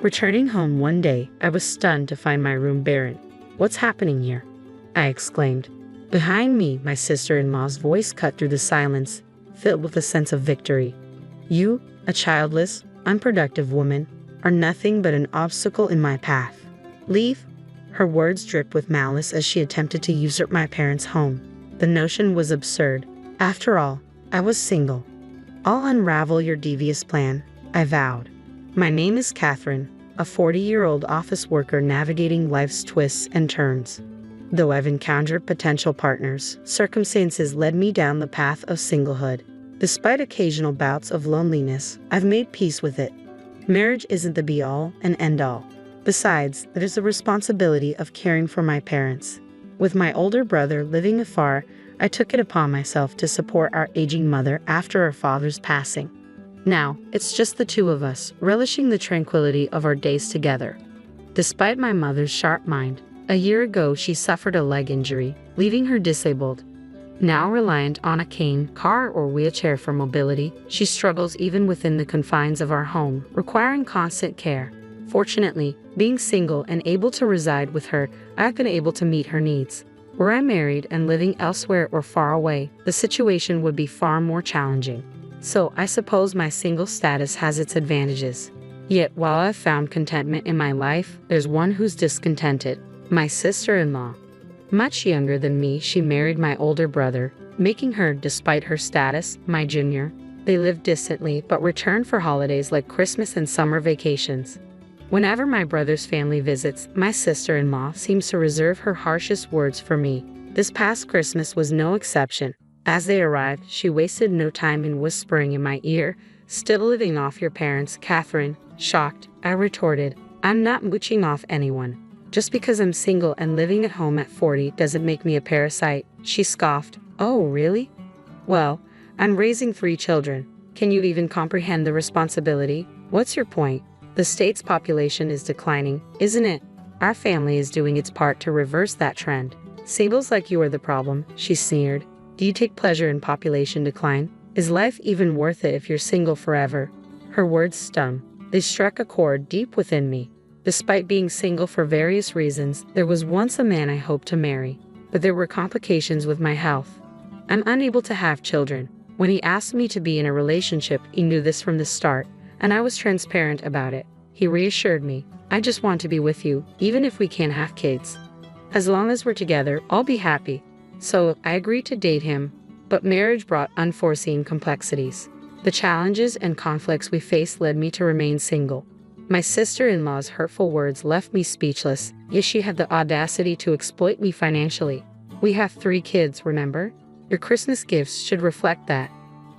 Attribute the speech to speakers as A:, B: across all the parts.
A: Returning home one day, I was stunned to find my room barren. "What's happening here?" I exclaimed. Behind me, my sister-in-law's voice cut through the silence, filled with a sense of victory. "You, a childless, unproductive woman, are nothing but an obstacle in my path. Leave." Her words dripped with malice as she attempted to usurp my parents' home. The notion was absurd. After all, I was single. "I'll unravel your devious plan," I vowed. My name is Catherine, a 40-year-old office worker navigating life's twists and turns. Though I've encountered potential partners, circumstances led me down the path of singlehood. Despite occasional bouts of loneliness, I've made peace with it. Marriage isn't the be-all and end-all. Besides, there's the responsibility of caring for my parents. With my older brother living afar, I took it upon myself to support our aging mother after our father's passing. Now, it's just the two of us, relishing the tranquility of our days together. Despite my mother's sharp mind, a year ago she suffered a leg injury, leaving her disabled. Now reliant on a cane, car, or wheelchair for mobility, she struggles even within the confines of our home, requiring constant care. Fortunately, being single and able to reside with her, I've been able to meet her needs. Were I married and living elsewhere or far away, the situation would be far more challenging. So I suppose my single status has its advantages. Yet while I've found contentment in my life, there's one who's discontented. My sister-in-law. Much younger than me, she married my older brother, making her, despite her status, my junior. They live distantly but return for holidays like Christmas and summer vacations. Whenever my brother's family visits, my sister-in-law seems to reserve her harshest words for me. This past Christmas was no exception. As they arrived, she wasted no time in whispering in my ear, "Still living off your parents, Catherine." Shocked, I retorted, "I'm not mooching off anyone. Just because I'm single and living at home at 40 doesn't make me a parasite." She scoffed. "Oh, really? Well, I'm raising 3 children. Can you even comprehend the responsibility? What's your point? The state's population is declining, isn't it? Our family is doing its part to reverse that trend. Singles like you are the problem," she sneered. "Do you take pleasure in population decline? Is life even worth it if you're single forever?" Her words stung. They struck a chord deep within me. Despite being single for various reasons, there was once a man I hoped to marry, but there were complications with my health. I'm unable to have children. When he asked me to be in a relationship, he knew this from the start, and I was transparent about it. He reassured me, "I just want to be with you, even if we can't have kids. As long as we're together, I'll be happy." So I agreed to date him, but marriage brought unforeseen complexities. The challenges and conflicts we faced led me to remain single. My sister-in-law's hurtful words left me speechless, yet she had the audacity to exploit me financially. "We have 3 kids, remember? Your Christmas gifts should reflect that.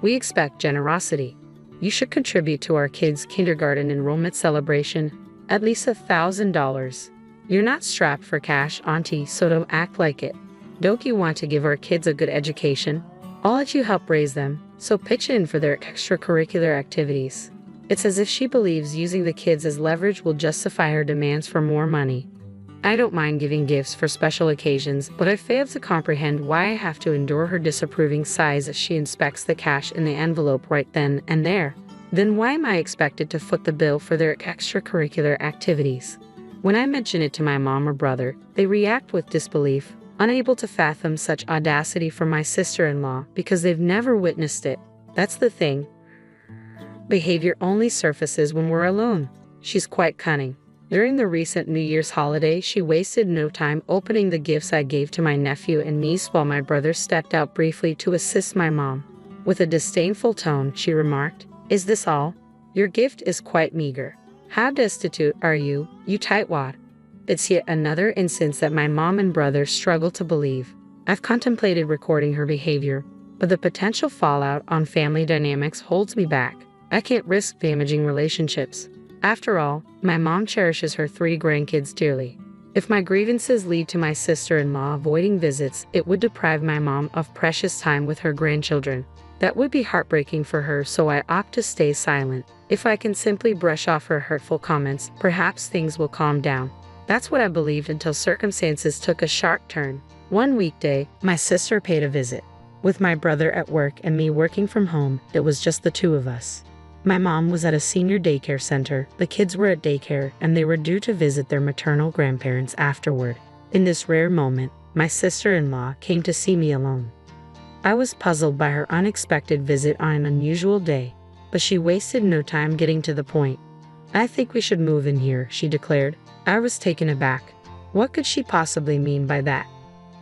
A: We expect generosity. You should contribute to our kids' kindergarten enrollment celebration, at least $1,000. You're not strapped for cash, auntie, so don't act like it. Don't you want to give our kids a good education? I'll let you help raise them, so pitch in for their extracurricular activities." It's as if she believes using the kids as leverage will justify her demands for more money. I don't mind giving gifts for special occasions, but I fail to comprehend why I have to endure her disapproving sighs as she inspects the cash in the envelope right then and there. Then why am I expected to foot the bill for their extracurricular activities? When I mention it to my mom or brother, they react with disbelief, unable to fathom such audacity from my sister-in-law because they've never witnessed it. That's the thing. Behavior only surfaces when we're alone. She's quite cunning. During the recent New Year's holiday, she wasted no time opening the gifts I gave to my nephew and niece while my brother stepped out briefly to assist my mom. With a disdainful tone, she remarked, "Is this all? Your gift is quite meager. How destitute are you, you tightwad?" It's yet another instance that my mom and brother struggle to believe. I've contemplated recording her behavior, but the potential fallout on family dynamics holds me back. I can't risk damaging relationships. After all, my mom cherishes her 3 grandkids dearly. If my grievances lead to my sister-in-law avoiding visits, it would deprive my mom of precious time with her grandchildren. That would be heartbreaking for her, so I opt to stay silent. If I can simply brush off her hurtful comments, perhaps things will calm down. That's what I believed until circumstances took a sharp turn. One weekday, my sister paid a visit. With my brother at work and me working from home, it was just the 2 of us. My mom was at a senior daycare center. The kids were at daycare, and they were due to visit their maternal grandparents afterward. In this rare moment, my sister-in-law came to see me alone. I was puzzled by her unexpected visit on an unusual day, but she wasted no time getting to the point. "I think we should move in here," she declared. I was taken aback. What could she possibly mean by that?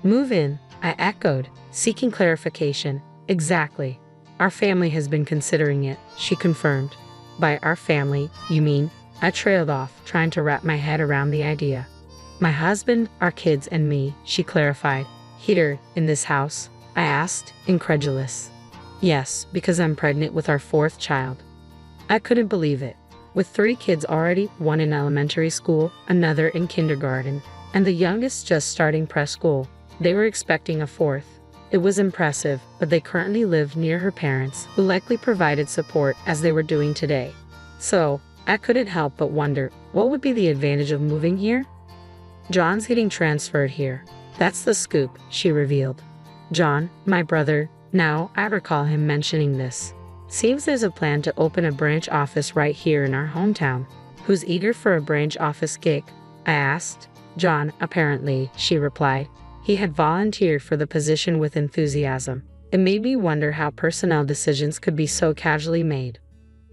A: "Move in," I echoed, seeking clarification. "Exactly. Our family has been considering it," she confirmed. "By our family, you mean?" I trailed off, trying to wrap my head around the idea. "My husband, our kids, and me," she clarified. "Here, in this house?" I asked, incredulous. "Yes, because I'm pregnant with our fourth child." I couldn't believe it. With 3 kids already, one in elementary school, another in kindergarten, and the youngest just starting preschool, they were expecting a fourth. It was impressive, but they currently lived near her parents, who likely provided support as they were doing today. So, I couldn't help but wonder, what would be the advantage of moving here? "John's getting transferred here. That's the scoop," she revealed. "John, my brother, now I recall him mentioning this. Seems there's a plan to open a branch office right here in our hometown. Who's eager for a branch office gig?" I asked. "John, apparently," she replied. He had volunteered for the position with enthusiasm. It made me wonder how personnel decisions could be so casually made.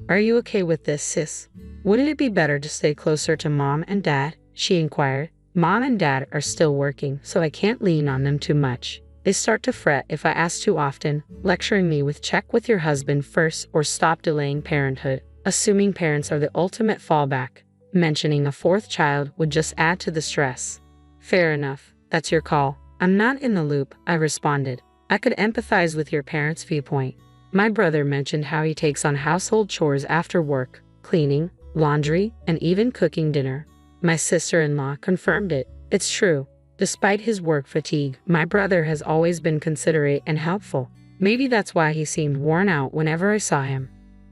A: "Are you okay with this, sis? Wouldn't it be better to stay closer to Mom and Dad?" she inquired. "Mom and Dad are still working, so I can't lean on them too much. They start to fret if I ask too often, lecturing me with check with your husband first or stop delaying parenthood, assuming parents are the ultimate fallback. Mentioning a fourth child would just add to the stress." "Fair enough. That's your call. I'm not in the loop," I responded. "I could empathize with your parents' viewpoint. My brother mentioned how he takes on household chores after work, cleaning, laundry, and even cooking dinner." My sister-in-law confirmed it. "It's true. Despite his work fatigue, my brother has always been considerate and helpful. Maybe that's why he seemed worn out whenever I saw him."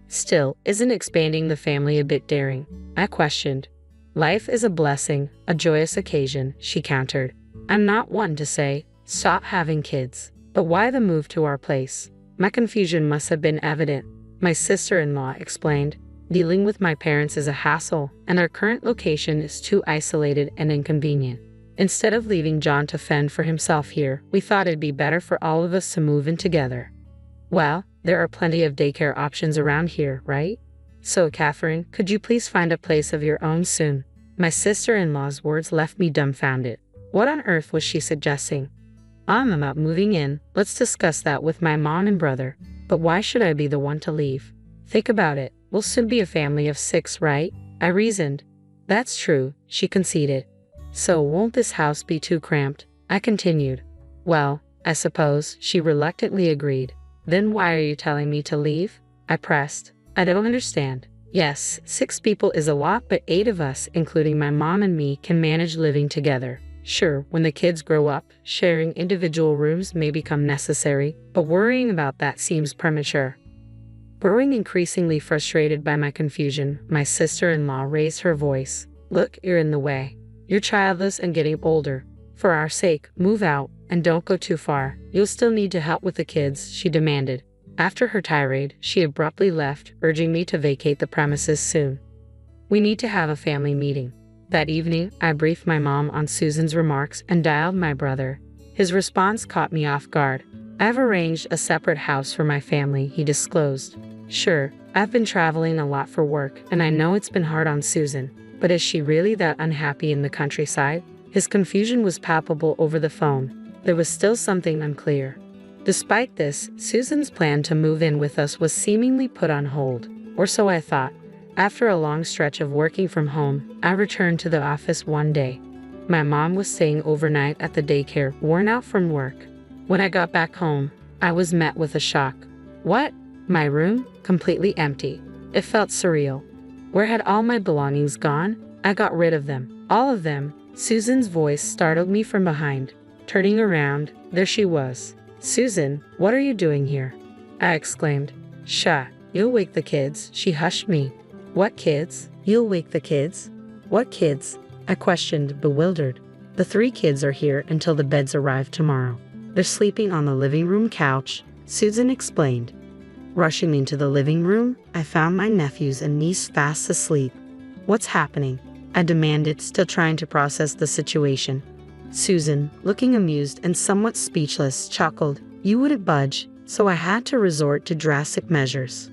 A: "Still, isn't expanding the family a bit daring?" I questioned. "Life is a blessing, a joyous occasion," she countered. "I'm not one to say, stop having kids. But why the move to our place?" My confusion must have been evident. My sister-in-law explained, "Dealing with my parents is a hassle, and our current location is too isolated and inconvenient. Instead of leaving John to fend for himself here, we thought it'd be better for all of us to move in together." "Well, there are plenty of daycare options around here, right? So, Catherine, could you please find a place of your own soon?" My sister-in-law's words left me dumbfounded. What on earth was she suggesting? "I'm about moving in. Let's discuss that with my mom and brother. But why should I be the one to leave? Think about it. We'll soon be a family of 6, right?" I reasoned. "That's true," she conceded. "So won't this house be too cramped?" I continued. "Well, I suppose," she reluctantly agreed. "Then why are you telling me to leave?" I pressed. "I don't understand. Yes, 6 people is a lot, but 8 of us, including my mom and me, can manage living together. Sure, when the kids grow up, sharing individual rooms may become necessary, but worrying about that seems premature." Growing increasingly frustrated by my confusion, my sister-in-law raised her voice. "Look, you're in the way. You're childless and getting older. For our sake, move out, and don't go too far. You'll still need to help with the kids," she demanded. After her tirade, she abruptly left, urging me to vacate the premises soon. "We need to have a family meeting." That evening, I briefed my mom on Susan's remarks and dialed my brother. His response caught me off guard. "I've arranged a separate house for my family," he disclosed. "Sure, I've been traveling a lot for work, and I know it's been hard on Susan. But is she really that unhappy in the countryside?" His confusion was palpable over the phone. There was still something unclear. Despite this, Susan's plan to move in with us was seemingly put on hold, or so I thought. After a long stretch of working from home, I returned to the office one day. My mom was staying overnight at the daycare, worn out from work. When I got back home, I was met with a shock. What? My room? Completely empty. It felt surreal. Where had all my belongings gone? I got rid of them. All of them. Susan's voice startled me from behind. Turning around, there she was. "Susan, what are you doing here?" I exclaimed. "Shh, you'll wake the kids," she hushed me. "What kids? You'll wake the kids? What kids?" I questioned, bewildered. "The 3 kids are here until the beds arrive tomorrow. They're sleeping on the living room couch," Susan explained. Rushing into the living room, I found my nephews and niece fast asleep. "What's happening?" I demanded, still trying to process the situation. Susan, looking amused and somewhat speechless, chuckled. "You wouldn't budge, so I had to resort to drastic measures.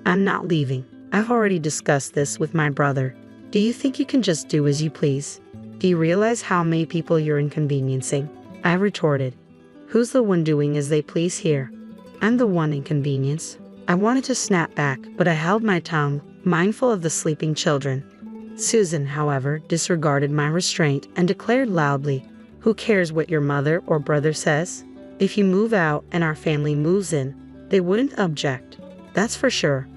A: I'm not leaving. I've already discussed this with my brother. Do you think you can just do as you please? Do you realize how many people you're inconveniencing?" I retorted. "Who's the one doing as they please here? I'm the one inconvenienced." I wanted to snap back, but I held my tongue, mindful of the sleeping children. Susan, however, disregarded my restraint and declared loudly, "Who cares what your mother or brother says? If you move out and our family moves in, they wouldn't object. That's for sure."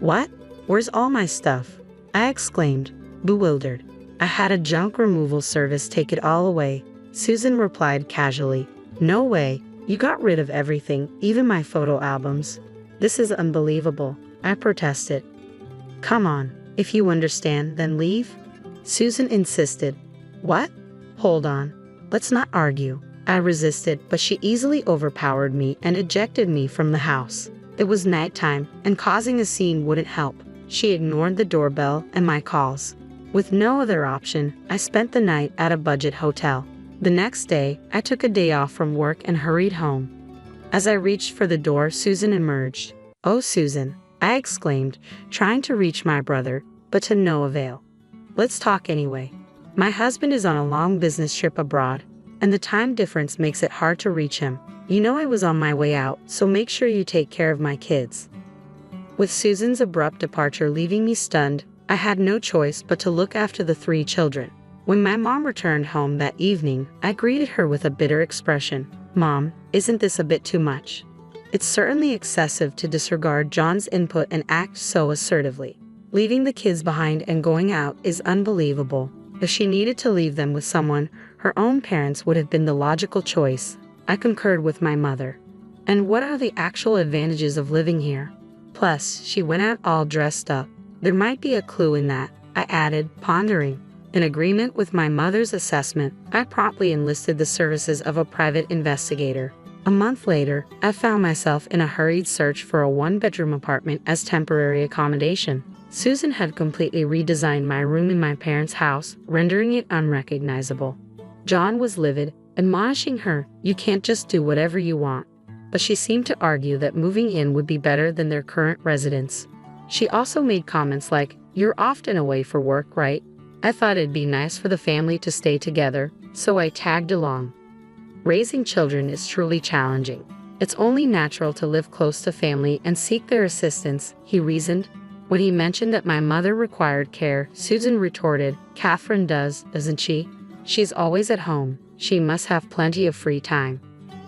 A: "What? Where's all my stuff?" I exclaimed, bewildered. "I had a junk removal service take it all away." Susan replied casually, "No way. You got rid of everything, even my photo albums." "This is unbelievable," I protested. "Come on, if you understand, then leave," Susan insisted. "What? Hold on. Let's not argue." I resisted, but she easily overpowered me and ejected me from the house. It was nighttime, and causing a scene wouldn't help. She ignored the doorbell and my calls. With no other option, I spent the night at a budget hotel. The next day, I took a day off from work and hurried home. As I reached for the door, Susan emerged. "Oh, Susan," I exclaimed, trying to reach my brother, but to no avail. "Let's talk anyway. My husband is on a long business trip abroad, and the time difference makes it hard to reach him. You know I was on my way out, so make sure you take care of my kids." With Susan's abrupt departure leaving me stunned, I had no choice but to look after the 3 children. When my mom returned home that evening, I greeted her with a bitter expression. "Mom, isn't this a bit too much? It's certainly excessive to disregard John's input and act so assertively. Leaving the kids behind and going out is unbelievable. If she needed to leave them with someone, her own parents would have been the logical choice." I concurred with my mother. "And what are the actual advantages of living here? Plus, she went out all dressed up. There might be a clue in that," I added, pondering. In agreement with my mother's assessment, I promptly enlisted the services of a private investigator. A month later, I found myself in a hurried search for a 1-bedroom apartment as temporary accommodation. Susan had completely redesigned my room in my parents' house, rendering it unrecognizable. John was livid, admonishing her, "You can't just do whatever you want." But she seemed to argue that moving in would be better than their current residence. She also made comments like, "You're often away for work, right?" I thought it'd be nice for the family to stay together, so I tagged along. Raising children is truly challenging. It's only natural to live close to family and seek their assistance, he reasoned. When he mentioned that my mother required care, Susan retorted, "Catherine does, doesn't she? She's always at home. She must have plenty of free time.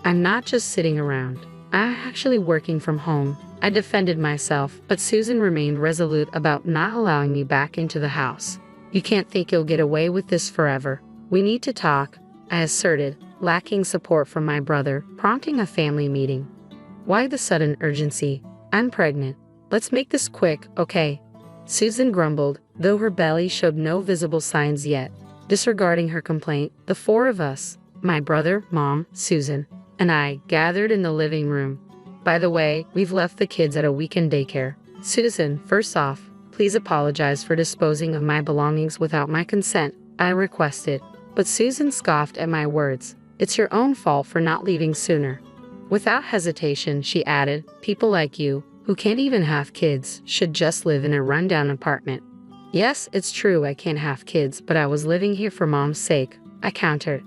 A: I'm not just sitting around. I'm actually working from home." I defended myself, but Susan remained resolute about not allowing me back into the house. "You can't think you'll get away with this forever. We need to talk," I asserted, lacking support from my brother, prompting a family meeting. "Why the sudden urgency? I'm pregnant. Let's make this quick, okay?" Susan grumbled, though her belly showed no visible signs yet. Disregarding her complaint, the 4 of us, my brother, Mom, Susan, and I, gathered in the living room. "By the way, we've left the kids at a weekend daycare. Susan, first off, please apologize for disposing of my belongings without my consent," I requested. But Susan scoffed at my words. "It's your own fault for not leaving sooner." Without hesitation, she added, "People like you, who can't even have kids, should just live in a rundown apartment." "Yes, it's true I can't have kids, but I was living here for Mom's sake," I countered.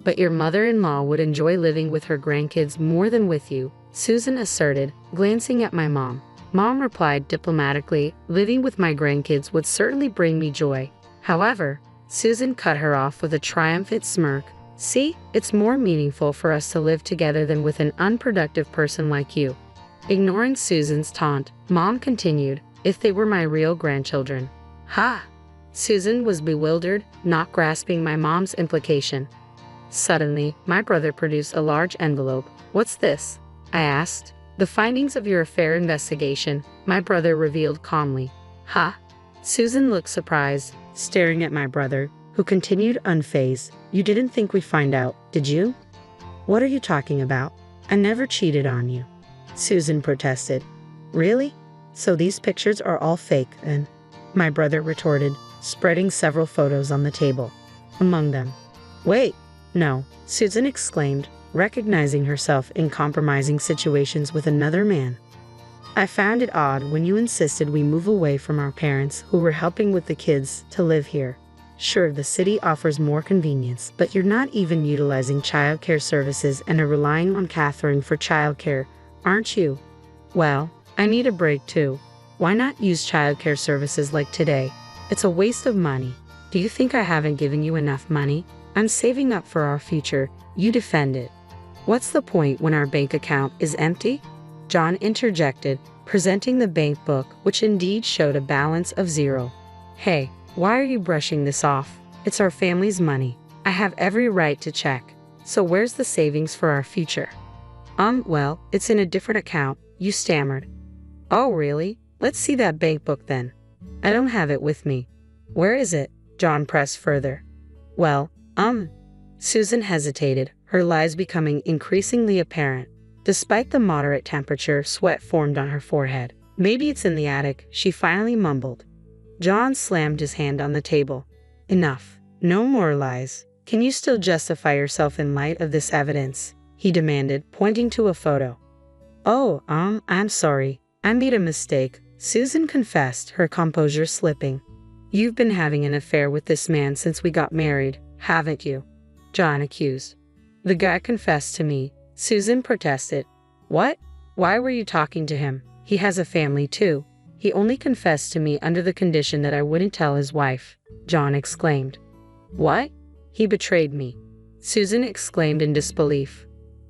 A: "But your mother-in-law would enjoy living with her grandkids more than with you," Susan asserted, glancing at my mom. Mom replied diplomatically, "Living with my grandkids would certainly bring me joy." However, Susan cut her off with a triumphant smirk. "See, it's more meaningful for us to live together than with an unproductive person like you." Ignoring Susan's taunt, Mom continued, "If they were my real grandchildren." "Ha!" Susan was bewildered, not grasping my mom's implication. Suddenly, my brother produced a large envelope. "What's this?" I asked. "The findings of your affair investigation," my brother revealed calmly. "Ha!" Susan looked surprised, staring at my brother, who continued unfazed. "You didn't think we'd find out, did you?" "What are you talking about? I never cheated on you," Susan protested. Really? So these pictures are all fake, then? My brother retorted, spreading several photos on the table. Among them. Wait, no, Susan exclaimed, recognizing herself in compromising situations with another man. I found it odd when you insisted we move away from our parents who were helping with the kids to live here. Sure, the city offers more convenience, but you're not even utilizing childcare services and are relying on Catherine for childcare, aren't you? Well, I need a break too. Why not use childcare services like today? It's a waste of money. Do you think I haven't given you enough money? I'm saving up for our future. You defend it. What's the point when our bank account is empty? John interjected, presenting the bank book, which indeed showed a balance of 0. Hey, why are you brushing this off? It's our family's money. I have every right to check. So where's the savings for our future? Well, it's in a different account, you stammered. Oh, really? Let's see that bank book then. I don't have it with me. Where is it? John pressed further. Well, Susan hesitated, her lies becoming increasingly apparent. Despite the moderate temperature, sweat formed on her forehead. Maybe it's in the attic, she finally mumbled. John slammed his hand on the table. Enough. No more lies. Can you still justify yourself in light of this evidence? He demanded, pointing to a photo. Oh, I'm sorry. I made a mistake, Susan confessed, her composure slipping. You've been having an affair with this man since we got married, haven't you? John accused. The guy confessed to me, Susan protested. What? Why were you talking to him? He has a family too. He only confessed to me under the condition that I wouldn't tell his wife, John exclaimed. What? He betrayed me, Susan exclaimed in disbelief.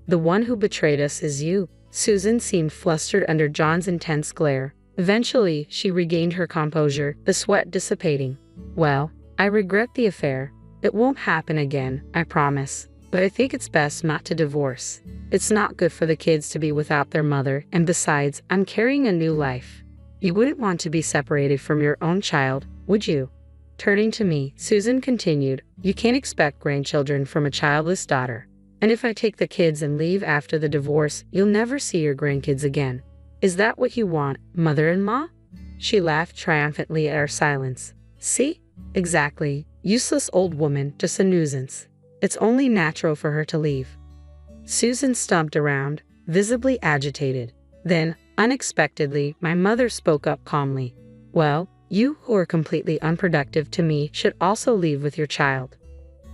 A: The one who betrayed us is you. Susan seemed flustered under John's intense glare. Eventually, she regained her composure, the sweat dissipating. Well, I regret the affair. It won't happen again, I promise. But I think it's best not to divorce. It's not good for the kids to be without their mother, and besides, I'm carrying a new life. You wouldn't want to be separated from your own child, would you? Turning to me, Susan continued, you can't expect grandchildren from a childless daughter. And if I take the kids and leave after the divorce, you'll never see your grandkids again. Is that what you want, mother-in-law? She laughed triumphantly at our silence. See? Exactly. Useless old woman, just a nuisance. It's only natural for her to leave. Susan stumped around, visibly agitated. Then, unexpectedly, my mother spoke up calmly. Well, you who are completely unproductive to me should also leave with your child.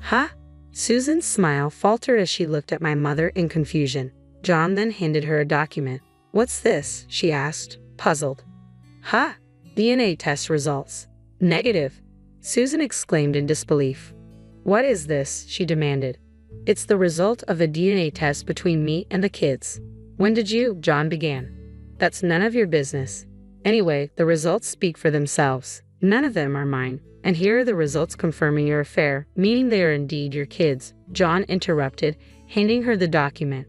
A: Huh? Susan's smile faltered as she looked at my mother in confusion. John then handed her a document. What's this? She asked, puzzled. Huh? DNA test results. Negative. Susan exclaimed in disbelief. What is this? She demanded. It's the result of a DNA test between me and the kids. When did you? John began. That's none of your business. Anyway, the results speak for themselves. None of them are mine. And here are the results confirming your affair, meaning they are indeed your kids, John interrupted, handing her the document.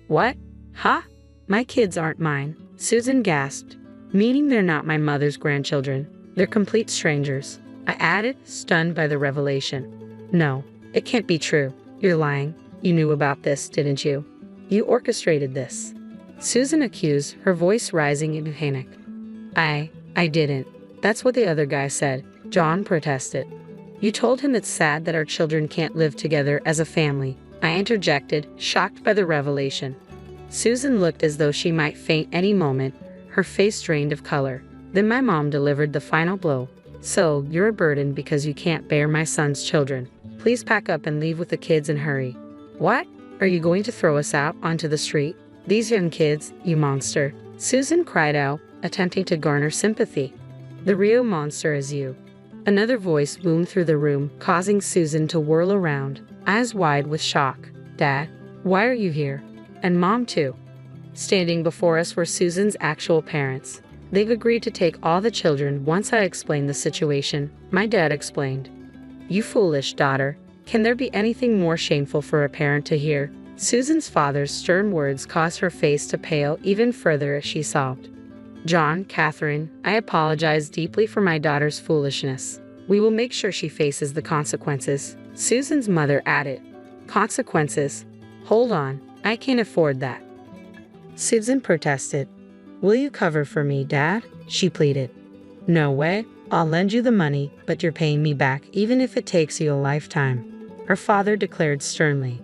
A: What? Huh? My kids aren't mine, Susan gasped, meaning they're not my mother's grandchildren. They're complete strangers. I added, stunned by the revelation. No, it can't be true. You're lying. You knew about this, didn't you? You orchestrated this. Susan accused, her voice rising in panic. I didn't. That's what the other guy said, John protested. You told him it's sad that our children can't live together as a family, I interjected, shocked by the revelation. Susan looked as though she might faint any moment, her face drained of color. Then my mom delivered the final blow. So, you're a burden because you can't bear my son's children. Please pack up and leave with the kids and hurry. What? Are you going to throw us out onto the street? These young kids, you monster. Susan cried out, attempting to garner sympathy. The real monster is you. Another voice boomed through the room, causing Susan to whirl around, eyes wide with shock. Dad, why are you here? And Mom too. Standing before us were Susan's actual parents. They've agreed to take all the children once I explain the situation, my dad explained. You foolish daughter. Can there be anything more shameful for a parent to hear? Susan's father's stern words caused her face to pale even further as she sobbed. John, Catherine, I apologize deeply for my daughter's foolishness. We will make sure she faces the consequences, Susan's mother added. Consequences? Hold on, I can't afford that. Susan protested. "Will you cover for me, Dad?" she pleaded. "No way. I'll lend you the money, but you're paying me back even if it takes you a lifetime," her father declared sternly.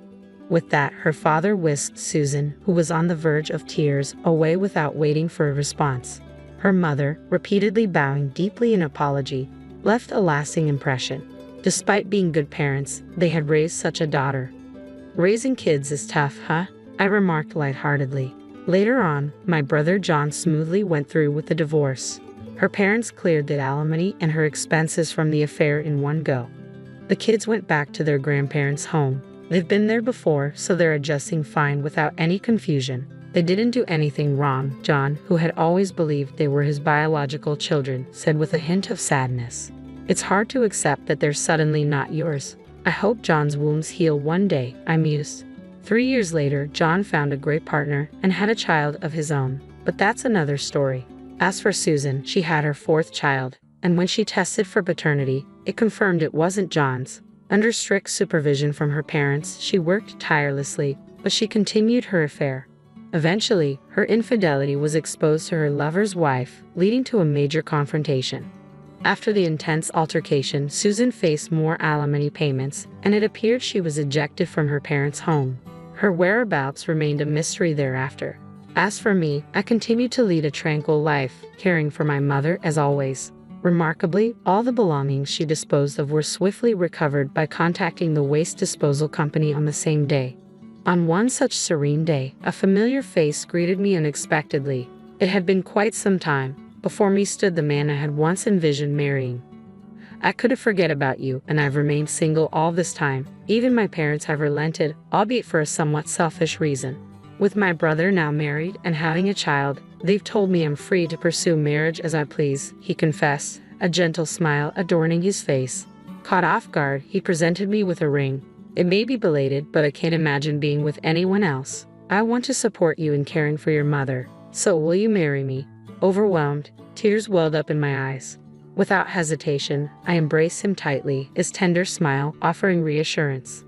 A: With that, her father whisked Susan, who was on the verge of tears, away without waiting for a response. Her mother, repeatedly bowing deeply in apology, left a lasting impression. Despite being good parents, they had raised such a daughter. "Raising kids is tough, huh?" I remarked lightheartedly. Later on, my brother John smoothly went through with the divorce. Her parents cleared the alimony and her expenses from the affair in one go. The kids went back to their grandparents' home. They've been there before, so they're adjusting fine without any confusion. They didn't do anything wrong, John, who had always believed they were his biological children, said with a hint of sadness. "It's hard to accept that they're suddenly not yours. I hope John's wounds heal one day," I mused. 3 years later, John found a great partner and had a child of his own. But that's another story. As for Susan, she had her 4th child, and when she tested for paternity, it confirmed it wasn't John's. Under strict supervision from her parents, she worked tirelessly, but she continued her affair. Eventually, her infidelity was exposed to her lover's wife, leading to a major confrontation. After the intense altercation, Susan faced more alimony payments, and it appeared she was ejected from her parents' home. Her whereabouts remained a mystery thereafter. As for me, I continued to lead a tranquil life, caring for my mother as always. Remarkably, all the belongings she disposed of were swiftly recovered by contacting the waste disposal company on the same day. On one such serene day, a familiar face greeted me unexpectedly. It had been quite some time. Before me stood the man I had once envisioned marrying. "I couldn't forget about you, and I've remained single all this time. Even my parents have relented, albeit for a somewhat selfish reason. With my brother now married and having a child, they've told me I'm free to pursue marriage as I please," he confessed, a gentle smile adorning his face. Caught off guard, he presented me with a ring. "It may be belated, but I can't imagine being with anyone else. I want to support you in caring for your mother. So will you marry me?" Overwhelmed, tears welled up in my eyes. Without hesitation, I embraced him tightly, his tender smile offering reassurance.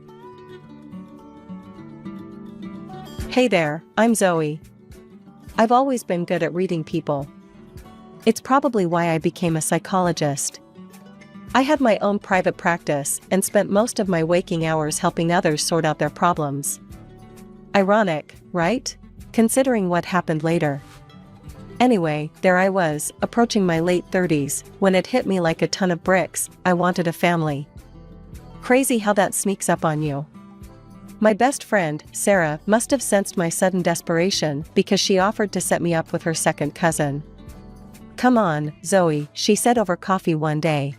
B: Hey there, I'm Zoe. I've always been good at reading people. It's probably why I became a psychologist. I had my own private practice and spent most of my waking hours helping others sort out their problems. Ironic, right? Considering what happened later. Anyway, there I was, approaching my late 30s, when it hit me like a ton of bricks. I wanted a family. Crazy how that sneaks up on you. My best friend, Sarah, must have sensed my sudden desperation because she offered to set me up with her second cousin. "Come on, Zoe," she said over coffee one day.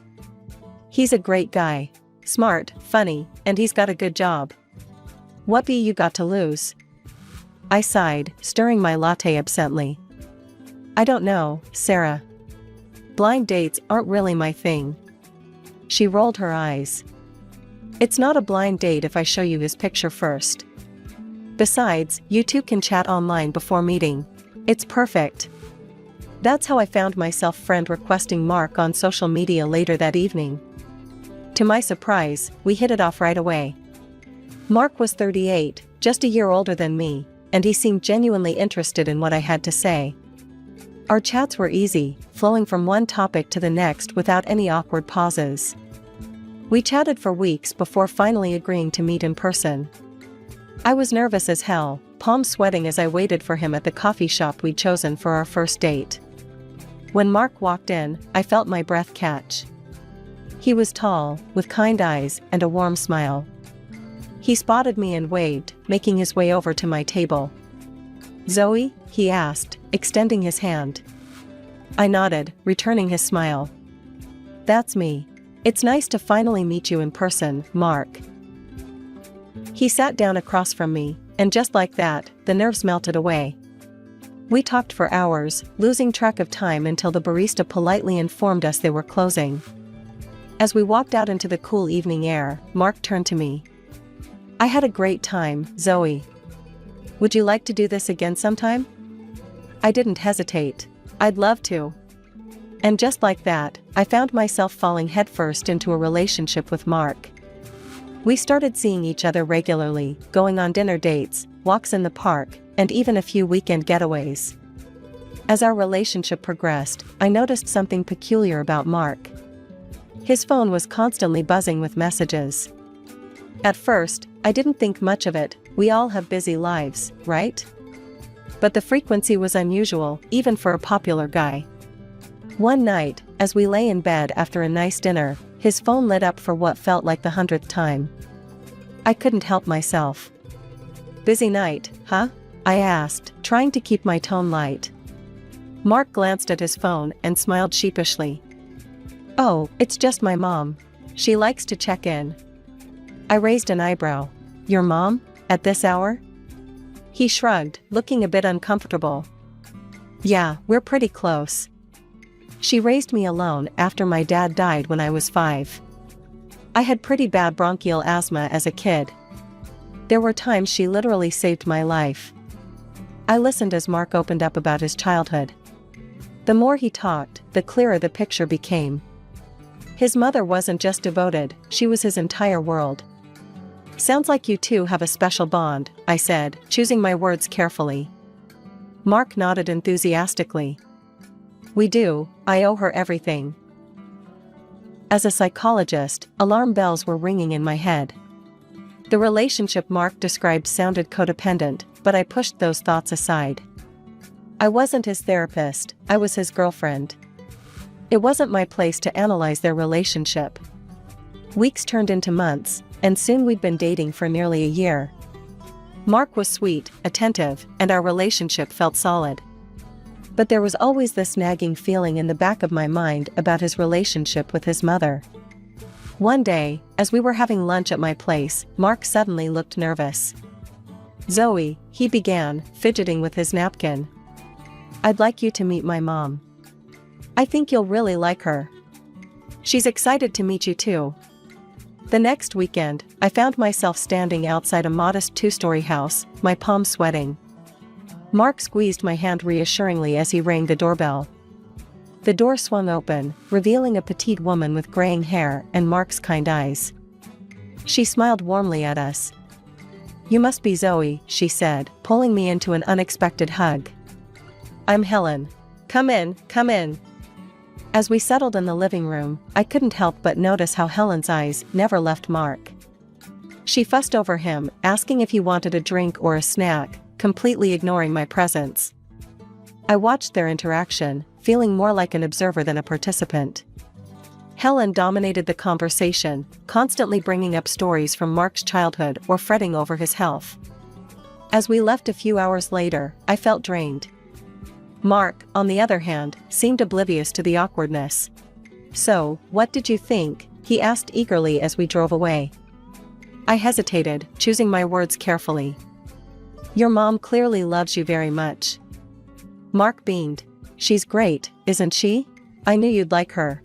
B: "He's a great guy. Smart, funny, and he's got a good job. What be you got to lose?" I sighed, stirring my latte absently. "I don't know, Sarah. Blind dates aren't really my thing." She rolled her eyes. "It's not a blind date if I show you his picture first. Besides, you two can chat online before meeting. It's perfect." That's how I found myself friend requesting Mark on social media later that evening. To my surprise, we hit it off right away. Mark was 38, just a year older than me, and he seemed genuinely interested in what I had to say. Our chats were easy, flowing from one topic to the next without any awkward pauses. We chatted for weeks before finally agreeing to meet in person. I was nervous as hell, palms sweating as I waited for him at the coffee shop we'd chosen for our first date. When Mark walked in, I felt my breath catch. He was tall, with kind eyes and a warm smile. He spotted me and waved, making his way over to my table. "Zoe?" he asked, extending his hand. I nodded, returning his smile. "That's me. It's nice to finally meet you in person, Mark." He sat down across from me, and just like that, the nerves melted away. We talked for hours, losing track of time until the barista politely informed us they were closing. As we walked out into the cool evening air, Mark turned to me. "I had a great time, Zoe. Would you like to do this again sometime?" I didn't hesitate. "I'd love to." And just like that, I found myself falling headfirst into a relationship with Mark. We started seeing each other regularly, going on dinner dates, walks in the park, and even a few weekend getaways. As our relationship progressed, I noticed something peculiar about Mark. His phone was constantly buzzing with messages. At first, I didn't think much of it. We all have busy lives, right? But the frequency was unusual, even for a popular guy. One night, as we lay in bed after a nice dinner, his phone lit up for what felt like the 100th time. I couldn't help myself. "Busy night, huh?" I asked, trying to keep my tone light. Mark glanced at his phone and smiled sheepishly. "Oh, it's just my mom. She likes to check in." I raised an eyebrow. "Your mom? At this hour?" He shrugged, looking a bit uncomfortable. "Yeah, we're pretty close. She raised me alone after my dad died when I was 5. I had pretty bad bronchial asthma as a kid. There were times she literally saved my life." I listened as Mark opened up about his childhood. The more he talked, the clearer the picture became. His mother wasn't just devoted, she was his entire world. "Sounds like you two have a special bond," I said, choosing my words carefully. Mark nodded enthusiastically. "We do, I owe her everything." As a psychologist, alarm bells were ringing in my head. The relationship Mark described sounded codependent, but I pushed those thoughts aside. I wasn't his therapist, I was his girlfriend. It wasn't my place to analyze their relationship. Weeks turned into months, and soon we'd been dating for nearly a year. Mark was sweet, attentive, and our relationship felt solid. But there was always this nagging feeling in the back of my mind about his relationship with his mother. One day, as we were having lunch at my place, Mark suddenly looked nervous. "Zoe," he began, fidgeting with his napkin. "I'd like you to meet my mom. I think you'll really like her. She's excited to meet you too." The next weekend, I found myself standing outside a modest 2-story house, my palms sweating. Mark squeezed my hand reassuringly as he rang the doorbell. The door swung open, revealing a petite woman with graying hair and Mark's kind eyes. She smiled warmly at us. "You must be Zoe," she said, pulling me into an unexpected hug. "I'm Helen. Come in, come in." As we settled in the living room, I couldn't help but notice how Helen's eyes never left Mark. She fussed over him, asking if he wanted a drink or a snack, completely ignoring my presence. I watched their interaction, feeling more like an observer than a participant. Helen dominated the conversation, constantly bringing up stories from Mark's childhood or fretting over his health. As we left a few hours later, I felt drained. Mark, on the other hand, seemed oblivious to the awkwardness. "So, what did you think?" he asked eagerly as we drove away. I hesitated, choosing my words carefully. "Your mom clearly loves you very much." Mark beamed. "She's great, isn't she? I knew you'd like her."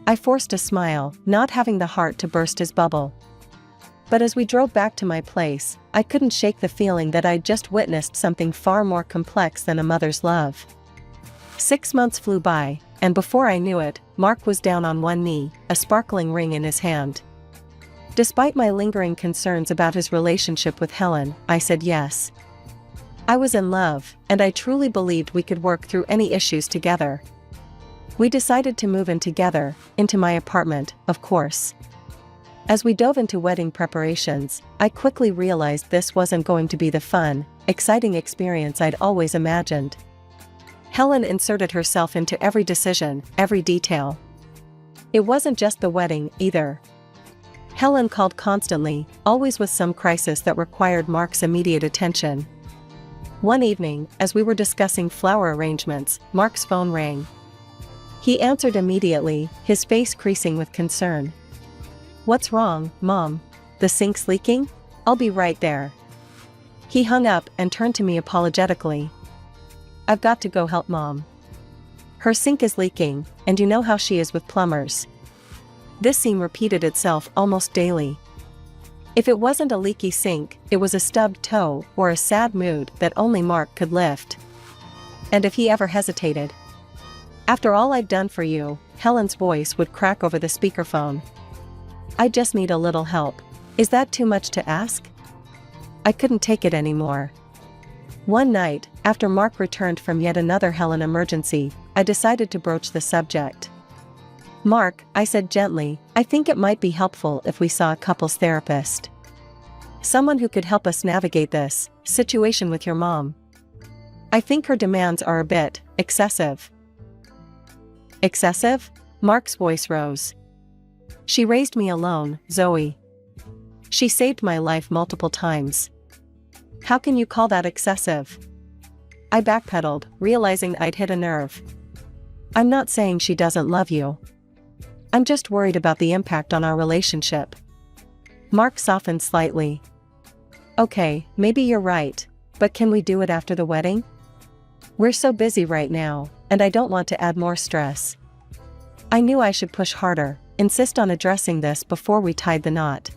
B: I forced a smile, not having the heart to burst his bubble. But as we drove back to my place, I couldn't shake the feeling that I'd just witnessed something far more complex than a mother's love. 6 months flew by, and before I knew it, Mark was down on one knee, a sparkling ring in his hand. Despite my lingering concerns about his relationship with Helen, I said yes. I was in love, and I truly believed we could work through any issues together. We decided to move in together, into my apartment, of course. As we dove into wedding preparations, I quickly realized this wasn't going to be the fun, exciting experience I'd always imagined. Helen inserted herself into every decision, every detail. It wasn't just the wedding, either. Helen called constantly, always with some crisis that required Mark's immediate attention. One evening, as we were discussing flower arrangements, Mark's phone rang. He answered immediately, his face creasing with concern. "What's wrong, Mom? The sink's leaking? I'll be right there." He hung up and turned to me apologetically. "I've got to go help Mom. Her sink is leaking, and you know how she is with plumbers." This scene repeated itself almost daily. If it wasn't a leaky sink, it was a stubbed toe or a sad mood that only Mark could lift. And if he ever hesitated. "After all I've done for you," Helen's voice would crack over the speakerphone. "I just need a little help. Is that too much to ask?" I couldn't take it anymore. One night, After Mark returned from yet another Helen emergency, I decided to broach the subject. "Mark," I said gently, "I think it might be helpful if we saw a couples therapist. Someone who could help us navigate this situation with your mom. I think her demands are a bit excessive." "Excessive?" Mark's voice rose. "She raised me alone, Zoe. She saved my life multiple times. How can you call that excessive?" I backpedaled, realizing I'd hit a nerve. "I'm not saying she doesn't love you. I'm just worried about the impact on our relationship." Mark softened slightly. "Okay, maybe you're right, but can we do it after the wedding? We're so busy right now, and I don't want to add more stress." I knew I should push harder, insist on addressing this before we tied the knot.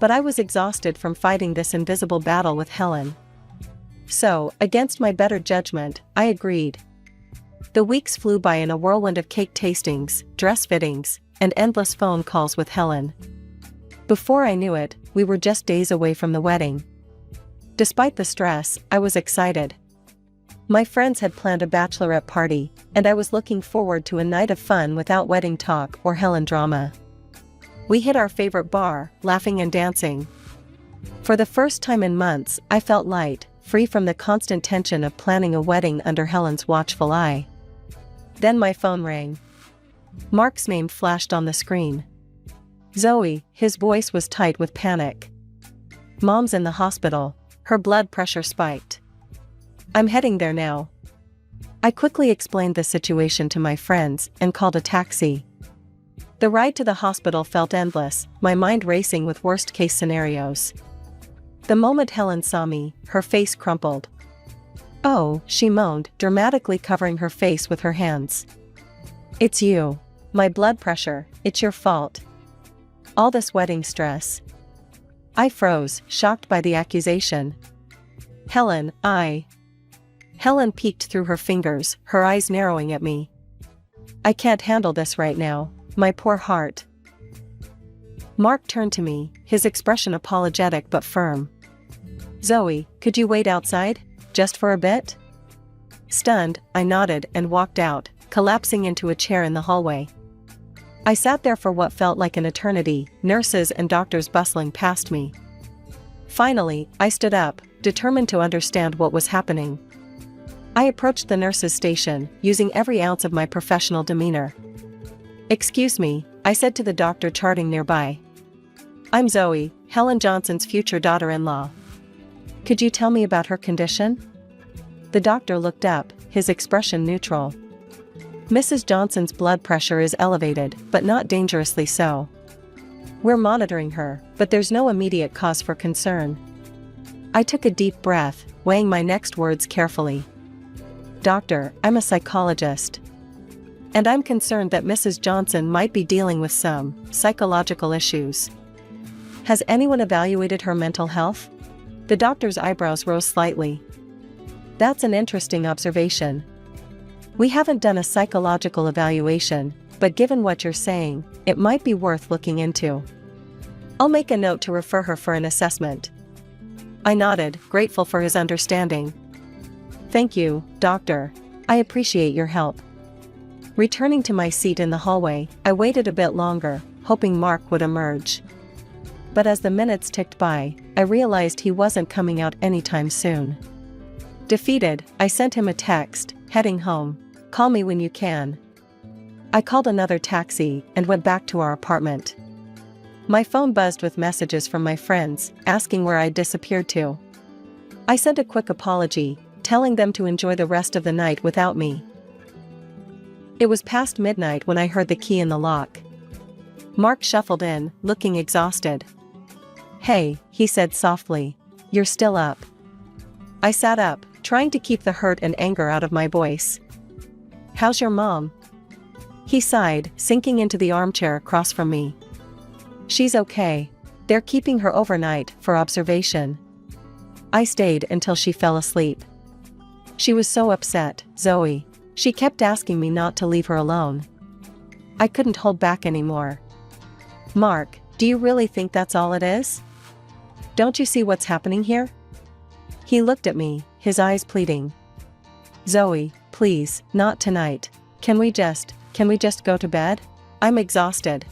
B: But I was exhausted from fighting this invisible battle with Helen. So, against my better judgment, I agreed. The weeks flew by in a whirlwind of cake tastings, dress fittings, and endless phone calls with Helen. Before I knew it, we were just days away from the wedding. Despite the stress, I was excited. My friends had planned a bachelorette party, and I was looking forward to a night of fun without wedding talk or Helen drama. We hit our favorite bar, laughing and dancing. For the first time in months, I felt light, free from the constant tension of planning a wedding under Helen's watchful eye. Then my phone rang. Mark's name flashed on the screen. "Zoe," his voice was tight with panic. "Mom's in the hospital. Her blood pressure spiked. I'm heading there now." I quickly explained the situation to my friends and called a taxi. The ride to the hospital felt endless, my mind racing with worst-case scenarios. The moment Helen saw me, her face crumpled. "Oh," she moaned, dramatically covering her face with her hands. "It's you. My blood pressure, it's your fault. All this wedding stress." I froze, shocked by the accusation. "Helen, Helen peeked through her fingers, her eyes narrowing at me. "I can't handle this right now, my poor heart." Mark turned to me, his expression apologetic but firm. "Zoe, could you wait outside, just for a bit?" Stunned, I nodded and walked out, collapsing into a chair in the hallway. I sat there for what felt like an eternity, nurses and doctors bustling past me. Finally, I stood up, determined to understand what was happening. I approached the nurse's station, using every ounce of my professional demeanor. "Excuse me," I said to the doctor charting nearby. "I'm Zoe, Helen Johnson's future daughter-in-law. Could you tell me about her condition?" The doctor looked up, his expression neutral. "Mrs. Johnson's blood pressure is elevated, but not dangerously so. We're monitoring her, but there's no immediate cause for concern." I took a deep breath, weighing my next words carefully. "Doctor, I'm a psychologist. And I'm concerned that Mrs. Johnson might be dealing with some psychological issues. Has anyone evaluated her mental health?" The doctor's eyebrows rose slightly. "That's an interesting observation. We haven't done a psychological evaluation, but given what you're saying, it might be worth looking into. I'll make a note to refer her for an assessment." I nodded, grateful for his understanding. "Thank you, doctor. I appreciate your help." Returning to my seat in the hallway, I waited a bit longer, hoping Mark would emerge. But as the minutes ticked by, I realized he wasn't coming out anytime soon. Defeated, I sent him a text, heading home. "Call me when you can." I called another taxi and went back to our apartment. My phone buzzed with messages from my friends, asking where I'd disappeared to. I sent a quick apology, telling them to enjoy the rest of the night without me. It was past midnight when I heard the key in the lock. Mark shuffled in, looking exhausted. "Hey," he said softly. "You're still up." I sat up, trying to keep the hurt and anger out of my voice. "How's your mom?" He sighed, sinking into the armchair across from me. "She's okay. They're keeping her overnight for observation." I stayed until she fell asleep. She was so upset, Zoe. She kept asking me not to leave her alone. I couldn't hold back anymore. "Mark, do you really think that's all it is? Don't you see what's happening here?" He looked at me, his eyes pleading. Zoe, please, not tonight. Can we just go to bed? I'm exhausted.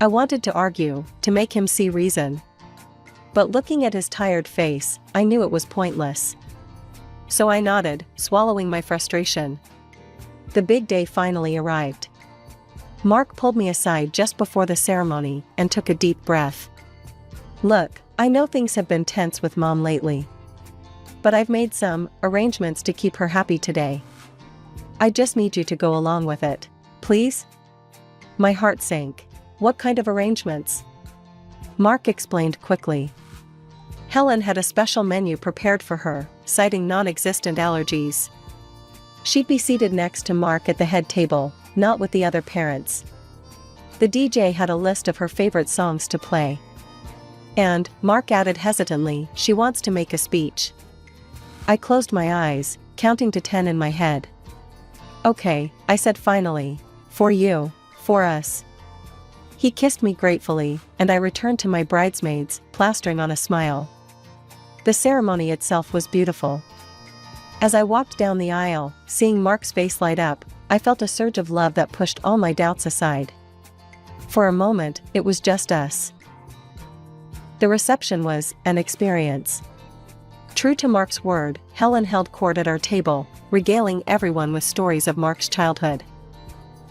B: I wanted to argue, to make him see reason. But looking at his tired face, I knew it was pointless. So I nodded, swallowing my frustration. The big day finally arrived. Mark pulled me aside just before the ceremony and took a deep breath. Look, I know things have been tense with Mom lately. But I've made some arrangements to keep her happy today. I just need you to go along with it, please? My heart sank. What kind of arrangements? Mark explained quickly. Helen had a special menu prepared for her, citing non-existent allergies. She'd be seated next to Mark at the head table, not with the other parents. The DJ had a list of her favorite songs to play. And, Mark added hesitantly, she wants to make a speech. I closed my eyes, counting to 10 in my head. Okay, I said finally. For you, for us. He kissed me gratefully, and I returned to my bridesmaids, plastering on a smile. The ceremony itself was beautiful. As I walked down the aisle, seeing Mark's face light up, I felt a surge of love that pushed all my doubts aside. For a moment, it was just us. The reception was an experience. True to Mark's word, Helen held court at our table, regaling everyone with stories of Mark's childhood.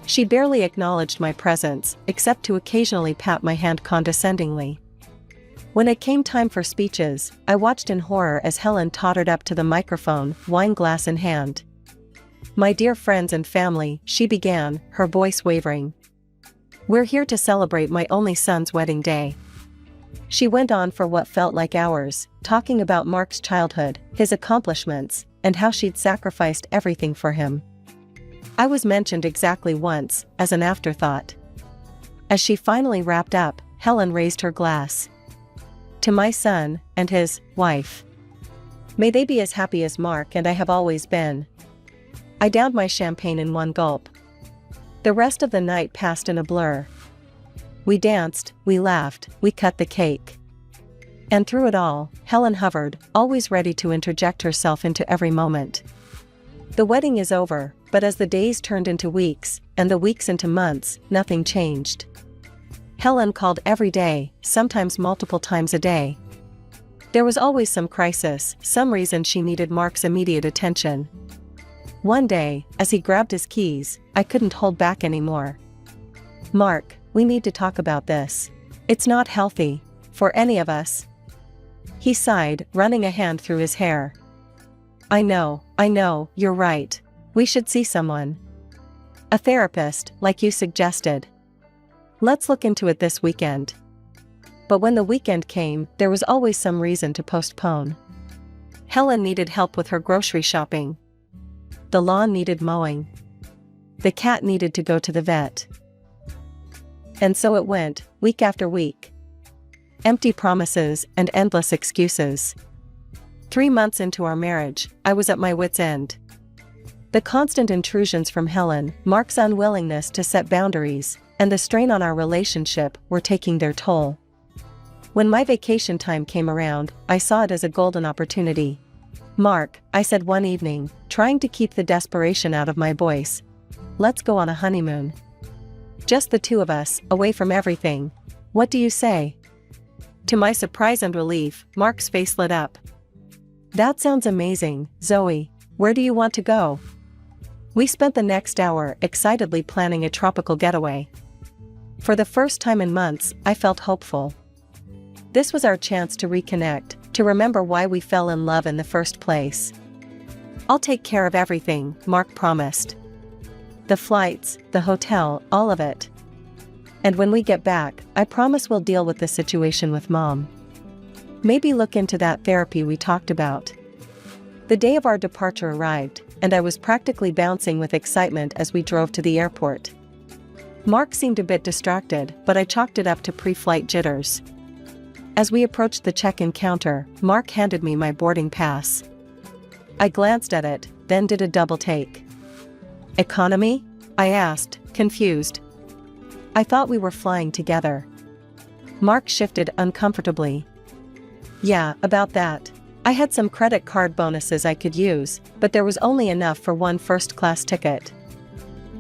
B: She barely acknowledged my presence, except to occasionally pat my hand condescendingly. When it came time for speeches, I watched in horror as Helen tottered up to the microphone, wine glass in hand. My dear friends and family, she began, her voice wavering. We're here to celebrate my only son's wedding day. She went on for what felt like hours, talking about Mark's childhood, his accomplishments, and how she'd sacrificed everything for him. I was mentioned exactly once, as an afterthought. As she finally wrapped up, Helen raised her glass. To my son, and his wife. May they be as happy as Mark and I have always been. I downed my champagne in one gulp. The rest of the night passed in a blur. We danced, we laughed, we cut the cake. And through it all, Helen hovered, always ready to interject herself into every moment. The wedding is over, but as the days turned into weeks, and the weeks into months, nothing changed. Helen called every day, sometimes multiple times a day. There was always some crisis, some reason she needed Mark's immediate attention. One day, as he grabbed his keys, I couldn't hold back anymore. Mark, we need to talk about this. It's not healthy, for any of us. He sighed, running a hand through his hair. I know, you're right. We should see someone. A therapist, like you suggested. Let's look into it this weekend. But when the weekend came, there was always some reason to postpone. Helen needed help with her grocery shopping. The lawn needed mowing. The cat needed to go to the vet. And so it went, week after week. Empty promises and endless excuses. 3 months into our marriage, I was at my wit's end. The constant intrusions from Helen, Mark's unwillingness to set boundaries, and the strain on our relationship were taking their toll. When my vacation time came around, I saw it as a golden opportunity. Mark, I said one evening, trying to keep the desperation out of my voice. Let's go on a honeymoon. Just the two of us, away from everything. What do you say? To my surprise and relief, Mark's face lit up. That sounds amazing, Zoe. Where do you want to go? We spent the next hour excitedly planning a tropical getaway. For the first time in months, I felt hopeful. This was our chance to reconnect, to remember why we fell in love in the first place. I'll take care of everything, Mark promised. The flights, the hotel, all of it. And when we get back, I promise we'll deal with the situation with Mom. Maybe look into that therapy we talked about. The day of our departure arrived, and I was practically bouncing with excitement as we drove to the airport. Mark seemed a bit distracted, but I chalked it up to pre-flight jitters. As we approached the check-in counter, Mark handed me my boarding pass. I glanced at it, then did a double take. Economy? I asked, confused. I thought we were flying together. Mark shifted uncomfortably. Yeah, about that. I had some credit card bonuses I could use, but there was only enough for one first-class ticket.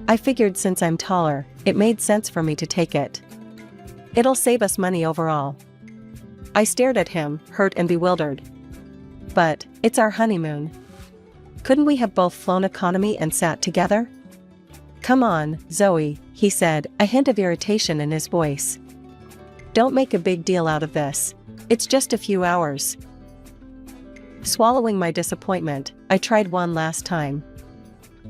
B: I figured since I'm taller, it made sense for me to take it. It'll save us money overall. I stared at him, hurt and bewildered. But, it's our honeymoon. Couldn't we have both flown economy and sat together? Come on, Zoe, he said, a hint of irritation in his voice. Don't make a big deal out of this. It's just a few hours. Swallowing my disappointment, I tried one last time.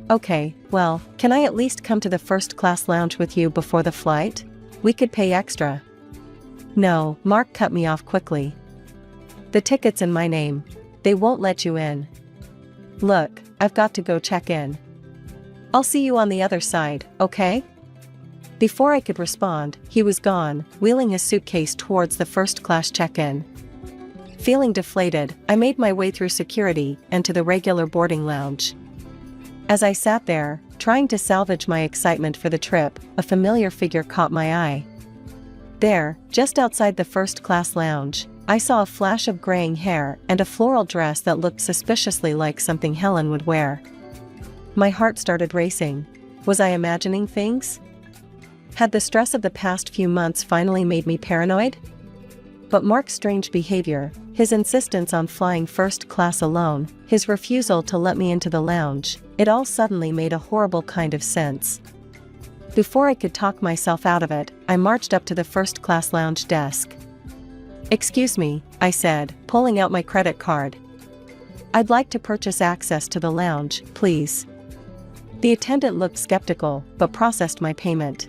B: Okay, well, can I at least come to the first-class lounge with you before the flight? We could pay extra. No, Mark cut me off quickly. The ticket's in my name. They won't let you in. Look, I've got to go check in. I'll see you on the other side, okay? Before I could respond, he was gone, wheeling his suitcase towards the first-class check-in. Feeling deflated, I made my way through security and to the regular boarding lounge. As I sat there, trying to salvage my excitement for the trip, a familiar figure caught my eye. There, just outside the first-class lounge, I saw a flash of graying hair and a floral dress that looked suspiciously like something Helen would wear. My heart started racing. Was I imagining things? Had the stress of the past few months finally made me paranoid? But Mark's strange behavior, his insistence on flying first class alone, his refusal to let me into the lounge, it all suddenly made a horrible kind of sense. Before I could talk myself out of it, I marched up to the first-class lounge desk. Excuse me, I said, pulling out my credit card. I'd like to purchase access to the lounge, please. The attendant looked skeptical, but processed my payment.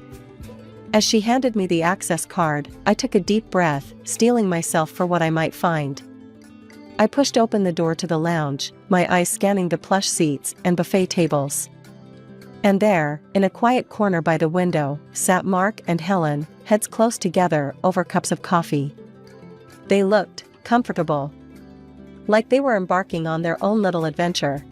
B: As she handed me the access card, I took a deep breath, steeling myself for what I might find. I pushed open the door to the lounge, my eyes scanning the plush seats and buffet tables. And there, in a quiet corner by the window, sat Mark and Helen, heads close together over cups of coffee. They looked comfortable, like they were embarking on their own little adventure.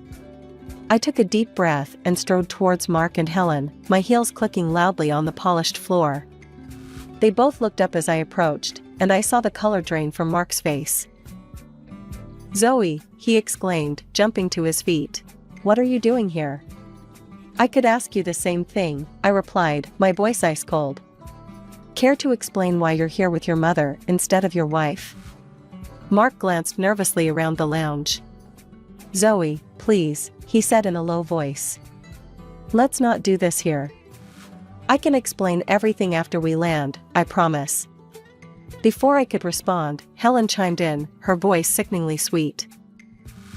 B: I took a deep breath and strode towards Mark and Helen, my heels clicking loudly on the polished floor. They both looked up as I approached, and I saw the color drain from Mark's face. Zoe, he exclaimed, jumping to his feet. What are you doing here? I could ask you the same thing, I replied, my voice ice cold. Care to explain why you're here with your mother instead of your wife? Mark glanced nervously around the lounge. Zoe, please, he said in a low voice. Let's not do this here. I can explain everything after we land, I promise. Before I could respond, Helen chimed in, her voice sickeningly sweet.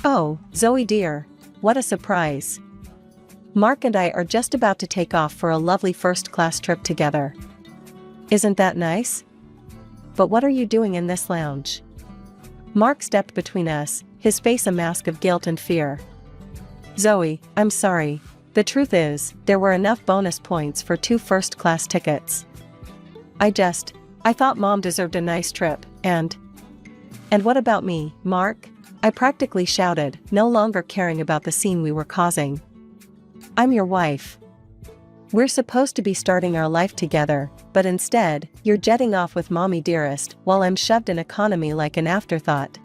B: Oh, Zoe dear, what a surprise. Mark and I are just about to take off for a lovely first-class trip together. Isn't that nice? But what are you doing in this lounge? Mark stepped between us, his face a mask of guilt and fear. Zoe, I'm sorry. The truth is, there were enough bonus points for 2 first-class tickets. I thought Mom deserved a nice trip, and what about me, Mark? I practically shouted, no longer caring about the scene we were causing. I'm your wife. We're supposed to be starting our life together, but instead, you're jetting off with Mommy dearest while I'm shoved in economy like an afterthought.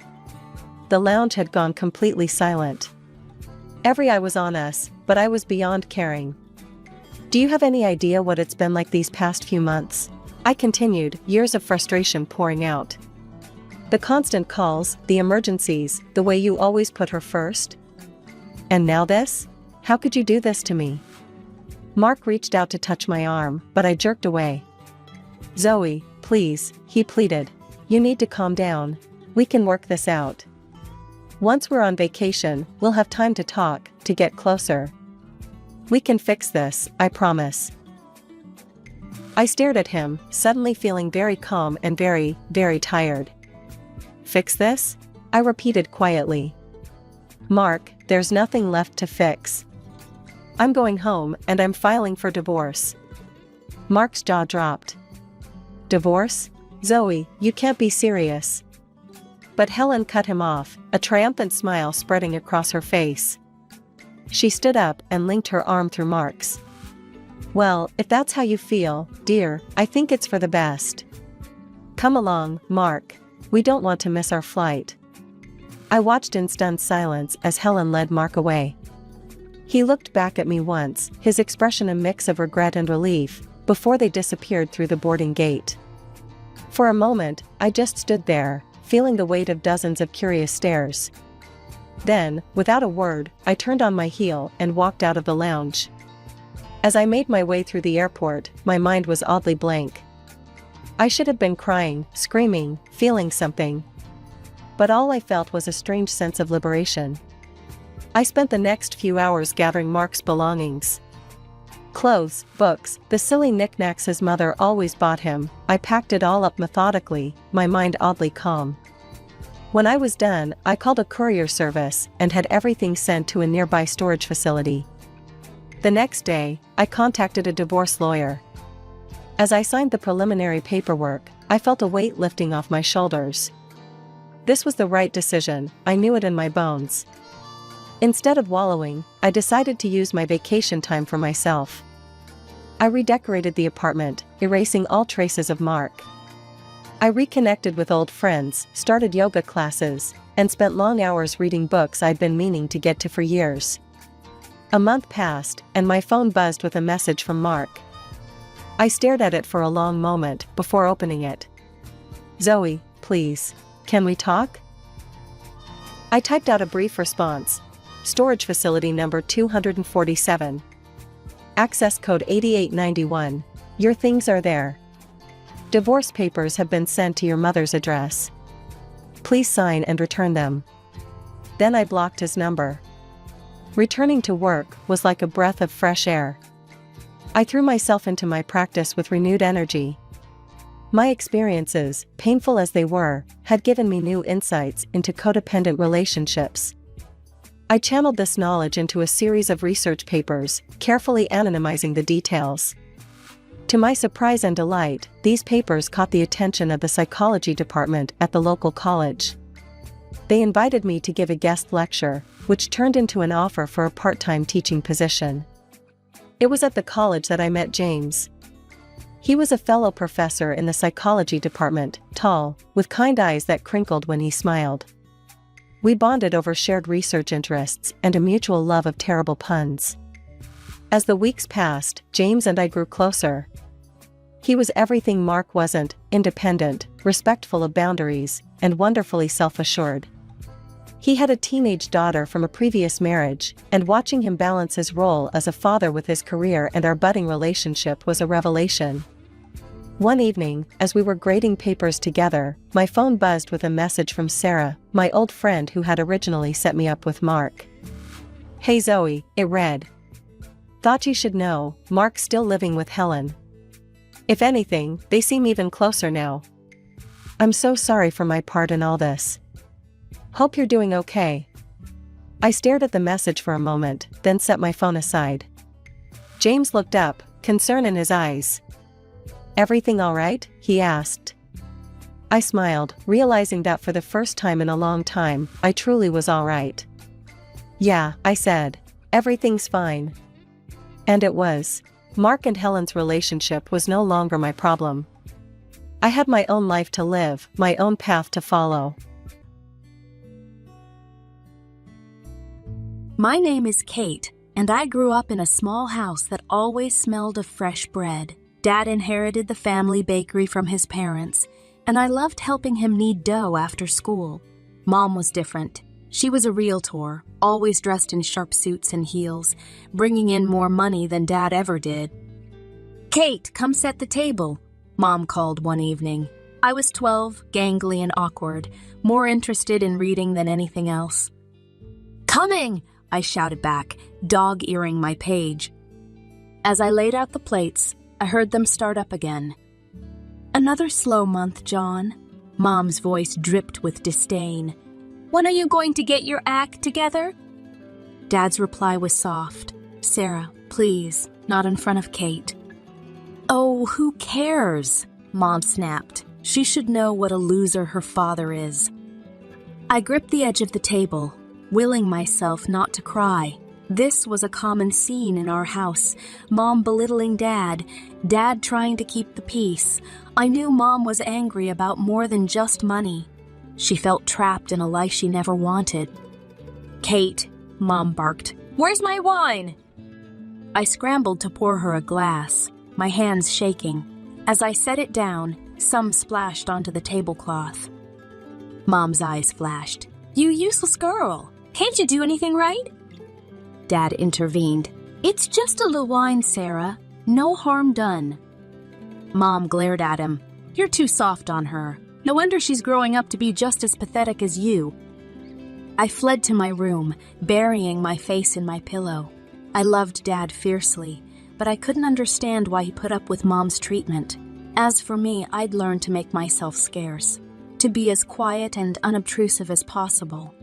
B: The lounge had gone completely silent. Every eye was on us, but I was beyond caring. Do you have any idea what it's been like these past few months? I continued, years of frustration pouring out. The constant calls, the emergencies, the way you always put her first. And now this? How could you do this to me? Mark reached out to touch my arm, but I jerked away. Zoe, please, he pleaded. You need to calm down. We can work this out. Once we're on vacation, we'll have time to talk, to get closer. We can fix this, I promise. I stared at him, suddenly feeling very calm and very, very tired. Fix this? I repeated quietly. Mark, there's nothing left to fix. I'm going home and I'm filing for divorce. Mark's jaw dropped. Divorce? Zoe, you can't be serious. But Helen cut him off, a triumphant smile spreading across her face. She stood up and linked her arm through Mark's. Well, if that's how you feel, dear, I think it's for the best. Come along, Mark. We don't want to miss our flight. I watched in stunned silence as Helen led Mark away. He looked back at me once, his expression a mix of regret and relief, before they disappeared through the boarding gate. For a moment, I just stood there, feeling the weight of dozens of curious stares. Then, without a word, I turned on my heel and walked out of the lounge. As I made my way through the airport, my mind was oddly blank. I should have been crying, screaming, feeling something. But all I felt was a strange sense of liberation. I spent the next few hours gathering Mark's belongings. Clothes, books, the silly knickknacks his mother always bought him. I packed it all up methodically, my mind oddly calm. When I was done, I called a courier service and had everything sent to a nearby storage facility. The next day, I contacted a divorce lawyer. As I signed the preliminary paperwork, I felt a weight lifting off my shoulders. This was the right decision, I knew it in my bones. Instead of wallowing, I decided to use my vacation time for myself. I redecorated the apartment, erasing all traces of Mark. I reconnected with old friends, started yoga classes, and spent long hours reading books I'd been meaning to get to for years. A month passed, and my phone buzzed with a message from Mark. I stared at it for a long moment before opening it. "Zoe, please, can we talk?" I typed out a brief response. Storage facility number 247. Access code 8891. Your things are there. Divorce papers have been sent to your mother's address. Please sign and return them. Then I blocked his number. Returning to work was like a breath of fresh air. I threw myself into my practice with renewed energy. My experiences, painful as they were, had given me new insights into codependent relationships. I channeled this knowledge into a series of research papers, carefully anonymizing the details. To my surprise and delight, these papers caught the attention of the psychology department at the local college. They invited me to give a guest lecture, which turned into an offer for a part-time teaching position. It was at the college that I met James. He was a fellow professor in the psychology department, tall, with kind eyes that crinkled when he smiled. We bonded over shared research interests and a mutual love of terrible puns. As the weeks passed, James and I grew closer. He was everything Mark wasn't: independent, respectful of boundaries, and wonderfully self-assured. He had a teenage daughter from a previous marriage, and watching him balance his role as a father with his career and our budding relationship was a revelation. One evening, as we were grading papers together, my phone buzzed with a message from Sarah, my old friend who had originally set me up with Mark. "Hey Zoe," it read. "Thought you should know, Mark's still living with Helen. If anything, they seem even closer now. I'm so sorry for my part in all this. Hope you're doing okay." I stared at the message for a moment, then set my phone aside. James looked up, concern in his eyes. "Everything all right?" he asked. I smiled, realizing that for the first time in a long time, I truly was all right. "Yeah," I said. "Everything's fine." And it was. Mark and Helen's relationship was no longer my problem. I had my own life to live, my own path to follow.
C: My name is Kate, and I grew up in a small house that always smelled of fresh bread. Dad inherited the family bakery from his parents, and I loved helping him knead dough after school. Mom was different. She was a realtor, always dressed in sharp suits and heels, bringing in more money than Dad ever did. "Kate, come set the table," Mom called one evening. I was 12, gangly and awkward, more interested in reading than anything else. "Coming!" I shouted back, dog-earing my page. As I laid out the plates, I heard them start up again. "Another slow month, John." Mom's voice dripped with disdain. "When are you going to get your act together?" Dad's reply was soft. "Sarah, please, not in front of Kate." "Oh, who cares?" Mom snapped. "She should know what a loser her father is." I gripped the edge of the table, willing myself not to cry. This was a common scene in our house. Mom belittling Dad, Dad trying to keep the peace. I knew Mom was angry about more than just money. She felt trapped in a life she never wanted. "Kate," Mom barked, "where's my wine?" I scrambled to pour her a glass, my hands shaking. As I set it down, some splashed onto the tablecloth. Mom's eyes flashed. "You useless girl! Can't you do anything right?" Dad intervened. "It's just a little wine, Sarah. No harm done." Mom glared at him. "You're too soft on her. No wonder she's growing up to be just as pathetic as you." I fled to my room, burying my face in my pillow. I loved Dad fiercely, but I couldn't understand why he put up with Mom's treatment. As for me, I'd learned to make myself scarce, to be as quiet and unobtrusive as possible.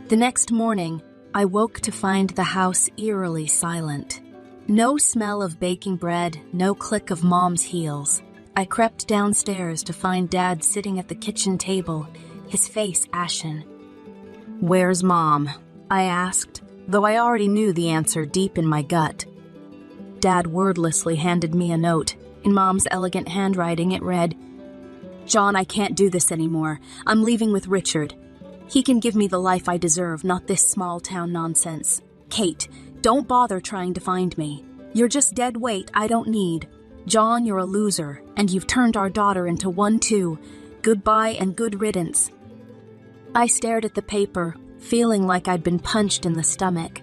C: The next morning, I woke to find the house eerily silent. No smell of baking bread, no click of Mom's heels. I crept downstairs to find Dad sitting at the kitchen table, his face ashen. "Where's Mom?" I asked, though I already knew the answer deep in my gut. Dad wordlessly handed me a note. In Mom's elegant handwriting, it read, "John, I can't do this anymore. I'm leaving with Richard. He can give me the life I deserve, not this small-town nonsense. Kate, don't bother trying to find me. You're just dead weight I don't need. John, you're a loser, and you've turned our daughter into one too. Goodbye and good riddance." I stared at the paper, feeling like I'd been punched in the stomach.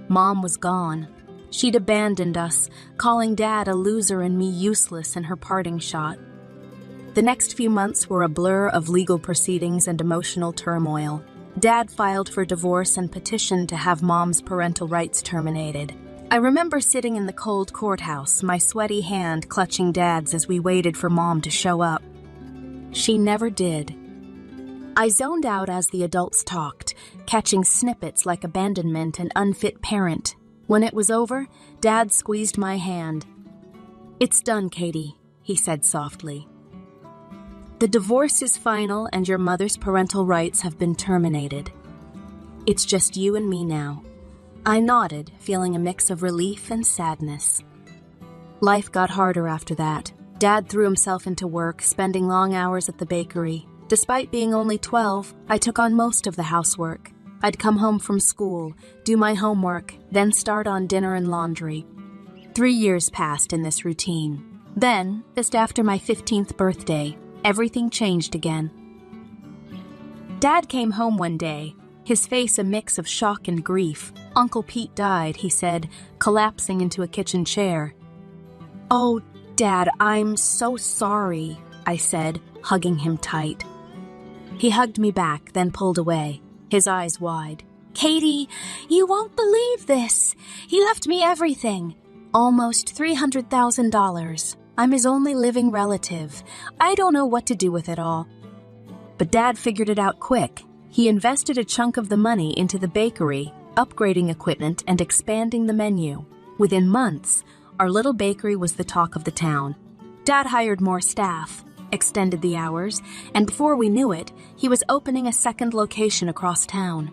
C: Mom was gone. She'd abandoned us, calling Dad a loser and me useless in her parting shot. The next few months were a blur of legal proceedings and emotional turmoil. Dad filed for divorce and petitioned to have Mom's parental rights terminated. I remember sitting in the cold courthouse, my sweaty hand clutching Dad's as we waited for Mom to show up. She never did. I zoned out as the adults talked, catching snippets like abandonment and unfit parent. When it was over, Dad squeezed my hand. "It's done, Katie," he said softly. "The divorce is final and your mother's parental rights have been terminated. It's just you and me now." I nodded, feeling a mix of relief and sadness. Life got harder after that. Dad threw himself into work, spending long hours at the bakery. Despite being only 12, I took on most of the housework. I'd come home from school, do my homework, then start on dinner and laundry. 3 years passed in this routine. Then, just after my 15th birthday, everything changed again. Dad came home one day, his face a mix of shock and grief. "Uncle Pete died," he said, collapsing into a kitchen chair. "Oh, Dad, I'm so sorry," I said, hugging him tight. He hugged me back, then pulled away, his eyes wide. "Katie, you won't believe this. He left me everything. Almost $300,000. I'm his only living relative. I don't know what to do with it all." But Dad figured it out quick. He invested a chunk of the money into the bakery, upgrading equipment and expanding the menu. Within months, our little bakery was the talk of the town. Dad hired more staff, extended the hours, and before we knew it, he was opening a second location across town.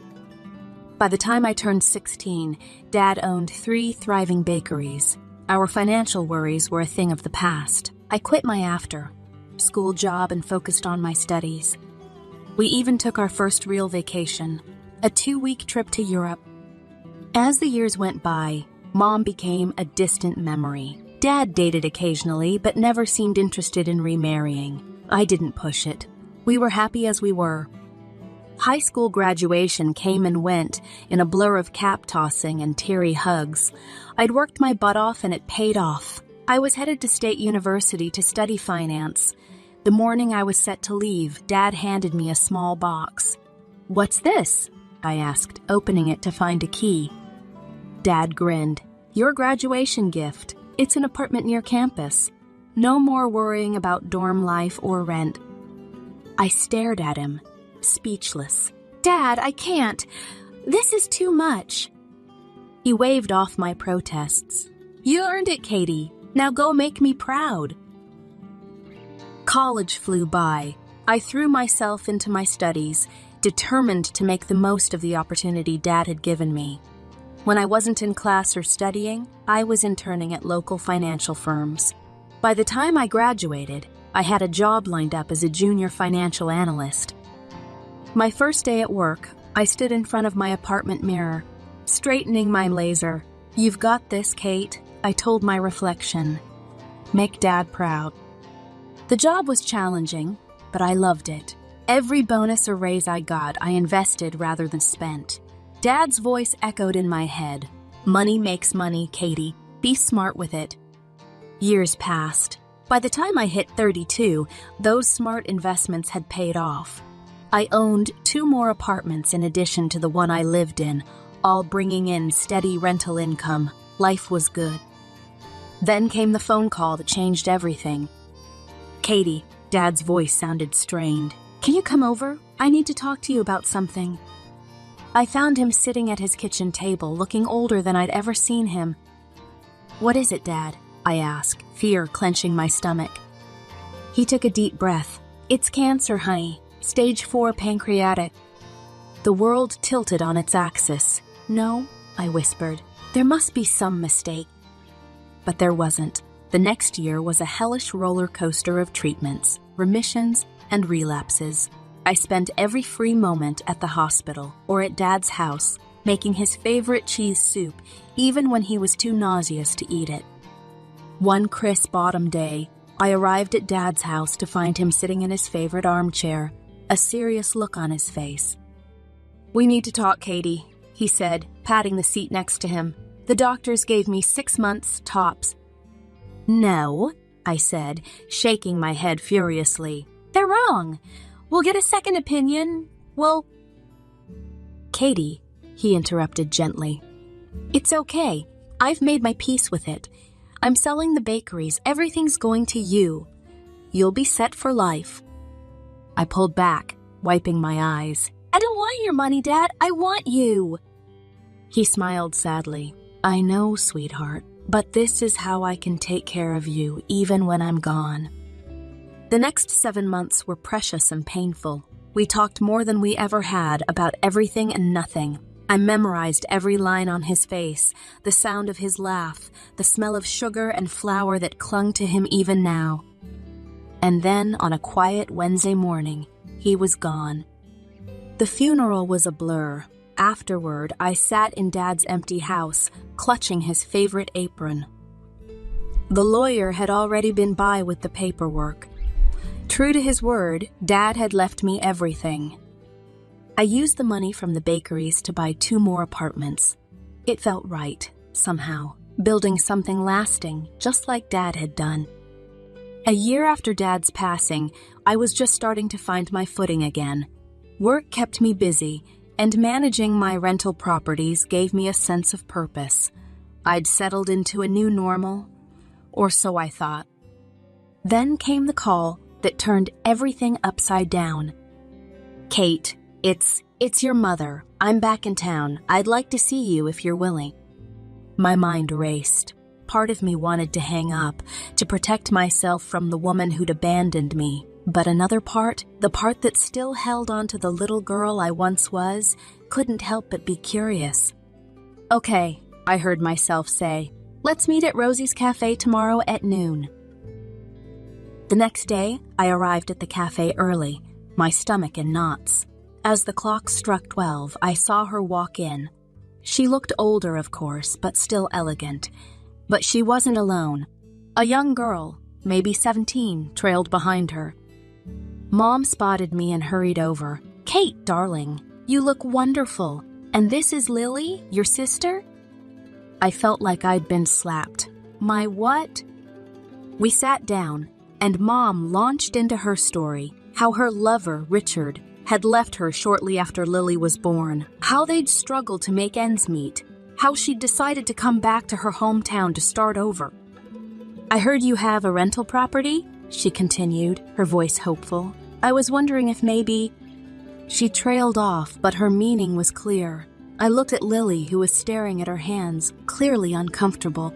C: By the time I turned 16, Dad owned 3 thriving bakeries. Our financial worries were a thing of the past. I quit my after-school job and focused on my studies. We even took our first real vacation, a 2-week trip to Europe. As the years went by, Mom became a distant memory. Dad dated occasionally, but never seemed interested in remarrying. I didn't push it. We were happy as we were. High school graduation came and went in a blur of cap tossing and teary hugs. I'd worked my butt off and it paid off. I was headed to State University to study finance. The morning I was set to leave, Dad handed me a small box. "What's this?" I asked, opening it to find a key. Dad grinned. "Your graduation gift. It's an apartment near campus. No more worrying about dorm life or rent." I stared at him, speechless. "Dad, I can't. This is too much." He waved off my protests. "You earned it, Katie. Now go make me proud." College flew by. I threw myself into my studies, determined to make the most of the opportunity Dad had given me. When I wasn't in class or studying, I was interning at local financial firms. By the time I graduated, I had a job lined up as a junior financial analyst. My first day at work, I stood in front of my apartment mirror, straightening my laser. "You've got this, Kate," I told my reflection. "Make Dad proud." The job was challenging, but I loved it. Every bonus or raise I got, I invested rather than spent. Dad's voice echoed in my head. "Money makes money, Katie. Be smart with it." Years passed. By the time I hit 32, those smart investments had paid off. I owned 2 more apartments in addition to the one I lived in, all bringing in steady rental income. Life was good. Then came the phone call that changed everything. "Katie," Dad's voice sounded strained. "Can you come over? I need to talk to you about something." I found him sitting at his kitchen table, looking older than I'd ever seen him. "What is it, Dad?" I asked, fear clenching my stomach. He took a deep breath. "It's cancer, honey. Stage 4 pancreatic." The world tilted on its axis. "No," I whispered. "There must be some mistake." But there wasn't. The next year was a hellish roller coaster of treatments, remissions, and relapses. I spent every free moment at the hospital or at Dad's house, making his favorite cheese soup, even when he was too nauseous to eat it. One crisp autumn day, I arrived at Dad's house to find him sitting in his favorite armchair, a serious look on his face. "We need to talk, Katie," he said, patting the seat next to him. "The doctors gave me 6 months, tops." "No," I said, shaking my head furiously. "They're wrong. We'll get a second opinion. Well—" "Katie," he interrupted gently. "It's okay. I've made my peace with it. I'm selling the bakeries. Everything's going to you. You'll be set for life." I pulled back, wiping my eyes. "I don't want your money, Dad. I want you." He smiled sadly. "I know, sweetheart, but this is how I can take care of you even when I'm gone." The next 7 months were precious and painful. We talked more than we ever had about everything and nothing. I memorized every line on his face, the sound of his laugh, the smell of sugar and flour that clung to him even now. And then, on a quiet Wednesday morning, he was gone. The funeral was a blur. Afterward, I sat in Dad's empty house, clutching his favorite apron. The lawyer had already been by with the paperwork. True to his word, Dad had left me everything. I used the money from the bakeries to buy 2 more apartments. It felt right, somehow, building something lasting, just like Dad had done. A year after Dad's passing, I was just starting to find my footing again. Work kept me busy, and managing my rental properties gave me a sense of purpose. I'd settled into a new normal, or so I thought. Then came the call that turned everything upside down. "Kate, it's your mother. I'm back in town. I'd like to see you if you're willing." My mind raced. Part of me wanted to hang up, to protect myself from the woman who'd abandoned me. But another part, the part that still held on to the little girl I once was, couldn't help but be curious. "Okay," I heard myself say. "Let's meet at Rosie's Cafe tomorrow at noon." The next day, I arrived at the cafe early, my stomach in knots. As the clock struck 12, I saw her walk in. She looked older, of course, but still elegant. But she wasn't alone. A young girl, maybe 17, trailed behind her. Mom spotted me and hurried over. "Kate, darling, you look wonderful. And this is Lily, your sister?" I felt like I'd been slapped. "My what?" We sat down, and Mom launched into her story, how her lover, Richard, had left her shortly after Lily was born, how they'd struggled to make ends meet, how she'd decided to come back to her hometown to start over. "I heard you have a rental property?" she continued, her voice hopeful. "I was wondering if maybe—" She trailed off, but her meaning was clear. I looked at Lily, who was staring at her hands, clearly uncomfortable.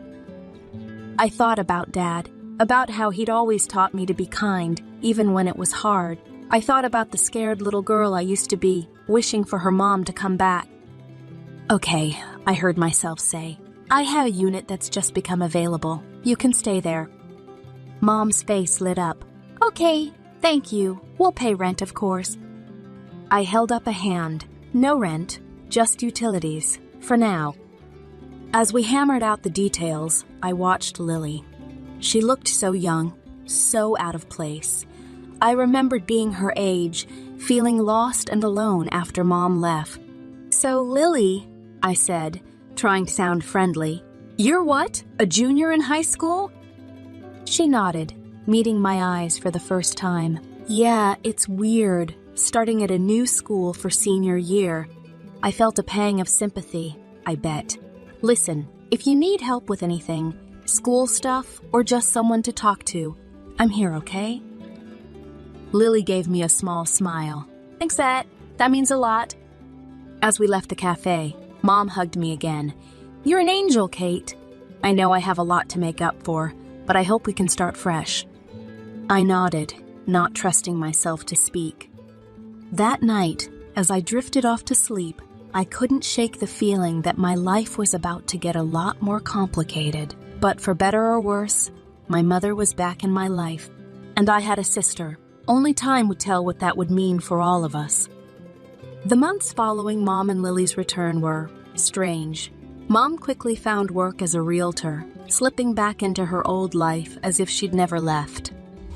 C: I thought about Dad, about how he'd always taught me to be kind, even when it was hard. I thought about the scared little girl I used to be, wishing for her mom to come back. "Okay," I heard myself say. "I have a unit that's just become available. You can stay there." Mom's face lit up. Okay, thank you. We'll pay rent, of course. I held up a hand. No rent, just utilities, for now. As we hammered out the details, I watched Lily. She looked so young, so out of place. I remembered being her age, feeling lost and alone after Mom left. So, Lily, I said, trying to sound friendly, you're what, a junior in high school? She nodded, meeting my eyes for the first time. Yeah, it's weird, starting at a new school for senior year. I felt a pang of sympathy, I bet. Listen, if you need help with anything, school stuff, or just someone to talk to, I'm here, okay? Lily gave me a small smile. Thanks, That means a lot. As we left the cafe, Mom hugged me again. You're an angel, Kate. I know I have a lot to make up for, but I hope we can start fresh. I nodded, not trusting myself to speak. That night, as I drifted off to sleep, I couldn't shake the feeling that my life was about to get a lot more complicated. But for better or worse, my mother was back in my life, and I had a sister. Only time would tell what that would mean for all of us. The months following Mom and Lily's return were strange. Mom quickly found work as a realtor, slipping back into her old life as if she'd never left.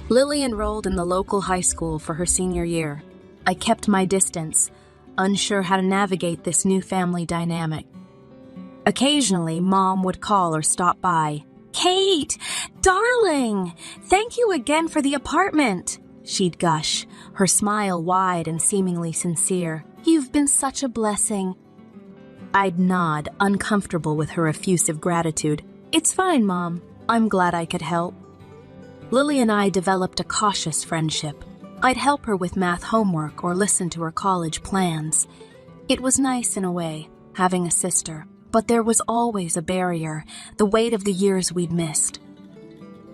C: Lily enrolled in the local high school for her senior year. I kept my distance, unsure how to navigate this new family dynamic. Occasionally, Mom would call or stop by. Kate, darling, thank you again for the apartment, she'd gush, her smile wide and seemingly sincere. You've been such a blessing. I'd nod, uncomfortable with her effusive gratitude. It's fine, Mom. I'm glad I could help. Lily and I developed a cautious friendship. I'd help her with math homework or listen to her college plans. It was nice in a way, having a sister, but there was always a barrier, the weight of the years we'd missed.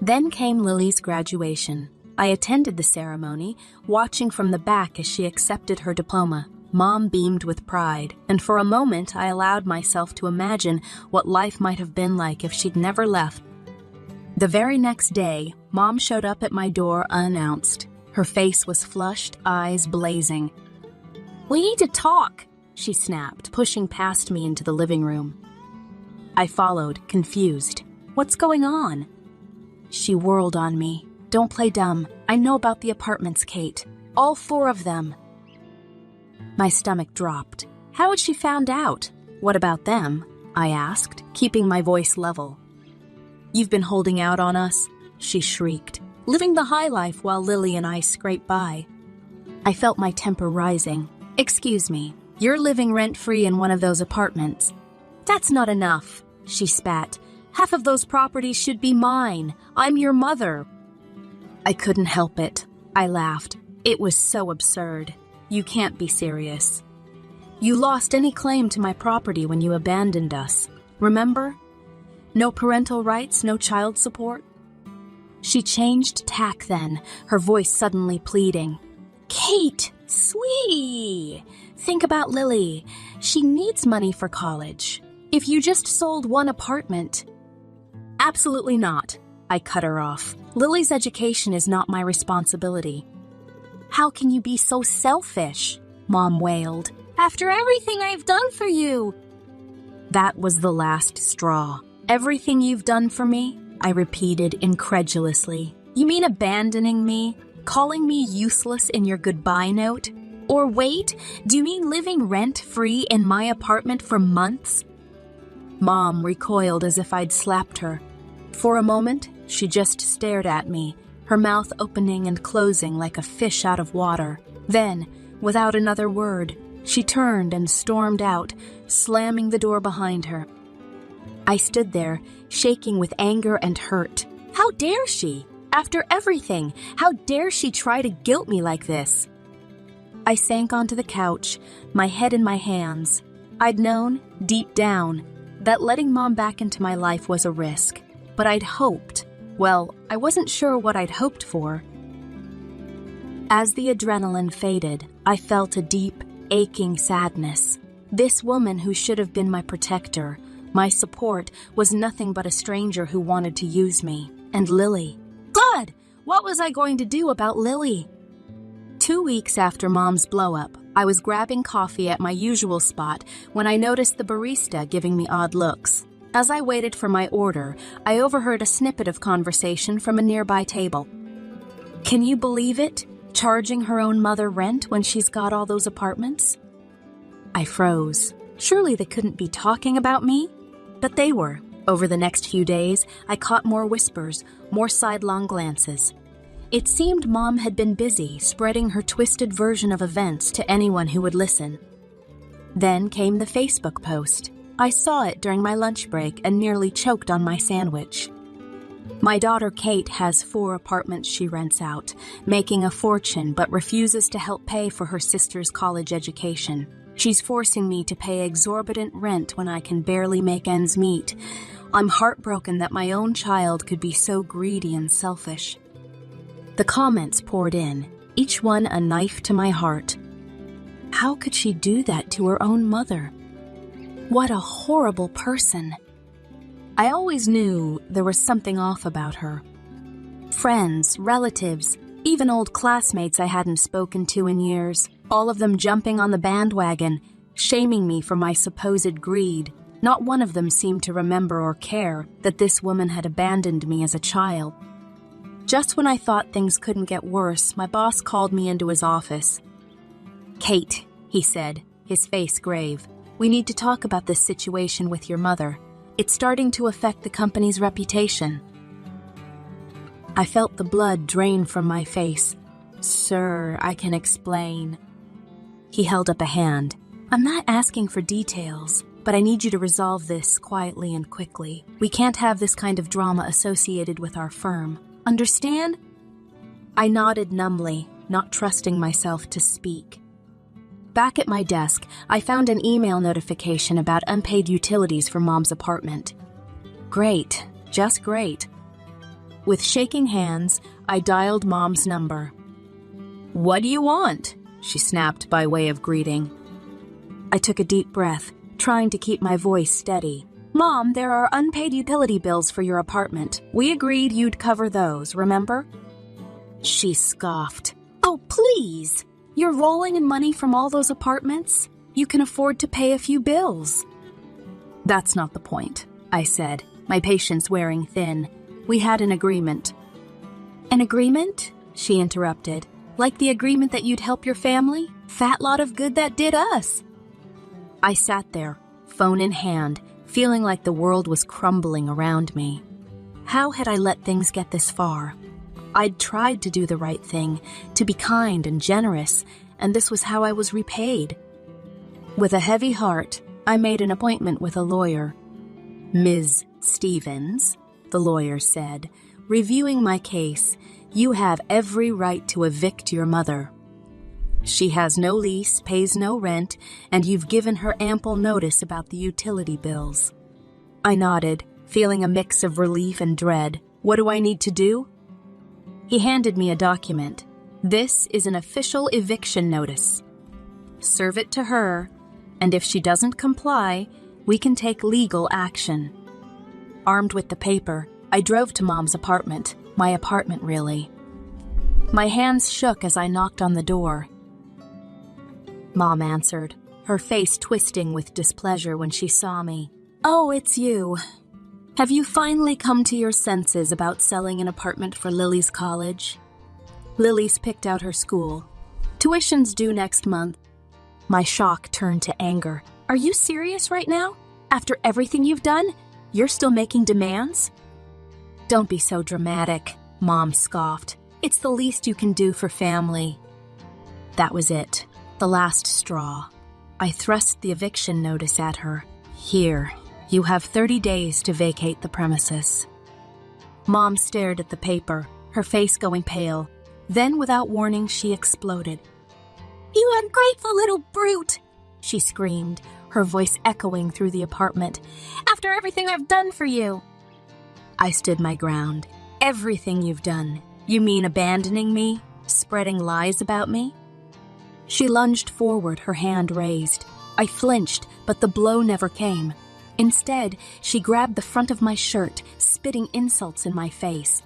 C: Then came Lily's graduation. I attended the ceremony, watching from the back as she accepted her diploma. Mom beamed with pride, and for a moment I allowed myself to imagine what life might have been like if she'd never left. The very next day, Mom showed up at my door unannounced. Her face was flushed, eyes blazing. We need to talk, she snapped, pushing past me into the living room. I followed, confused. What's going on? She whirled on me. Don't play dumb. I know about the apartments, Kate. All 4 of them. My stomach dropped. How had she found out? What about them? I asked, keeping my voice level. You've been holding out on us, she shrieked, living the high life while Lily and I scraped by. I felt my temper rising. Excuse me, you're living rent-free in one of those apartments. That's not enough, she spat. Half of those properties should be mine. I'm your mother. I couldn't help it. I laughed. It was so absurd. You can't be serious. You lost any claim to my property when you abandoned us. Remember? No parental rights, no child support. She changed tack then, her voice suddenly pleading. Kate, sweetie, think about Lily. She needs money for college. If you just sold one apartment... Absolutely not, I cut her off. Lily's education is not my responsibility. How can you be so selfish? Mom wailed. After everything I've done for you. That was the last straw. Everything you've done for me? I repeated incredulously. You mean abandoning me? Calling me useless in your goodbye note? Or wait, do you mean living rent-free in my apartment for months? Mom recoiled as if I'd slapped her. For a moment, she just stared at me, her mouth opening and closing like a fish out of water. Then, without another word, she turned and stormed out, slamming the door behind her. I stood there, shaking with anger and hurt. How dare she? After everything, how dare she try to guilt me like this? I sank onto the couch, my head in my hands. I'd known, deep down, that letting Mom back into my life was a risk. But I'd hoped. Well, I wasn't sure what I'd hoped for. As the adrenaline faded, I felt a deep, aching sadness. This woman who should have been my protector, my support, was nothing but a stranger who wanted to use me. And Lily. God, What was I going to do about Lily? 2 weeks after Mom's blow-up, I was grabbing coffee at my usual spot when I noticed the barista giving me odd looks. As I waited for my order, I overheard a snippet of conversation from a nearby table. Can you believe it? Charging her own mother rent when she's got all those apartments? I froze. Surely they couldn't be talking about me? But they were. Over the next few days, I caught more whispers, more sidelong glances. It seemed Mom had been busy spreading her twisted version of events to anyone who would listen. Then came the Facebook post. I saw it during my lunch break and nearly choked on my sandwich. My daughter Kate has 4 apartments she rents out, making a fortune but refuses to help pay for her sister's college education. She's forcing me to pay exorbitant rent when I can barely make ends meet. I'm heartbroken that my own child could be so greedy and selfish. The comments poured in, each one a knife to my heart. How could she do that to her own mother? What a horrible person. I always knew there was something off about her. Friends, relatives, even old classmates I hadn't spoken to in years, all of them jumping on the bandwagon, shaming me for my supposed greed. Not one of them seemed to remember or care that this woman had abandoned me as a child. Just when I thought things couldn't get worse, my boss called me into his office. "Kate," he said, his face grave, "we need to talk about this situation with your mother. It's starting to affect the company's reputation." I felt the blood drain from my face. "Sir, I can explain." He held up a hand. "I'm not asking for details, but I need you to resolve this quietly and quickly. We can't have this kind of drama associated with our firm. Understand?" I nodded numbly, not trusting myself to speak. Back at my desk, I found an email notification about unpaid utilities for Mom's apartment. Great, just great. With shaking hands, I dialed Mom's number. "What do you want?" she snapped by way of greeting. I took a deep breath, trying to keep my voice steady. "Mom, there are unpaid utility bills for your apartment. We agreed you'd cover those, remember?" She scoffed. "Oh, please! You're rolling in money from all those apartments? You can afford to pay a few bills." "That's not the point," I said, my patience wearing thin. "We had an agreement." "An agreement?" she interrupted. "Like the agreement that you'd help your family? Fat lot of good that did us." I sat there, phone in hand, feeling like the world was crumbling around me. How had I let things get this far? I'd tried to do the right thing, to be kind and generous, and this was how I was repaid. With a heavy heart, I made an appointment with a lawyer. "Ms. Stevens," the lawyer said, reviewing my case, "you have every right to evict your mother. She has no lease, pays no rent, and you've given her ample notice about the utility bills." I nodded, feeling a mix of relief and dread. "What do I need to do?" He handed me a document. "This is an official eviction notice. Serve it to her, and if she doesn't comply, we can take legal action." Armed with the paper, I drove to Mom's apartment. My apartment, really. My hands shook as I knocked on the door. Mom answered, her face twisting with displeasure when she saw me. "Oh, it's you. Have you finally come to your senses about selling an apartment for Lily's college?" Lily's picked out her school. Tuition's due next month. My shock turned to anger. "Are you serious right now? After everything you've done, you're still making demands?" "Don't be so dramatic," Mom scoffed. "It's the least you can do for family." That was it. The last straw. I thrust the eviction notice at her. "Here, you have 30 days to vacate the premises." Mom stared at the paper, her face going pale. Then, without warning, she exploded. "You ungrateful little brute!" she screamed, her voice echoing through the apartment. "After everything I've done for you!" I stood my ground. "Everything you've done? You mean abandoning me? Spreading lies about me?" She lunged forward, her hand raised. I flinched, but the blow never came. Instead, she grabbed the front of my shirt, spitting insults in my face.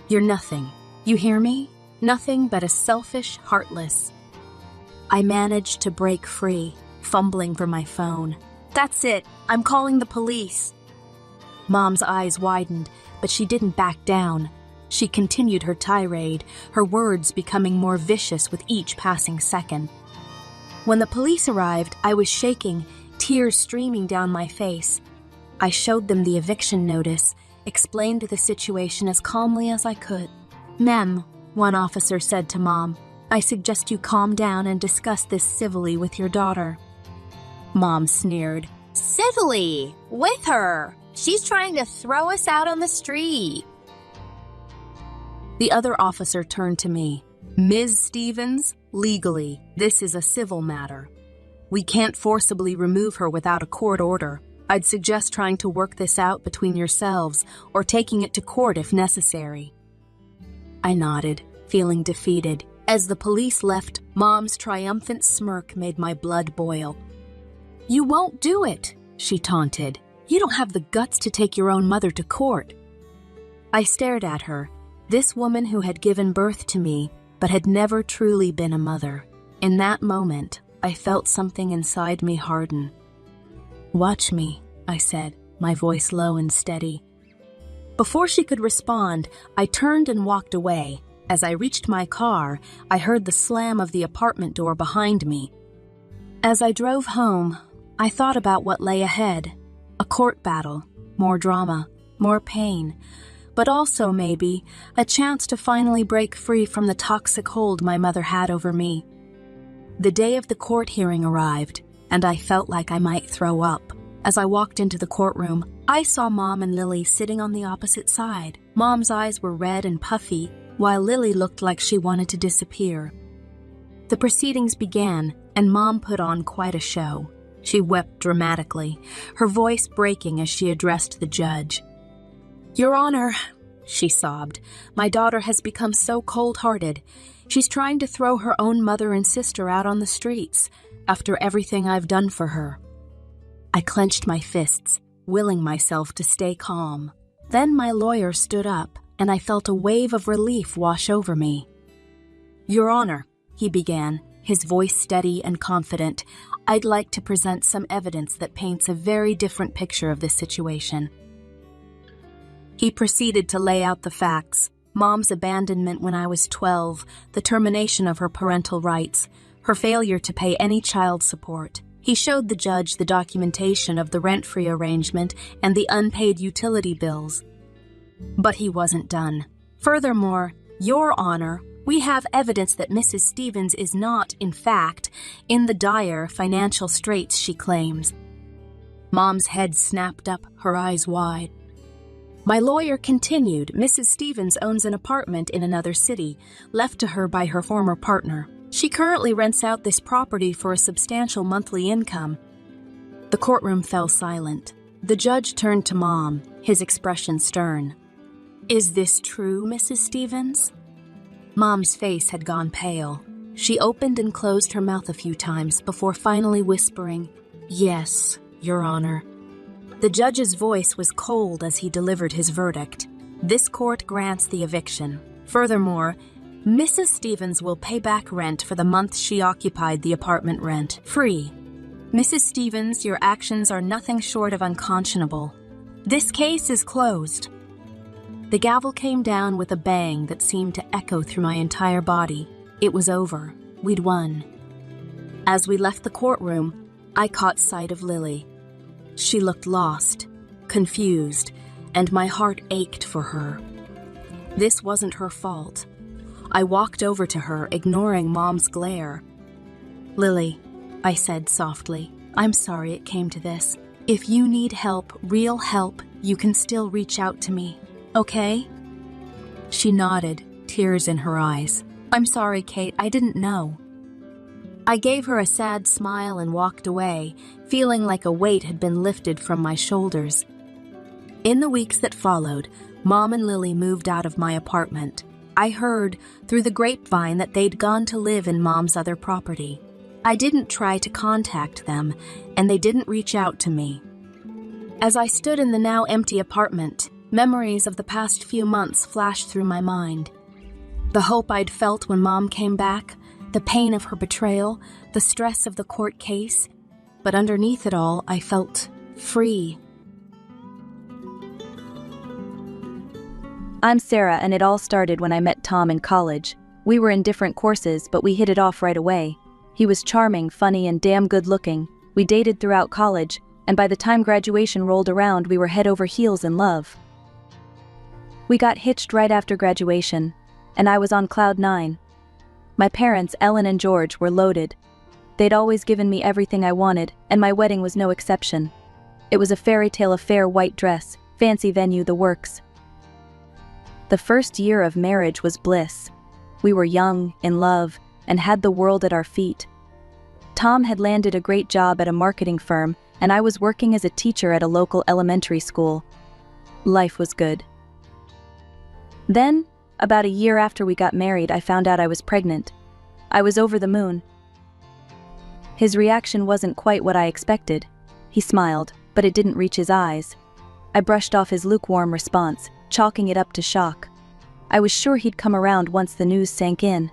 C: "You're nothing. You hear me? Nothing but a selfish, heartless. I managed to break free, fumbling for my phone. That's it. I'm calling the police. Mom's eyes widened, but she didn't back down. She continued her tirade, her words becoming more vicious with each passing second. When the police arrived, I was shaking, tears streaming down my face. I showed them the eviction notice, explained the situation as calmly as I could. "Ma'am," one officer said to Mom, "I suggest you calm down and discuss this civilly with your daughter." Mom sneered. "Civilly? With her? She's trying to throw us out on the street." The other officer turned to me. "Ms. Stevens, legally, this is a civil matter. We can't forcibly remove her without a court order. I'd suggest trying to work this out between yourselves or taking it to court if necessary." I nodded, feeling defeated. As the police left, Mom's triumphant smirk made my blood boil. "You won't do it," she taunted. "You don't have the guts to take your own mother to court." I stared at her, this woman who had given birth to me, but had never truly been a mother. In that moment, I felt something inside me harden. "Watch me," I said, my voice low and steady. Before she could respond, I turned and walked away. As I reached my car, I heard the slam of the apartment door behind me. As I drove home, I thought about what lay ahead. A court battle, more drama, more pain, but also, maybe, a chance to finally break free from the toxic hold my mother had over me. The day of the court hearing arrived, and I felt like I might throw up. As I walked into the courtroom, I saw Mom and Lily sitting on the opposite side. Mom's eyes were red and puffy, while Lily looked like she wanted to disappear. The proceedings began, and Mom put on quite a show. She wept dramatically, her voice breaking as she addressed the judge. "Your Honor," she sobbed, "my daughter has become so cold-hearted. She's trying to throw her own mother and sister out on the streets after everything I've done for her." I clenched my fists, willing myself to stay calm. Then my lawyer stood up, and I felt a wave of relief wash over me. "Your Honor," he began, his voice steady and confident, "I'd like to present some evidence that paints a very different picture of this situation." He proceeded to lay out the facts: Mom's abandonment when I was 12, the termination of her parental rights, her failure to pay any child support. He showed the judge the documentation of the rent-free arrangement and the unpaid utility bills. But he wasn't done. "Furthermore, Your Honor, we have evidence that Mrs. Stevens is not, in fact, in the dire financial straits she claims." Mom's head snapped up, her eyes wide. My lawyer continued, "Mrs. Stevens owns an apartment in another city, left to her by her former partner. She currently rents out this property for a substantial monthly income." The courtroom fell silent. The judge turned to Mom, his expression stern. "Is this true, Mrs. Stevens?" Mom's face had gone pale. She opened and closed her mouth a few times before finally whispering, "Yes, Your Honor." The judge's voice was cold as he delivered his verdict. "This court grants the eviction. Furthermore, Mrs. Stevens will pay back rent for the month she occupied the apartment rent-free. Mrs. Stevens, your actions are nothing short of unconscionable. This case is closed." The gavel came down with a bang that seemed to echo through my entire body. It was over. We'd won. As we left the courtroom, I caught sight of Lily. She looked lost, confused, and my heart ached for her. This wasn't her fault. I walked over to her, ignoring Mom's glare. "Lily," I said softly, "I'm sorry it came to this. If you need help, real help, you can still reach out to me, okay?" She nodded, tears in her eyes. "I'm sorry, Kate, I didn't know." I gave her a sad smile and walked away, feeling like a weight had been lifted from my shoulders. In the weeks that followed, Mom and Lily moved out of my apartment. I heard, through the grapevine, that they'd gone to live in Mom's other property. I didn't try to contact them, and they didn't reach out to me. As I stood in the now empty apartment, memories of the past few months flashed through my mind. The hope I'd felt when Mom came back, the pain of her betrayal, the stress of the court case. But underneath it all, I felt free.
D: I'm Sarah, and it all started when I met Tom in college. We were in different courses, but we hit it off right away. He was charming, funny, and damn good looking. We dated throughout college, and by the time graduation rolled around, we were head over heels in love. We got hitched right after graduation, and I was on cloud 9. My parents, Ellen and George, were loaded. They'd always given me everything I wanted, and my wedding was no exception. It was a fairy tale affair, white dress, fancy venue, the works. The first year of marriage was bliss. We were young, in love, and had the world at our feet. Tom had landed a great job at a marketing firm, and I was working as a teacher at a local elementary school. Life was good. Then, about a year after we got married, I found out I was pregnant. I was over the moon. His reaction wasn't quite what I expected. He smiled, but it didn't reach his eyes. I brushed off his lukewarm response, chalking it up to shock. I was sure he'd come around once the news sank in.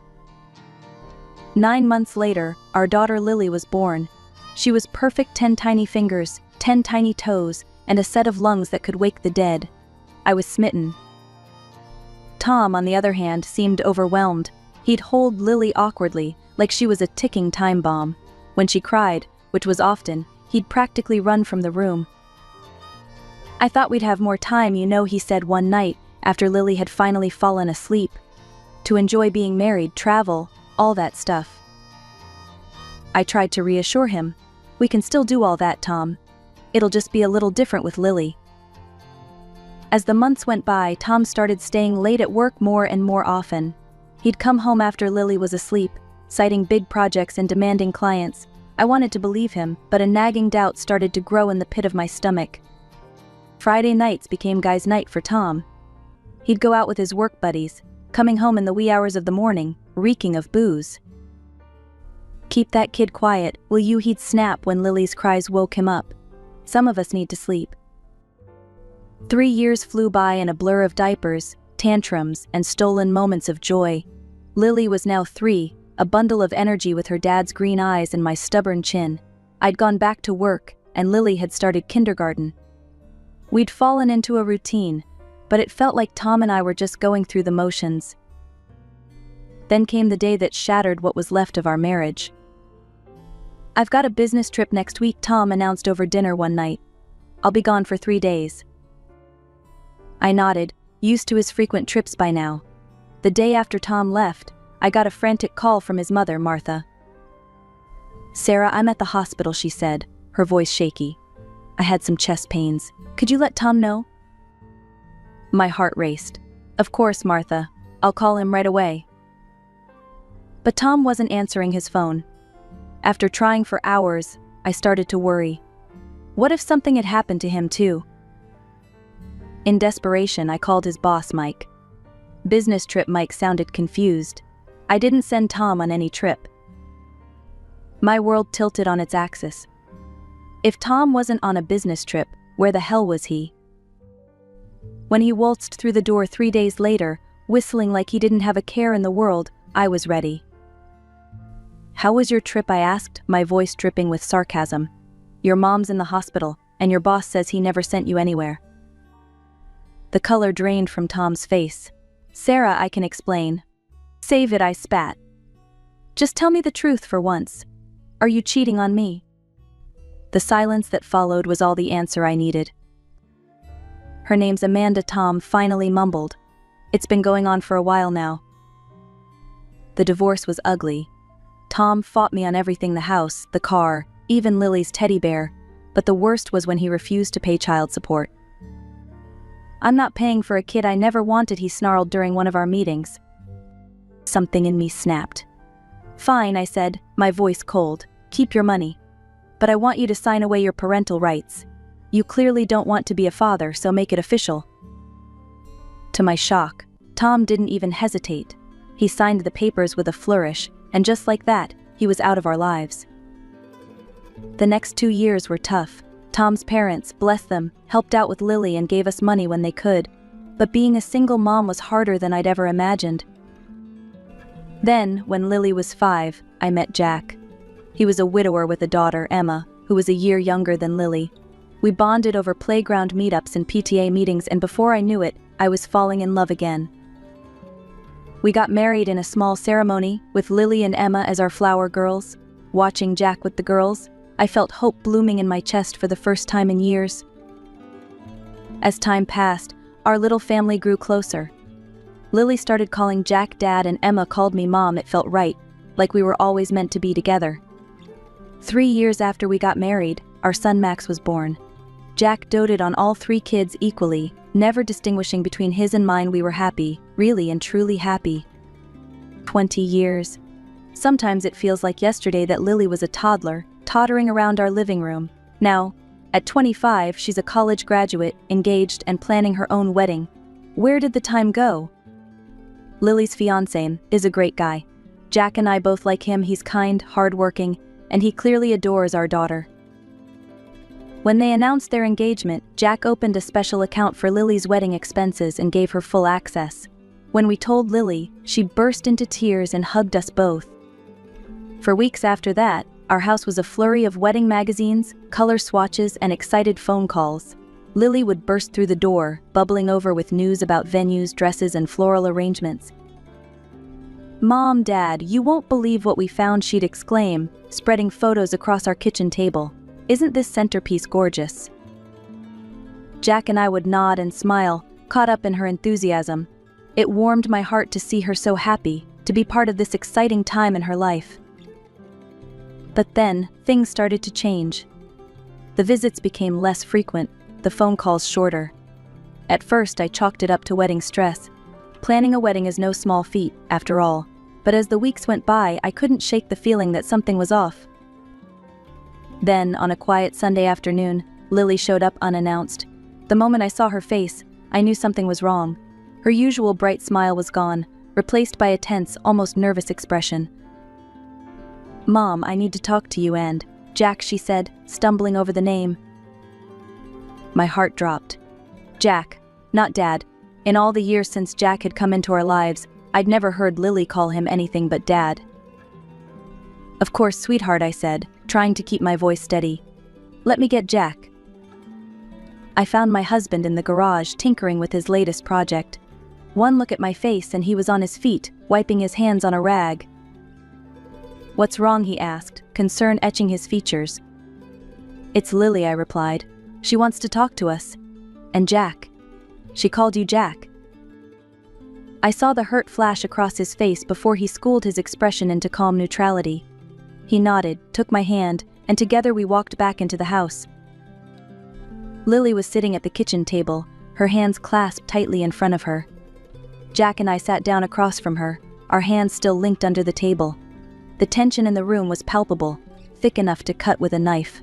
D: 9 months later, our daughter Lily was born. She was perfect, 10 tiny fingers, 10 tiny toes, and a set of lungs that could wake the dead. I was smitten. Tom, on the other hand, seemed overwhelmed. He'd hold Lily awkwardly, like she was a ticking time bomb. When she cried, which was often, he'd practically run from the room. "I thought we'd have more time, you know," he said one night, after Lily had finally fallen asleep. "To enjoy being married, travel, all that stuff." I tried to reassure him. "We can still do all that, Tom. It'll just be a little different with Lily." As the months went by, Tom started staying late at work more and more often. He'd come home after Lily was asleep, citing big projects and demanding clients. I wanted to believe him, but a nagging doubt started to grow in the pit of my stomach. Friday nights became guys' night for Tom. He'd go out with his work buddies, coming home in the wee hours of the morning, reeking of booze. "Keep that kid quiet, will you?" he'd snap when Lily's cries woke him up. "Some of us need to sleep." 3 years flew by in a blur of diapers, tantrums, and stolen moments of joy. Lily was now 3, a bundle of energy with her dad's green eyes and my stubborn chin. I'd gone back to work, and Lily had started kindergarten. We'd fallen into a routine, but it felt like Tom and I were just going through the motions. Then came the day that shattered what was left of our marriage. "I've got a business trip next week," Tom announced over dinner one night. "I'll be gone for 3 days." I nodded, used to his frequent trips by now. The day after Tom left, I got a frantic call from his mother, Martha. "Sarah, I'm at the hospital," she said, her voice shaky. "I had some chest pains. Could you let Tom know?" My heart raced. "Of course, Martha. I'll call him right away." But Tom wasn't answering his phone. After trying for hours, I started to worry. What if something had happened to him too? In desperation, I called his boss, Mike. Business trip Mike sounded confused. I didn't send Tom on any trip. My world tilted on its axis. If Tom wasn't on a business trip, where the hell was he? When he waltzed through the door 3 days later, whistling like he didn't have a care in the world, I was ready. "How was your trip?" I asked, my voice dripping with sarcasm. "Your mom's in the hospital, and your boss says he never sent you anywhere." The color drained from Tom's face. "Sarah, I can explain." "Save it," I spat. "Just tell me the truth for once. Are you cheating on me?" The silence that followed was all the answer I needed. "Her name's Amanda," Tom finally mumbled. "It's been going on for a while now." The divorce was ugly. Tom fought me on everything: the house, the car, even Lily's teddy bear, but the worst was when he refused to pay child support. "I'm not paying for a kid I never wanted," he snarled during one of our meetings. Something in me snapped. "Fine," I said, my voice cold. "Keep your money. But I want you to sign away your parental rights. You clearly don't want to be a father, so make it official." To my shock, Tom didn't even hesitate. He signed the papers with a flourish, and just like that, he was out of our lives. The next 2 years were tough. Tom's parents, bless them, helped out with Lily and gave us money when they could. But being a single mom was harder than I'd ever imagined. Then, when Lily was 5, I met Jack. He was a widower with a daughter, Emma, who was a year younger than Lily. We bonded over playground meetups and PTA meetings, and before I knew it, I was falling in love again. We got married in a small ceremony, with Lily and Emma as our flower girls. Watching Jack with the girls, I felt hope blooming in my chest for the first time in years. As time passed, our little family grew closer. Lily started calling Jack Dad and Emma called me Mom. It felt right, like we were always meant to be together. 3 years after we got married, our son Max was born. Jack doted on all 3 kids equally, never distinguishing between his and mine. We were happy, really and truly happy. 20 years. Sometimes it feels like yesterday that Lily was a toddler, tottering around our living room. Now, at 25, she's a college graduate, engaged and planning her own wedding. Where did the time go? Lily's fiancé is a great guy. Jack and I both like him. He's kind, hardworking, and he clearly adores our daughter. When they announced their engagement, Jack opened a special account for Lily's wedding expenses and gave her full access. When we told Lily, she burst into tears and hugged us both. For weeks after that, our house was a flurry of wedding magazines, color swatches, and excited phone calls. Lily would burst through the door, bubbling over with news about venues, dresses, and floral arrangements. "Mom, Dad, you won't believe what we found," she'd exclaim, spreading photos across our kitchen table. "Isn't this centerpiece gorgeous?" Jack and I would nod and smile, caught up in her enthusiasm. It warmed my heart to see her so happy, to be part of this exciting time in her life. But then, things started to change. The visits became less frequent, the phone calls shorter. At first, I chalked it up to wedding stress. Planning a wedding is no small feat, after all. But as the weeks went by, I couldn't shake the feeling that something was off. Then, on a quiet Sunday afternoon, Lily showed up unannounced. The moment I saw her face, I knew something was wrong. Her usual bright smile was gone, replaced by a tense, almost nervous expression. "Mom, I need to talk to you and..." "Jack," she said, stumbling over the name. My heart dropped. Jack, not Dad. In all the years since Jack had come into our lives, I'd never heard Lily call him anything but Dad. "Of course, sweetheart," I said, trying to keep my voice steady. "Let me get Jack." I found my husband in the garage tinkering with his latest project. One look at my face and he was on his feet, wiping his hands on a rag. "What's wrong?" he asked, concern etching his features. "It's Lily," I replied. "She wants to talk to us." "And Jack. She called you Jack." I saw the hurt flash across his face before he schooled his expression into calm neutrality. He nodded, took my hand, and together we walked back into the house. Lily was sitting at the kitchen table, her hands clasped tightly in front of her. Jack and I sat down across from her, our hands still linked under the table. The tension in the room was palpable, thick enough to cut with a knife.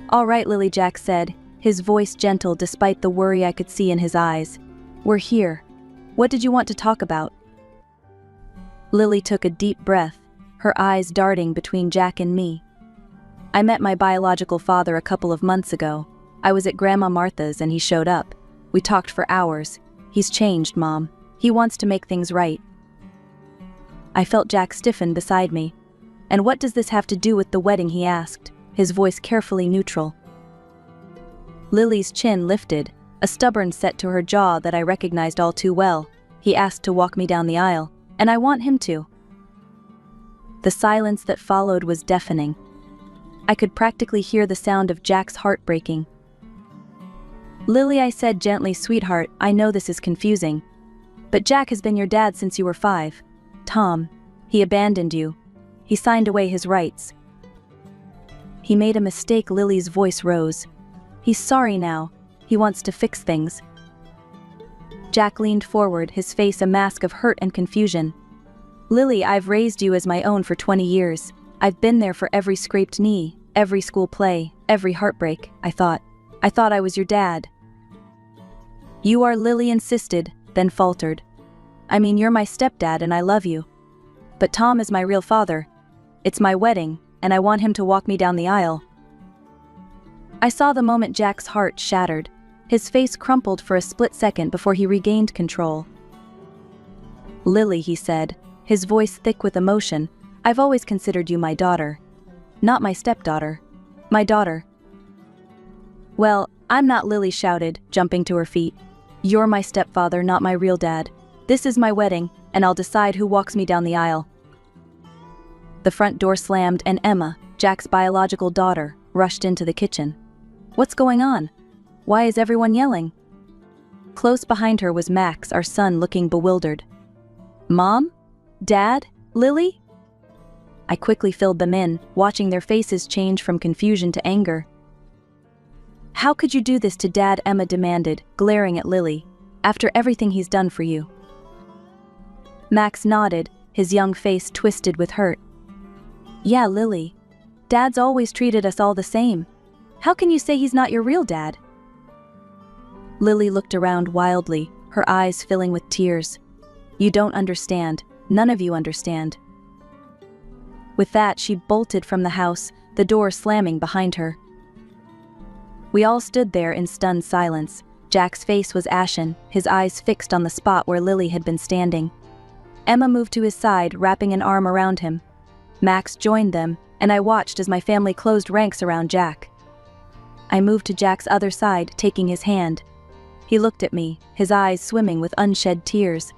D: "All right, Lily," Jack said, his voice gentle despite the worry I could see in his eyes. "We're here. What did you want to talk about?" Lily took a deep breath, her eyes darting between Jack and me. "I met my biological father a couple of months ago. I was at Grandma Martha's and he showed up. We talked for hours. He's changed, Mom. He wants to make things right." I felt Jack stiffen beside me. "And what does this have to do with the wedding?" he asked, his voice carefully neutral. Lily's chin lifted, a stubborn set to her jaw that I recognized all too well. He asked to walk me down the aisle, and I want him to. The silence that followed was deafening. I could practically hear the sound of Jack's heart breaking. "Lily," I said gently, "sweetheart, I know this is confusing. But Jack has been your dad since you were 5. Tom, he abandoned you. He signed away his rights." "He made a mistake," Lily's voice rose. "He's sorry now. He wants to fix things." Jack leaned forward, his face a mask of hurt and confusion. "Lily, I've raised you as my own for 20 years. I've been there for every scraped knee, every school play, every heartbreak. I thought I was your dad." "You are," Lily insisted, then faltered. "I mean, you're my stepdad and I love you. But Tom is my real father. It's my wedding, and I want him to walk me down the aisle." I saw the moment Jack's heart shattered. His face crumpled for a split second before he regained control. "Lily," he said, his voice thick with emotion. "I've always considered you my daughter. Not my stepdaughter. My daughter." "Well, I'm not," Lily shouted, jumping to her feet. "You're my stepfather, not my real dad. This is my wedding, and I'll decide who walks me down the aisle." The front door slammed and Emma, Jack's biological daughter, rushed into the kitchen. "What's going on? Why is everyone yelling?" Close behind her was Max, our son, looking bewildered. "Mom? Dad? Lily?" I quickly filled them in, watching their faces change from confusion to anger. "How could you do this to Dad?" Emma demanded, glaring at Lily. "After everything he's done for you." Max nodded, his young face twisted with hurt. "Yeah, Lily. Dad's always treated us all the same. How can you say he's not your real dad?" Lily looked around wildly, her eyes filling with tears. "You don't understand. None of you understand." With that, she bolted from the house, the door slamming behind her. We all stood there in stunned silence. Jack's face was ashen, his eyes fixed on the spot where Lily had been standing. Emma moved to his side, wrapping an arm around him. Max joined them, and I watched as my family closed ranks around Jack. I moved to Jack's other side, taking his hand. He looked at me, his eyes swimming with unshed tears.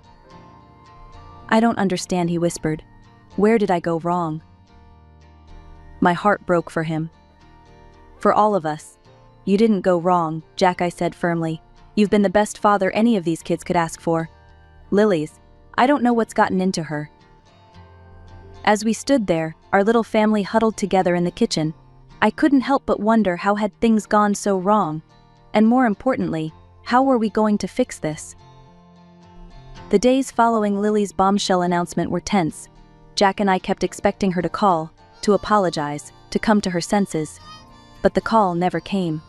D: "I don't understand," he whispered. "Where did I go wrong?" My heart broke for him. "For all of us. You didn't go wrong, Jack," I said firmly. "You've been the best father any of these kids could ask for. Lily's, I don't know what's gotten into her." As we stood there, our little family huddled together in the kitchen, I couldn't help but wonder how had things gone so wrong, and more importantly, how were we going to fix this? The days following Lily's bombshell announcement were tense. Jack and I kept expecting her to call, to apologize, to come to her senses. But the call never came.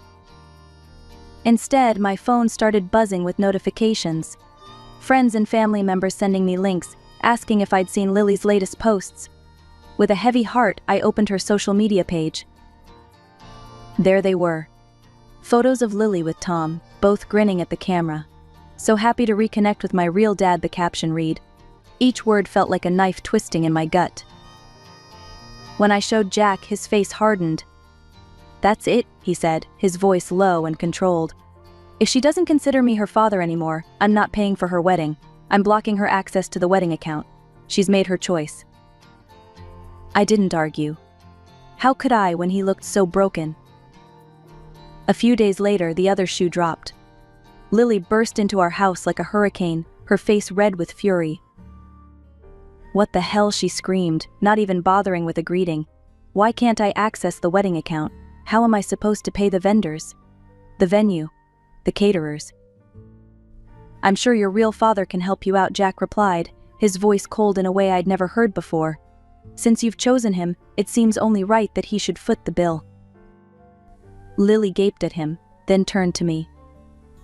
D: Instead, my phone started buzzing with notifications. Friends and family members sending me links, asking if I'd seen Lily's latest posts. With a heavy heart, I opened her social media page. There they were. Photos of Lily with Tom, both grinning at the camera. "So happy to reconnect with my real dad," the caption read. Each word felt like a knife twisting in my gut. When I showed Jack, his face hardened. "That's it," he said, his voice low and controlled. "If she doesn't consider me her father anymore, I'm not paying for her wedding. I'm blocking her access to the wedding account. She's made her choice." I didn't argue. How could I when he looked so broken? A few days later, the other shoe dropped. Lily burst into our house like a hurricane, her face red with fury. "What the hell?" she screamed, not even bothering with a greeting. "Why can't I access the wedding account? How am I supposed to pay the vendors? The venue? The caterers?" "I'm sure your real father can help you out," Jack replied, his voice cold in a way I'd never heard before. "Since you've chosen him, it seems only right that he should foot the bill." Lily gaped at him, then turned to me.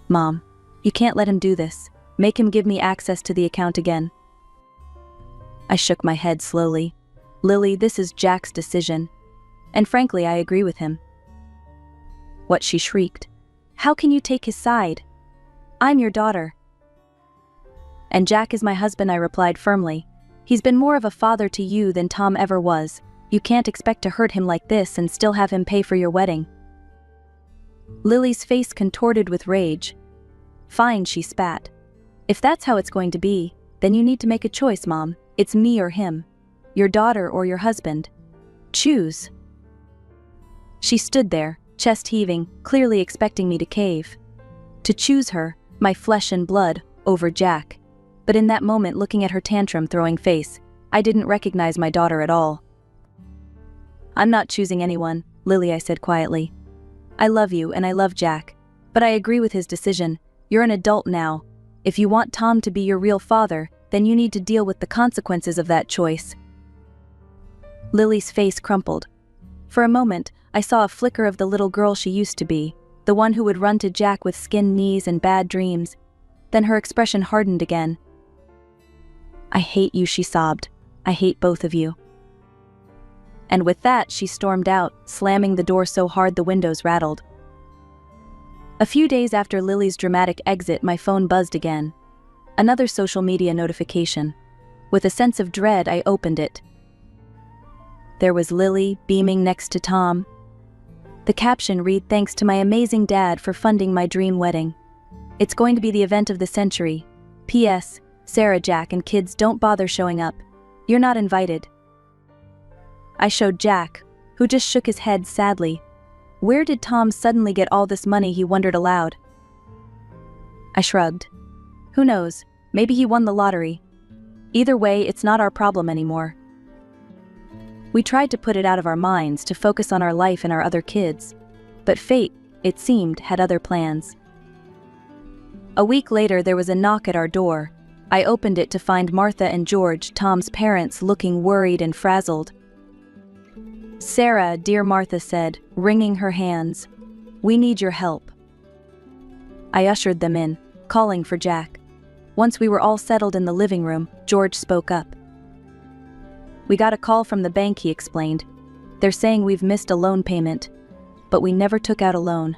D: "Mom, you can't let him do this. Make him give me access to the account again." I shook my head slowly. "Lily, this is Jack's decision. And frankly, I agree with him." "What?" she shrieked. "How can you take his side? I'm your daughter." "And Jack is my husband," I replied firmly. "He's been more of a father to you than Tom ever was. You can't expect to hurt him like this and still have him pay for your wedding." Lily's face contorted with rage. "Fine," she spat. "If that's how it's going to be, then you need to make a choice, Mom. It's me or him. Your daughter or your husband. Choose." She stood there, chest heaving, clearly expecting me to cave. To choose her, my flesh and blood, over Jack. But in that moment, looking at her tantrum-throwing face, I didn't recognize my daughter at all. "I'm not choosing anyone, Lily," I said quietly. "I love you and I love Jack. But I agree with his decision. You're an adult now. If you want Tom to be your real father, then you need to deal with the consequences of that choice." Lily's face crumpled. For a moment, I saw a flicker of the little girl she used to be, the one who would run to Jack with skinned knees and bad dreams. Then her expression hardened again. "I hate you," she sobbed. "I hate both of you." And with that, she stormed out, slamming the door so hard the windows rattled. A few days after Lily's dramatic exit, my phone buzzed again. Another social media notification. With a sense of dread, I opened it. There was Lily, beaming next to Tom. The caption read, "Thanks to my amazing dad for funding my dream wedding. It's going to be the event of the century. P.S. Sarah, Jack, and kids don't bother showing up. You're not invited." I showed Jack, who just shook his head sadly. Where did Tom suddenly get all this money, he wondered aloud. I shrugged. Who knows, maybe he won the lottery. Either way, it's not our problem anymore. We tried to put it out of our minds to focus on our life and our other kids, but fate, it seemed, had other plans. A week later, there was a knock at our door. I opened it to find Martha and George, Tom's parents, looking worried and frazzled. "Sarah," dear Martha said, wringing her hands, "we need your help." I ushered them in, calling for Jack. Once we were all settled in the living room, George spoke up. "We got a call from the bank," he explained. "They're saying we've missed a loan payment, but we never took out a loan."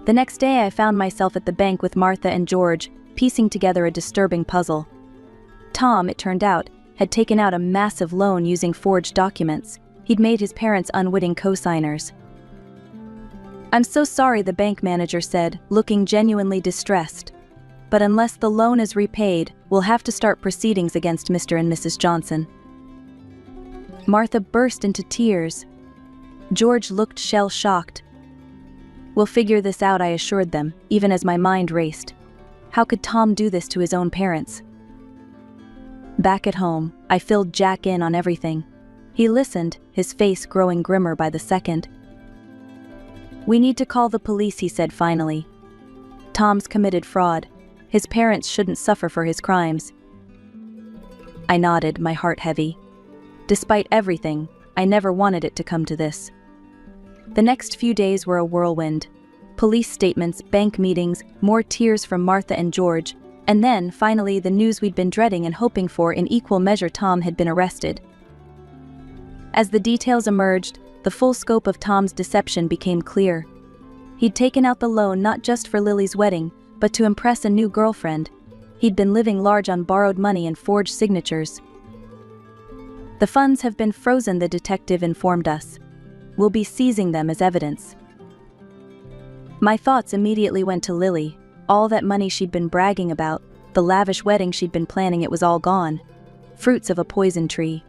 D: The next day I found myself at the bank with Martha and George, piecing together a disturbing puzzle. Tom, it turned out, had taken out a massive loan using forged documents. He'd made his parents unwitting co-signers. "I'm so sorry," the bank manager said, looking genuinely distressed. "But unless the loan is repaid, we'll have to start proceedings against Mr. and Mrs. Johnson." Martha burst into tears. George looked shell-shocked. "We'll figure this out," I assured them, even as my mind raced. How could Tom do this to his own parents? Back at home, I filled Jack in on everything. He listened, his face growing grimmer by the second. "We need to call the police," he said finally. "Tom's committed fraud. His parents shouldn't suffer for his crimes." I nodded, my heart heavy. Despite everything, I never wanted it to come to this. The next few days were a whirlwind. Police statements, bank meetings, more tears from Martha and George, and then, finally, the news we'd been dreading and hoping for in equal measure: Tom had been arrested. As the details emerged, the full scope of Tom's deception became clear. He'd taken out the loan not just for Lily's wedding, but to impress a new girlfriend. He'd been living large on borrowed money and forged signatures. "The funds have been frozen," the detective informed us. "We'll be seizing them as evidence." My thoughts immediately went to Lily. All that money she'd been bragging about, the lavish wedding she'd been planning, it was all gone. Fruits of a poison tree.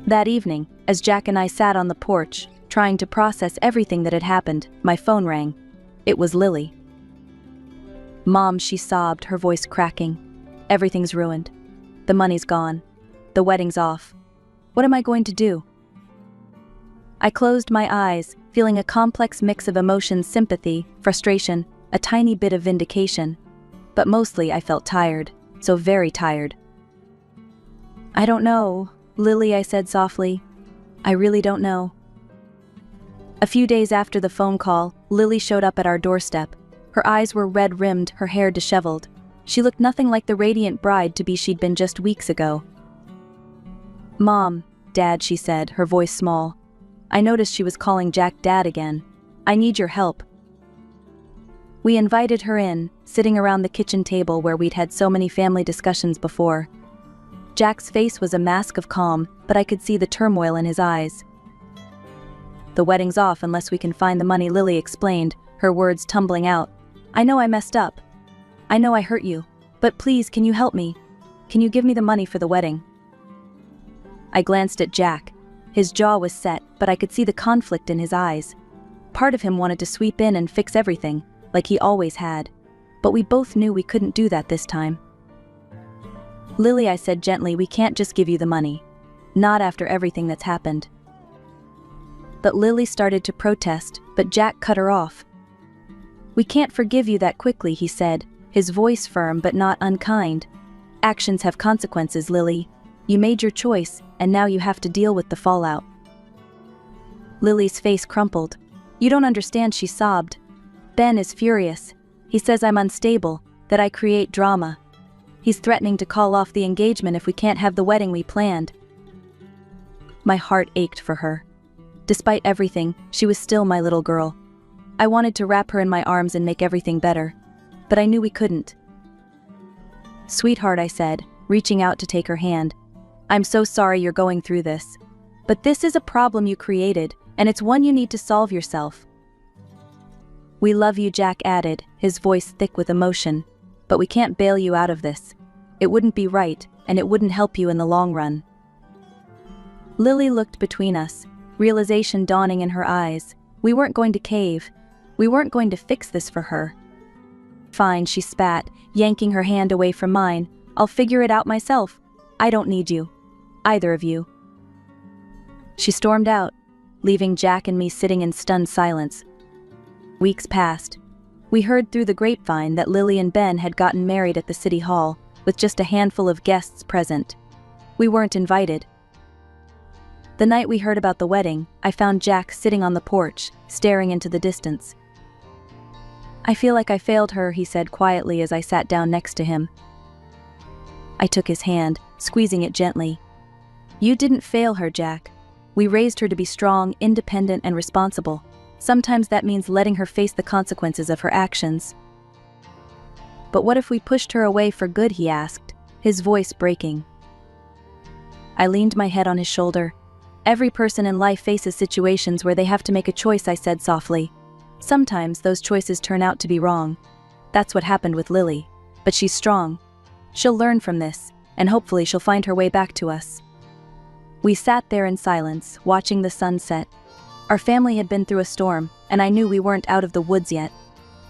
D: That evening, as Jack and I sat on the porch, trying to process everything that had happened, my phone rang. It was Lily. "Mom," she sobbed, her voice cracking. "Everything's ruined. The money's gone. The wedding's off. What am I going to do?" I closed my eyes, feeling a complex mix of emotions: sympathy, frustration, a tiny bit of vindication. But mostly I felt tired, so very tired. "I don't know, Lily," I said softly. "I really don't know." A few days after the phone call, Lily showed up at our doorstep. Her eyes were red-rimmed, her hair disheveled. She looked nothing like the radiant bride-to-be she'd been just weeks ago. "Mom, Dad," she said, her voice small. I noticed she was calling Jack Dad again. "I need your help." We invited her in, sitting around the kitchen table where we'd had so many family discussions before. Jack's face was a mask of calm, but I could see the turmoil in his eyes. "The wedding's off unless we can find the money," Lily explained, her words tumbling out. "I know I messed up. I know I hurt you. But please, can you help me? Can you give me the money for the wedding?" I glanced at Jack. His jaw was set, but I could see the conflict in his eyes. Part of him wanted to sweep in and fix everything, like he always had. But we both knew we couldn't do that this time. "Lily," I said gently, "we can't just give you the money. Not after everything that's happened." But Lily started to protest, but Jack cut her off. "We can't forgive you that quickly," he said, his voice firm but not unkind. "Actions have consequences, Lily. You made your choice, and now you have to deal with the fallout." Lily's face crumpled. "You don't understand," she sobbed. "Ben is furious. He says I'm unstable, that I create drama. He's threatening to call off the engagement if we can't have the wedding we planned." My heart ached for her. Despite everything, she was still my little girl. I wanted to wrap her in my arms and make everything better, but I knew we couldn't. "Sweetheart," I said, reaching out to take her hand. "I'm so sorry you're going through this. But this is a problem you created, and it's one you need to solve yourself." "We love you," Jack added, his voice thick with emotion. "But we can't bail you out of this. It wouldn't be right, and it wouldn't help you in the long run." Lily looked between us, realization dawning in her eyes. We weren't going to cave. We weren't going to fix this for her. "Fine," she spat, yanking her hand away from mine. "I'll figure it out myself. I don't need you. Either of you." She stormed out, leaving Jack and me sitting in stunned silence. Weeks passed. We heard through the grapevine that Lily and Ben had gotten married at the city hall, with just a handful of guests present. We weren't invited. The night we heard about the wedding, I found Jack sitting on the porch, staring into the distance. "I feel like I failed her," he said quietly as I sat down next to him. I took his hand, squeezing it gently. "You didn't fail her, Jack. We raised her to be strong, independent, and responsible. Sometimes that means letting her face the consequences of her actions." "But what if we pushed her away for good?" he asked, his voice breaking. I leaned my head on his shoulder. "Every person in life faces situations where they have to make a choice," I said softly. "Sometimes those choices turn out to be wrong. That's what happened with Lily. But she's strong. She'll learn from this, and hopefully she'll find her way back to us." We sat there in silence, watching the sun set. Our family had been through a storm, and I knew we weren't out of the woods yet.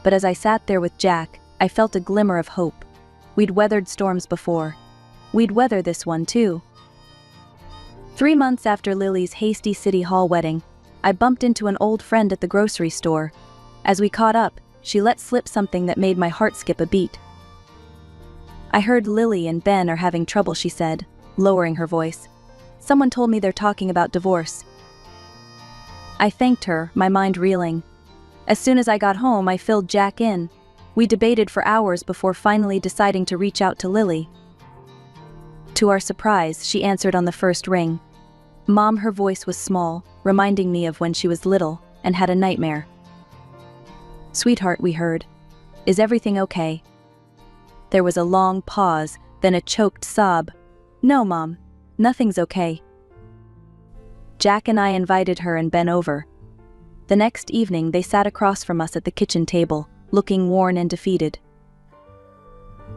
D: But as I sat there with Jack, I felt a glimmer of hope. We'd weathered storms before. We'd weather this one too. 3 months after Lily's hasty City Hall wedding, I bumped into an old friend at the grocery store. As we caught up, she let slip something that made my heart skip a beat. "I heard Lily and Ben are having trouble," she said, lowering her voice. "Someone told me they're talking about divorce." I thanked her, my mind reeling. As soon as I got home, I filled Jack in. We debated for hours before finally deciding to reach out to Lily. To our surprise, she answered on the first ring. "Mom," her voice was small, reminding me of when she was little and had a nightmare. "Sweetheart," we heard. "Is everything okay?" There was a long pause, then a choked sob. "No, Mom. Nothing's okay." Jack and I invited her and Ben over. The next evening they sat across from us at the kitchen table, looking worn and defeated.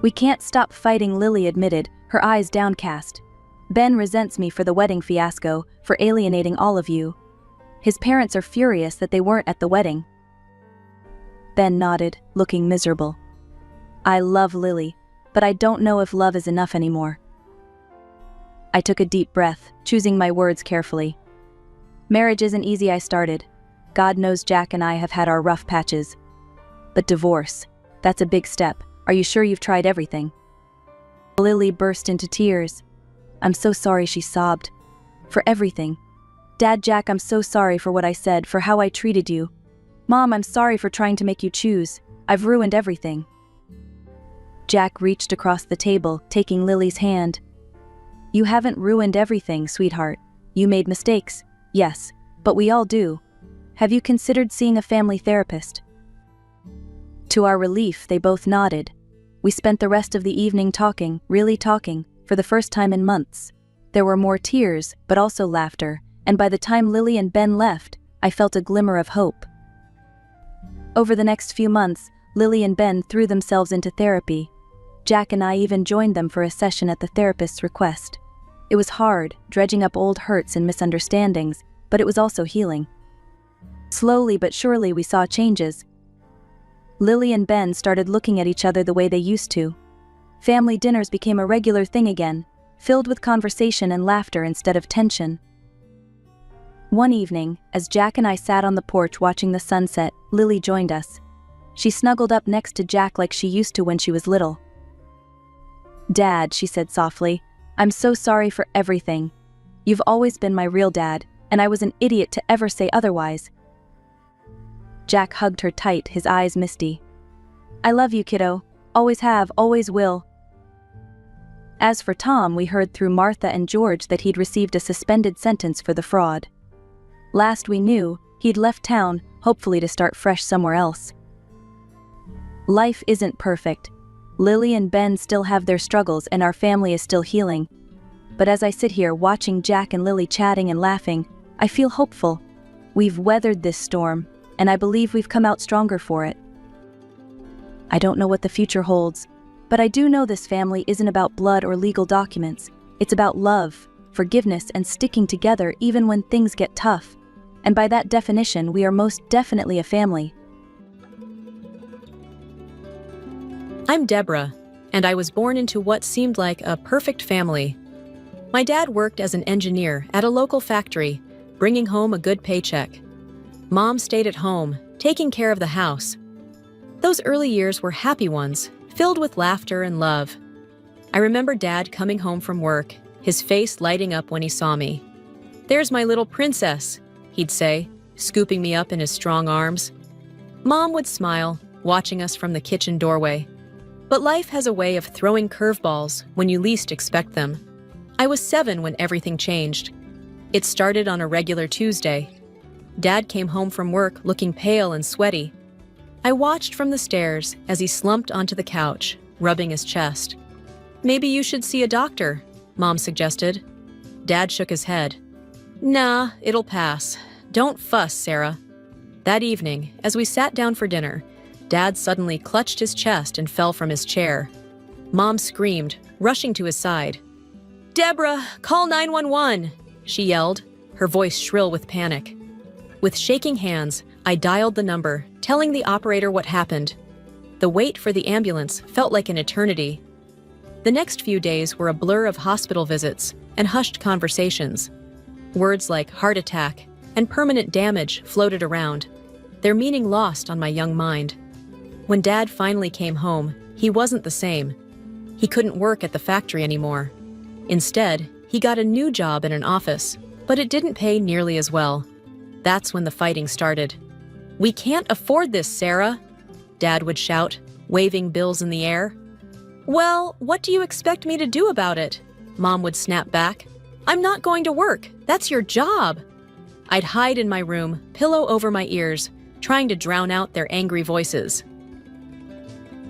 D: "We can't stop fighting," Lily admitted, her eyes downcast. "Ben resents me for the wedding fiasco, for alienating all of you. His parents are furious that they weren't at the wedding." Ben nodded, looking miserable. "I love Lily, but I don't know if love is enough anymore." I took a deep breath, choosing my words carefully. "Marriage isn't easy," I started. "God knows Jack and I have had our rough patches. But divorce, that's a big step. Are you sure you've tried everything?" Lily burst into tears. "I'm so sorry," she sobbed. "For everything. Dad, Jack, I'm so sorry for what I said, for how I treated you. Mom, I'm sorry for trying to make you choose. I've ruined everything." Jack reached across the table, taking Lily's hand. "You haven't ruined everything, sweetheart. You made mistakes, yes, but we all do. Have you considered seeing a family therapist?" To our relief, they both nodded. We spent the rest of the evening talking, really talking, for the first time in months. There were more tears, but also laughter, and by the time Lily and Ben left, I felt a glimmer of hope. Over the next few months, Lily and Ben threw themselves into therapy. Jack and I even joined them for a session at the therapist's request. It was hard, dredging up old hurts and misunderstandings, but it was also healing. Slowly but surely we saw changes. Lily and Ben started looking at each other the way they used to. Family dinners became a regular thing again, filled with conversation and laughter instead of tension. One evening, as Jack and I sat on the porch watching the sunset, Lily joined us. She snuggled up next to Jack like she used to when she was little. "Dad," she said softly, "I'm so sorry for everything. You've always been my real dad, and I was an idiot to ever say otherwise." Jack hugged her tight, his eyes misty. "I love you, kiddo. Always have, always will." As for Tom, we heard through Martha and George that he'd received a suspended sentence for the fraud. Last we knew, he'd left town, hopefully to start fresh somewhere else. Life isn't perfect. Lily and Ben still have their struggles and our family is still healing. But as I sit here watching Jack and Lily chatting and laughing, I feel hopeful. We've weathered this storm, and I believe we've come out stronger for it. I don't know what the future holds, but I do know this family isn't about blood or legal documents. It's about love, forgiveness, and sticking together even when things get tough. And by that definition, we are most definitely a family.
E: I'm Deborah, and I was born into what seemed like a perfect family. My dad worked as an engineer at a local factory, bringing home a good paycheck. Mom stayed at home, taking care of the house. Those early years were happy ones, filled with laughter and love. I remember Dad coming home from work, his face lighting up when he saw me. "There's my little princess," he'd say, scooping me up in his strong arms. Mom would smile, watching us from the kitchen doorway. But life has a way of throwing curveballs when you least expect them. I was 7 when everything changed. It started on a regular Tuesday. Dad came home from work looking pale and sweaty. I watched from the stairs as he slumped onto the couch, rubbing his chest. "Maybe you should see a doctor," Mom suggested. Dad shook his head. "Nah, it'll pass. Don't fuss, Sarah." That evening, as we sat down for dinner, Dad suddenly clutched his chest and fell from his chair. Mom screamed, rushing to his side. "Deborah, call 911!" she yelled, her voice shrill with panic. With shaking hands, I dialed the number, telling the operator what happened. The wait for the ambulance felt like an eternity. The next few days were a blur of hospital visits and hushed conversations. Words like heart attack and permanent damage floated around, their meaning lost on my young mind. When Dad finally came home, he wasn't the same. He couldn't work at the factory anymore. Instead, he got a new job in an office, but it didn't pay nearly as well. That's when the fighting started. "We can't afford this, Sarah," Dad would shout, waving bills in the air. "Well, what do you expect me to do about it?" Mom would snap back. "I'm not going to work. That's your job." I'd hide in my room, pillow over my ears, trying to drown out their angry voices.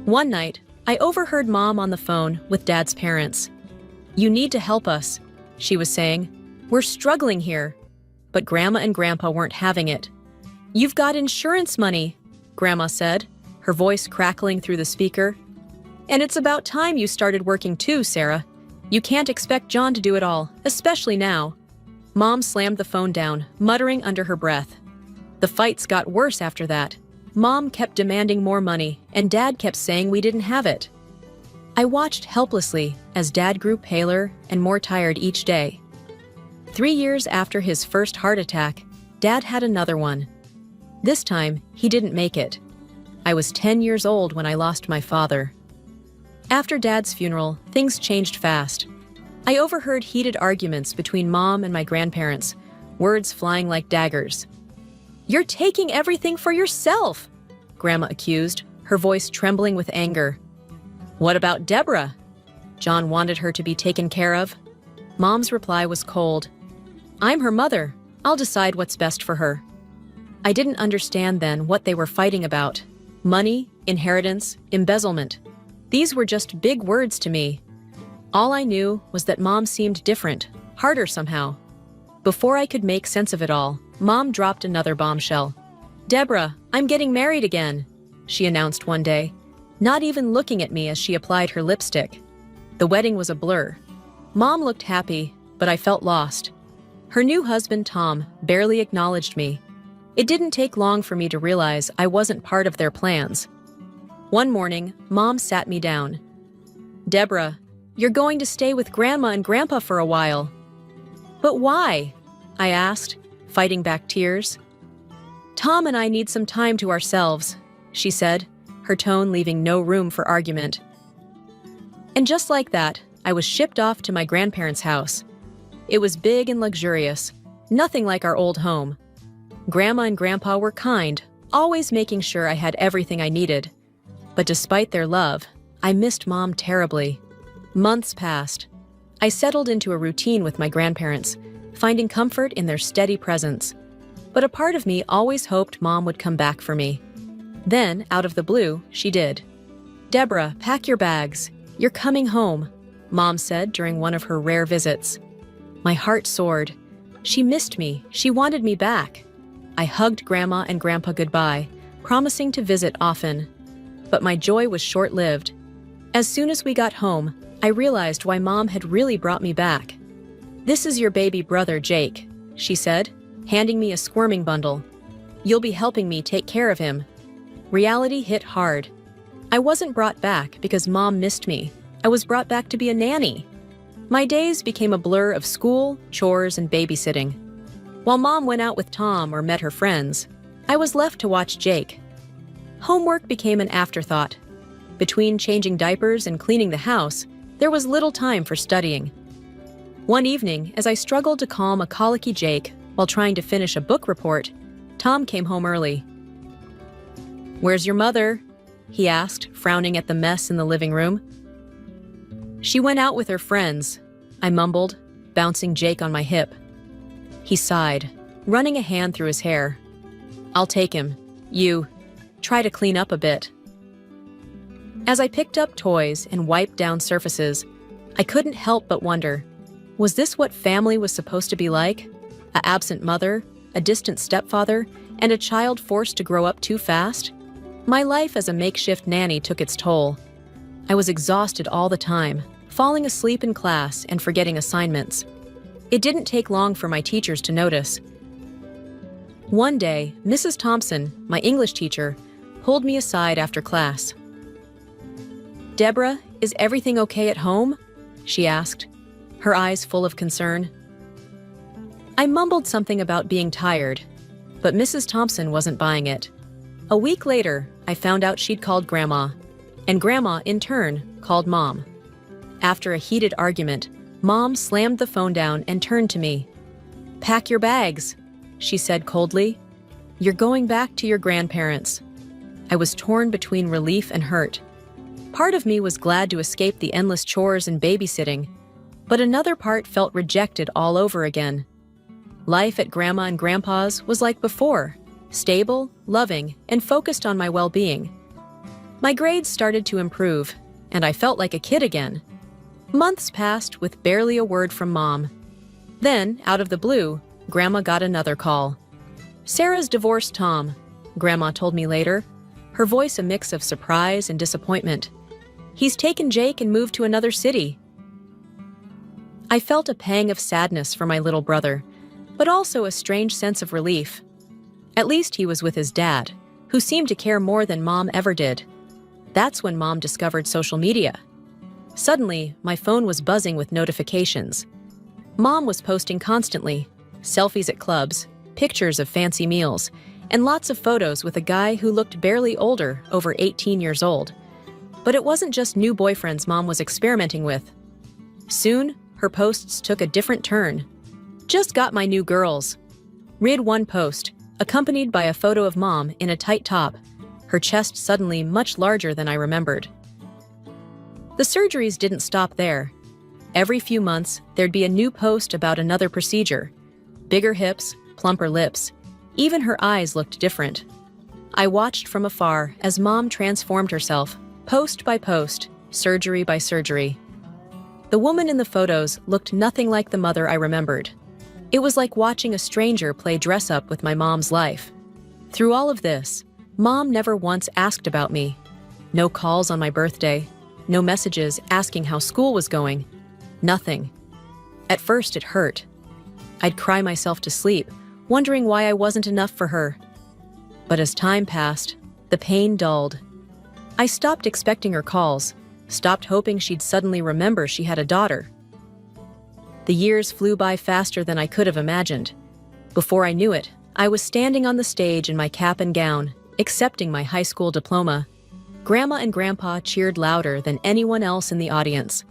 E: One night, I overheard Mom on the phone with Dad's parents. "You need to help us," she was saying. "We're struggling here." But Grandma and Grandpa weren't having it. "You've got insurance money," Grandma said, her voice crackling through the speaker. "And it's about time you started working too, Sarah. You can't expect John to do it all, especially now." Mom slammed the phone down, muttering under her breath. The fights got worse after that. Mom kept demanding more money, and Dad kept saying we didn't have it. I watched helplessly as Dad grew paler and more tired each day. 3 years after his first heart attack, Dad had another one. This time, he didn't make it. I was 10 years old when I lost my father. After Dad's funeral, things changed fast. I overheard heated arguments between Mom and my grandparents, words flying like daggers. "You're taking everything for yourself," Grandma accused, her voice trembling with anger. "What about Deborah?" John wanted her to be taken care of. Mom's reply was cold. "I'm her mother. I'll decide what's best for her." I didn't understand then what they were fighting about. Money, inheritance, embezzlement. These were just big words to me. All I knew was that Mom seemed different, harder somehow. Before I could make sense of it all, Mom dropped another bombshell. "Deborah, I'm getting married again," she announced one day, not even looking at me as she applied her lipstick. The wedding was a blur. Mom looked happy, but I felt lost. Her new husband, Tom, barely acknowledged me. It didn't take long for me to realize I wasn't part of their plans. One morning, Mom sat me down. "Deborah, you're going to stay with Grandma and Grandpa for a while." "But why?" I asked, fighting back tears. "Tom and I need some time to ourselves," she said, her tone leaving no room for argument. And just like that, I was shipped off to my grandparents' house. It was big and luxurious, nothing like our old home. Grandma and Grandpa were kind, always making sure I had everything I needed. But despite their love, I missed Mom terribly. Months passed. I settled into a routine with my grandparents, finding comfort in their steady presence. But a part of me always hoped Mom would come back for me. Then, out of the blue, she did. "Deborah, pack your bags. You're coming home," Mom said during one of her rare visits. My heart soared. She missed me. She wanted me back. I hugged Grandma and Grandpa goodbye, promising to visit often. But my joy was short-lived. As soon as we got home, I realized why Mom had really brought me back. "This is your baby brother, Jake," she said, handing me a squirming bundle. "You'll be helping me take care of him." Reality hit hard. I wasn't brought back because Mom missed me. I was brought back to be a nanny. My days became a blur of school, chores, and babysitting. While Mom went out with Tom or met her friends, I was left to watch Jake. Homework became an afterthought. Between changing diapers and cleaning the house, there was little time for studying. One evening, as I struggled to calm a colicky Jake while trying to finish a book report, Tom came home early. "Where's your mother?" he asked, frowning at the mess in the living room. "She went out with her friends," I mumbled, bouncing Jake on my hip. He sighed, running a hand through his hair. "I'll take him. You try to clean up a bit." As I picked up toys and wiped down surfaces, I couldn't help but wonder, was this what family was supposed to be like? An absent mother, a distant stepfather, and a child forced to grow up too fast? My life as a makeshift nanny took its toll. I was exhausted all the time, falling asleep in class and forgetting assignments. It didn't take long for my teachers to notice. One day, Mrs. Thompson, my English teacher, pulled me aside after class. "Deborah, is everything okay at home?" she asked, her eyes full of concern. I mumbled something about being tired, but Mrs. Thompson wasn't buying it. A week later, I found out she'd called Grandma, and Grandma, in turn, called Mom. After a heated argument, Mom slammed the phone down and turned to me. "Pack your bags," she said coldly. "You're going back to your grandparents." I was torn between relief and hurt. Part of me was glad to escape the endless chores and babysitting, but another part felt rejected all over again. Life at Grandma and Grandpa's was like before, stable, loving, and focused on my well-being. My grades started to improve, and I felt like a kid again. Months passed with barely a word from Mom. Then, out of the blue, Grandma got another call. "Sarah's divorced Tom," Grandma told me later, her voice a mix of surprise and disappointment. "He's taken Jake and moved to another city." I felt a pang of sadness for my little brother, but also a strange sense of relief. At least he was with his dad, who seemed to care more than Mom ever did. That's when Mom discovered social media. Suddenly, my phone was buzzing with notifications. Mom was posting constantly, selfies at clubs, pictures of fancy meals, and lots of photos with a guy who looked barely older, over 18 years old. But it wasn't just new boyfriends Mom was experimenting with. Soon, her posts took a different turn. "Just got my new girls," read one post, accompanied by a photo of Mom in a tight top, her chest suddenly much larger than I remembered. The surgeries didn't stop there. Every few months, there'd be a new post about another procedure. Bigger hips, plumper lips. Even her eyes looked different. I watched from afar as Mom transformed herself, post by post, surgery by surgery. The woman in the photos looked nothing like the mother I remembered. It was like watching a stranger play dress-up with my mom's life. Through all of this, Mom never once asked about me. No calls on my birthday. No messages asking how school was going. Nothing. At first, it hurt. I'd cry myself to sleep, wondering why I wasn't enough for her. But as time passed, the pain dulled. I stopped expecting her calls, stopped hoping she'd suddenly remember she had a daughter. The years flew by faster than I could have imagined. Before I knew it, I was standing on the stage in my cap and gown, accepting my high school diploma. Grandma and Grandpa cheered louder than anyone else in the audience.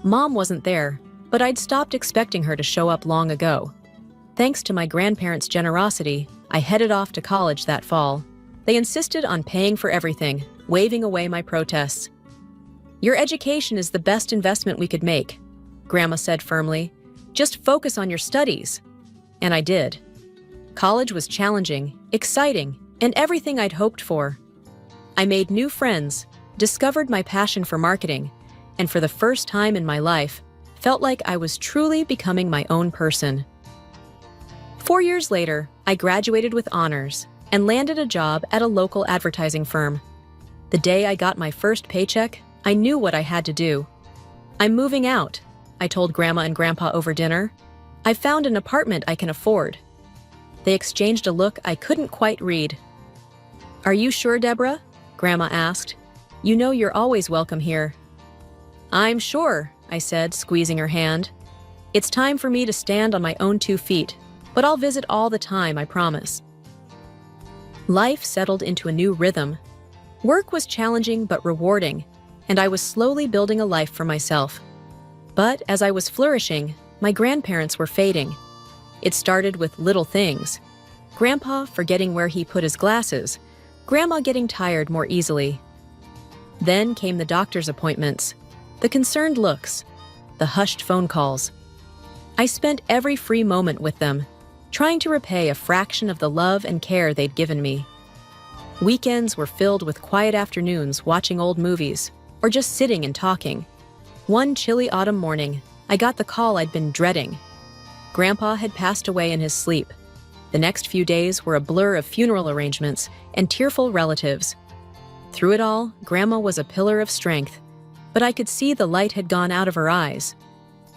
E: Mom wasn't there, but I'd stopped expecting her to show up long ago. Thanks to my grandparents' generosity, I headed off to college that fall. They insisted on paying for everything, waving away my protests. "Your education is the best investment we could make," Grandma said firmly. "Just focus on your studies." And I did. College was challenging, exciting, and everything I'd hoped for. I made new friends, discovered my passion for marketing, and for the first time in my life, felt like I was truly becoming my own person. 4 years later, I graduated with honors and landed a job at a local advertising firm. The day I got my first paycheck, I knew what I had to do. "I'm moving out," I told Grandma and Grandpa over dinner. "I found an apartment I can afford." They exchanged a look I couldn't quite read. "Are you sure, Deborah?" Grandma asked. "You know you're always welcome here." "I'm sure," I said, squeezing her hand. "It's time for me to stand on my own 2 feet, but I'll visit all the time, I promise." Life settled into a new rhythm. Work was challenging but rewarding, and I was slowly building a life for myself. But as I was flourishing, my grandparents were fading. It started with little things. Grandpa forgetting where he put his glasses, Grandma getting tired more easily. Then came the doctor's appointments, the concerned looks, the hushed phone calls. I spent every free moment with them, trying to repay a fraction of the love and care they'd given me. Weekends were filled with quiet afternoons watching old movies, or just sitting and talking. One chilly autumn morning, I got the call I'd been dreading. Grandpa had passed away in his sleep. The next few days were a blur of funeral arrangements and tearful relatives. Through it all, Grandma was a pillar of strength, but I could see the light had gone out of her eyes.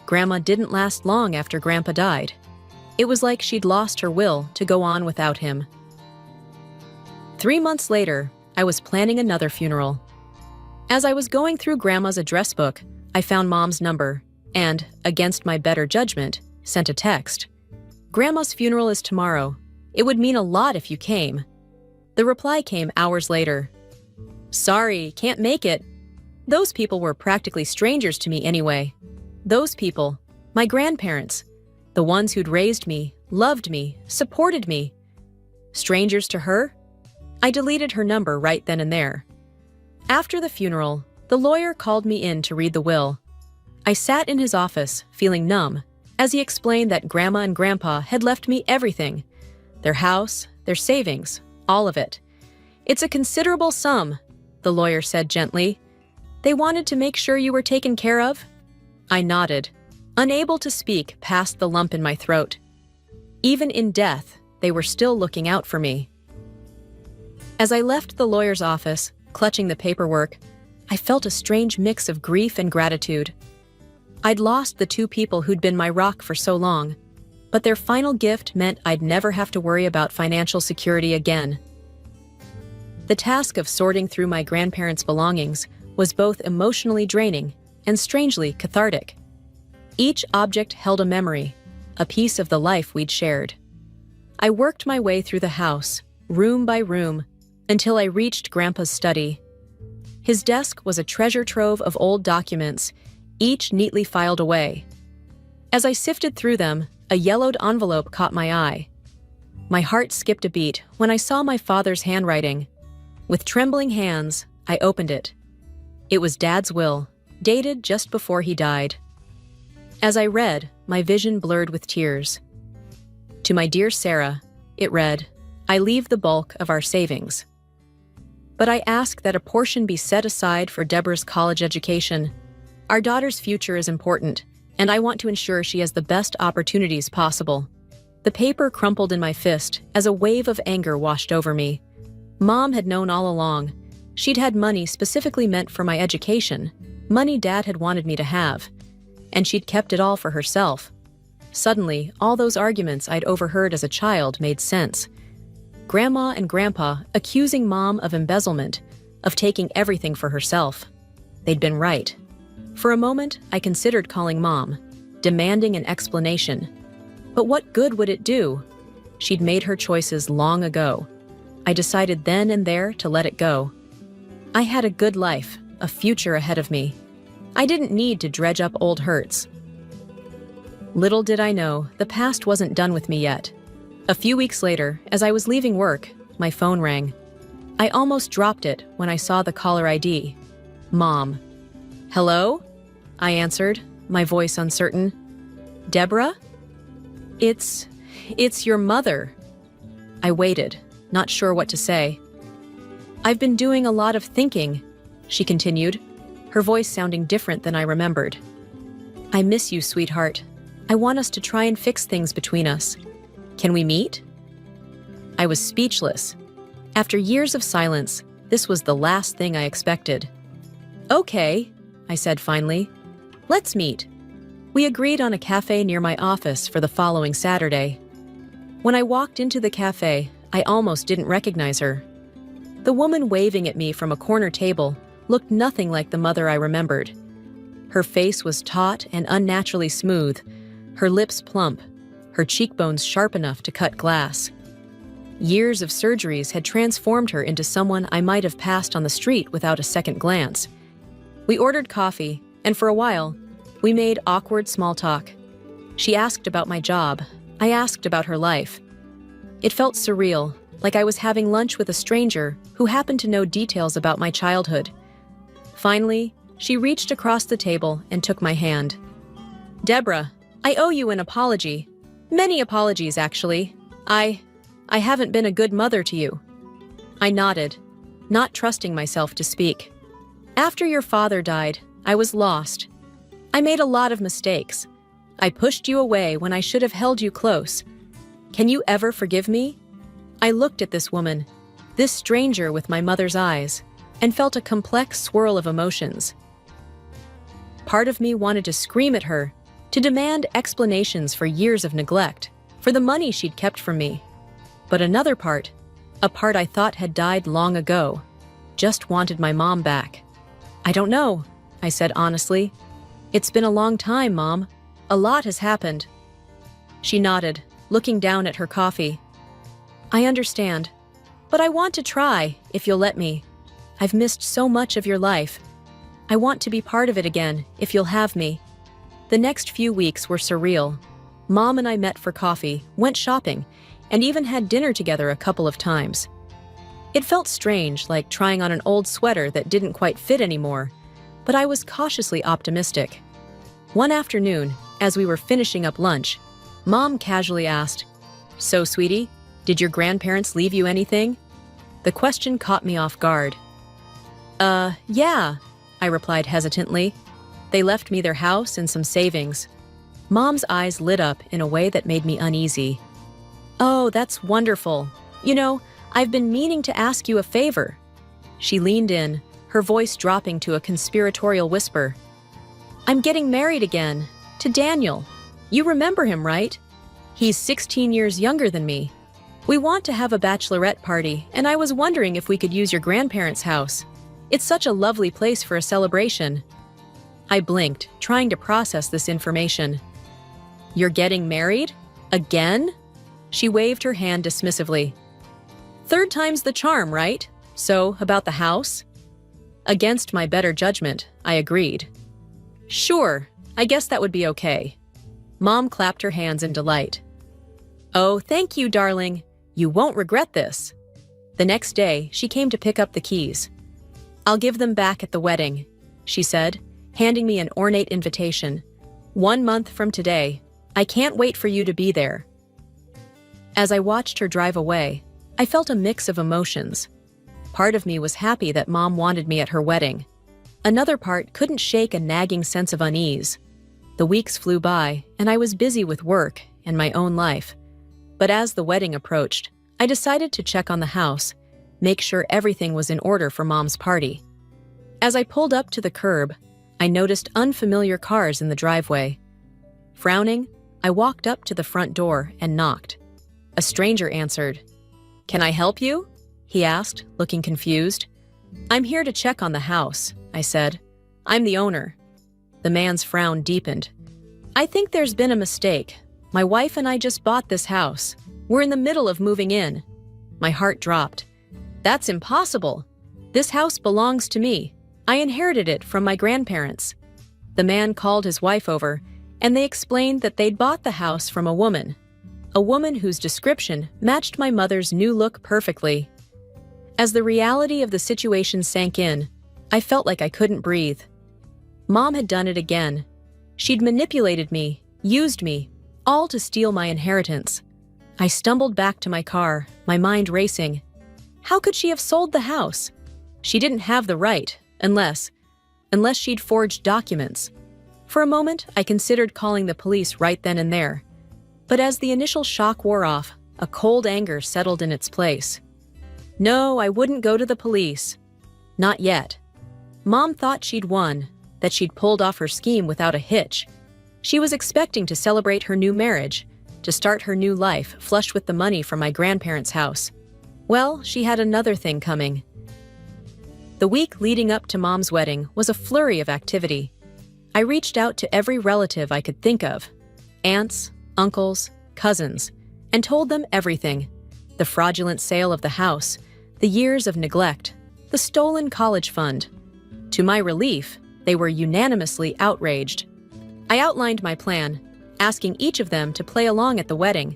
E: Grandma didn't last long after Grandpa died. It was like she'd lost her will to go on without him. 3 months later, I was planning another funeral. As I was going through Grandma's address book, I found Mom's number and, against my better judgment, sent a text. "Grandma's funeral is tomorrow. It would mean a lot if you came." The reply came hours later. "Sorry, can't make it." Those people were practically strangers to me anyway. Those people, my grandparents, the ones who'd raised me, loved me, supported me. Strangers to her? I deleted her number right then and there. After the funeral, the lawyer called me in to read the will. I sat in his office, feeling numb, as he explained that Grandma and Grandpa had left me everything. Their house, their savings, all of it. "It's a considerable sum," the lawyer said gently. "They wanted to make sure you were taken care of?" I nodded, unable to speak past the lump in my throat. Even in death, they were still looking out for me. As I left the lawyer's office, clutching the paperwork, I felt a strange mix of grief and gratitude. I'd lost the 2 people who'd been my rock for so long, but their final gift meant I'd never have to worry about financial security again. The task of sorting through my grandparents' belongings was both emotionally draining and strangely cathartic. Each object held a memory, a piece of the life we'd shared. I worked my way through the house, room by room, until I reached Grandpa's study. His desk was a treasure trove of old documents, each neatly filed away. As I sifted through them, a yellowed envelope caught my eye. My heart skipped a beat when I saw my father's handwriting. With trembling hands, I opened it. It was Dad's will, dated just before he died. As I read, my vision blurred with tears. To my dear Sarah, it read, "I leave the bulk of our savings. But I ask that a portion be set aside for Deborah's college education. Our daughter's future is important, and I want to ensure she has the best opportunities possible." The paper crumpled in my fist as a wave of anger washed over me. Mom had known all along. She'd had money specifically meant for my education, money Dad had wanted me to have, and she'd kept it all for herself. Suddenly, all those arguments I'd overheard as a child made sense. Grandma and Grandpa accusing Mom of embezzlement, of taking everything for herself. They'd been right. For a moment, I considered calling Mom, demanding an explanation. But what good would it do? She'd made her choices long ago. I decided then and there to let it go. I had a good life, a future ahead of me. I didn't need to dredge up old hurts. Little did I know, the past wasn't done with me yet. A few weeks later, as I was leaving work, my phone rang. I almost dropped it when I saw the caller ID. Mom. "Hello?" I answered, my voice uncertain. "Deborah? It's your mother." I waited, not sure what to say. "I've been doing a lot of thinking. she continued, her voice sounding different than I remembered. I miss you, sweetheart. I want us to try and fix things between us. Can we meet? I was speechless. After years of silence, this was the last thing I expected. Okay, I said finally. Let's meet. We agreed on a cafe near my office for the following Saturday. When I walked into the cafe, I almost didn't recognize her. The woman waving at me from a corner table looked nothing like the mother I remembered. Her face was taut and unnaturally smooth, her lips plump, her cheekbones sharp enough to cut glass. Years of surgeries had transformed her into someone I might have passed on the street without a second glance. We ordered coffee, and for a while, we made awkward small talk. She asked about my job. I asked about her life. It felt surreal, like I was having lunch with a stranger who happened to know details about my childhood. Finally, she reached across the table and took my hand. Deborah, I owe you an apology. Many apologies, actually. I haven't been a good mother to you. I nodded, not trusting myself to speak. After your father died, I was lost. I made a lot of mistakes. I pushed you away when I should have held you close. Can you ever forgive me? I looked at this woman, this stranger with my mother's eyes, and felt a complex swirl of emotions. Part of me wanted to scream at her, to demand explanations for years of neglect, for the money she'd kept from me. But another part, a part I thought had died long ago, just wanted my mom back. I don't know, I said honestly. It's been a long time, Mom. A lot has happened. She nodded, looking down at her coffee. I understand, but I want to try, if you'll let me. I've missed so much of your life. I want to be part of it again, if you'll have me. The next few weeks were surreal. Mom and I met for coffee, went shopping, and even had dinner together a couple of times. It felt strange, like trying on an old sweater that didn't quite fit anymore, but I was cautiously optimistic. One afternoon, as we were finishing up lunch, Mom casually asked, "So, sweetie, did your grandparents leave you anything?" The question caught me off guard. Yeah, I replied hesitantly. They left me their house and some savings. Mom's eyes lit up in a way that made me uneasy. Oh, that's wonderful. You know, I've been meaning to ask you a favor. She leaned in, her voice dropping to a conspiratorial whisper. I'm getting married again, to Daniel. You remember him, right? He's 16 years younger than me. We want to have a bachelorette party, and I was wondering if we could use your grandparents' house. It's such a lovely place for a celebration. I blinked, trying to process this information. You're getting married? Again? She waved her hand dismissively. Third time's the charm, right? So, about the house? Against my better judgment, I agreed. Sure, I guess that would be okay. Mom clapped her hands in delight. Oh, thank you, darling. You won't regret this. The next day, she came to pick up the keys. I'll give them back at the wedding, she said, handing me an ornate invitation. 1 month from today. I can't wait for you to be there. As I watched her drive away, I felt a mix of emotions. Part of me was happy that Mom wanted me at her wedding. Another part couldn't shake a nagging sense of unease. The weeks flew by, and I was busy with work and my own life. But as the wedding approached, I decided to check on the house, make sure everything was in order for Mom's party. As I pulled up to the curb, I noticed unfamiliar cars in the driveway. Frowning, I walked up to the front door and knocked. A stranger answered. Can I help you? He asked, looking confused. I'm here to check on the house, I said. I'm the owner. The man's frown deepened. I think there's been a mistake. My wife and I just bought this house. We're in the middle of moving in. My heart dropped. That's impossible. This house belongs to me. I inherited it from my grandparents. The man called his wife over, and they explained that they'd bought the house from a woman whose description matched my mother's new look perfectly. As the reality of the situation sank in, I felt like I couldn't breathe. Mom had done it again. She'd manipulated me, used me, all to steal my inheritance. I stumbled back to my car, my mind racing. How could she have sold the house? She didn't have the right, Unless she'd forged documents. For a moment, I considered calling the police right then and there. But as the initial shock wore off, a cold anger settled in its place. No, I wouldn't go to the police. Not yet. Mom thought she'd won, that she'd pulled off her scheme without a hitch. She was expecting to celebrate her new marriage, to start her new life flush with the money from my grandparents' house. Well, she had another thing coming. The week leading up to Mom's wedding was a flurry of activity. I reached out to every relative I could think of, aunts, uncles, cousins, and told them everything. The fraudulent sale of the house, the years of neglect, the stolen college fund. To my relief, they were unanimously outraged. I outlined my plan, asking each of them to play along at the wedding,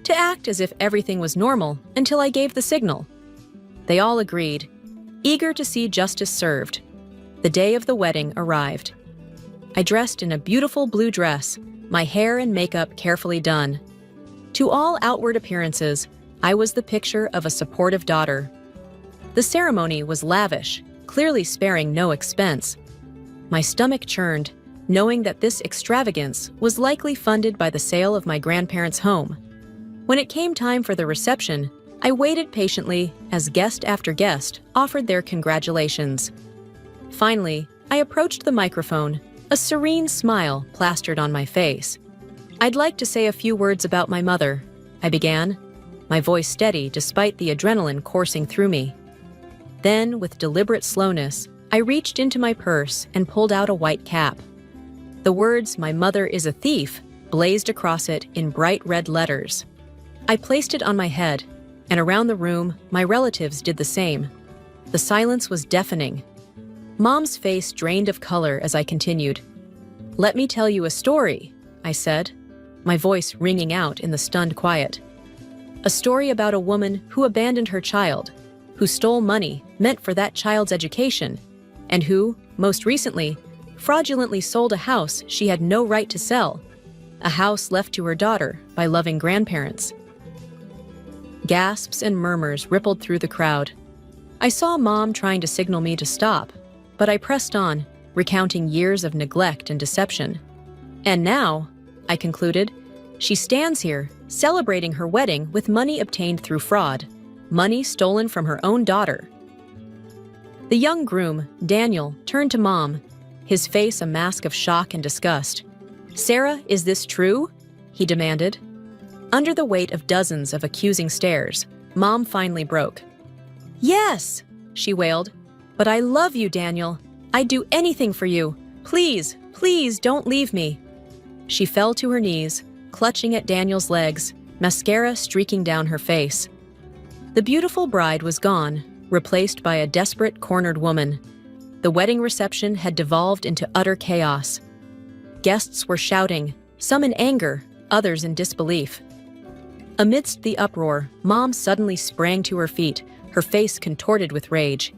E: to act as if everything was normal until I gave the signal. They all agreed, eager to see justice served. The day of the wedding arrived. I dressed in a beautiful blue dress, my hair and makeup carefully done. To all outward appearances, I was the picture of a supportive daughter. The ceremony was lavish, clearly sparing no expense. My stomach churned, knowing that this extravagance was likely funded by the sale of my grandparents' home. When it came time for the reception, I waited patiently as guest after guest offered their congratulations. Finally, I approached the microphone, a serene smile plastered on my face. I'd like to say a few words about my mother, I began, my voice steady despite the adrenaline coursing through me. Then, with deliberate slowness, I reached into my purse and pulled out a white cap. The words, "My mother is a thief," blazed across it in bright red letters. I placed it on my head, and around the room, my relatives did the same. The silence was deafening. Mom's face drained of color as I continued. "Let me tell you a story," I said, my voice ringing out in the stunned quiet. A story about a woman who abandoned her child, who stole money meant for that child's education, and who, most recently, fraudulently sold a house she had no right to sell, a house left to her daughter by loving grandparents. Gasps and murmurs rippled through the crowd. I saw Mom trying to signal me to stop, but I pressed on, recounting years of neglect and deception. And now, I concluded, she stands here, celebrating her wedding with money obtained through fraud, money stolen from her own daughter. The young groom, Daniel, turned to Mom, his face a mask of shock and disgust. "Sarah, is this true?" he demanded. Under the weight of dozens of accusing stares, Mom finally broke. "Yes," she wailed. "But I love you, Daniel. I'd do anything for you. Please, please don't leave me." She fell to her knees, clutching at Daniel's legs, mascara streaking down her face. The beautiful bride was gone, replaced by a desperate, cornered woman. The wedding reception had devolved into utter chaos. Guests were shouting, some in anger, others in disbelief. Amidst the uproar, Mom suddenly sprang to her feet, her face contorted with rage.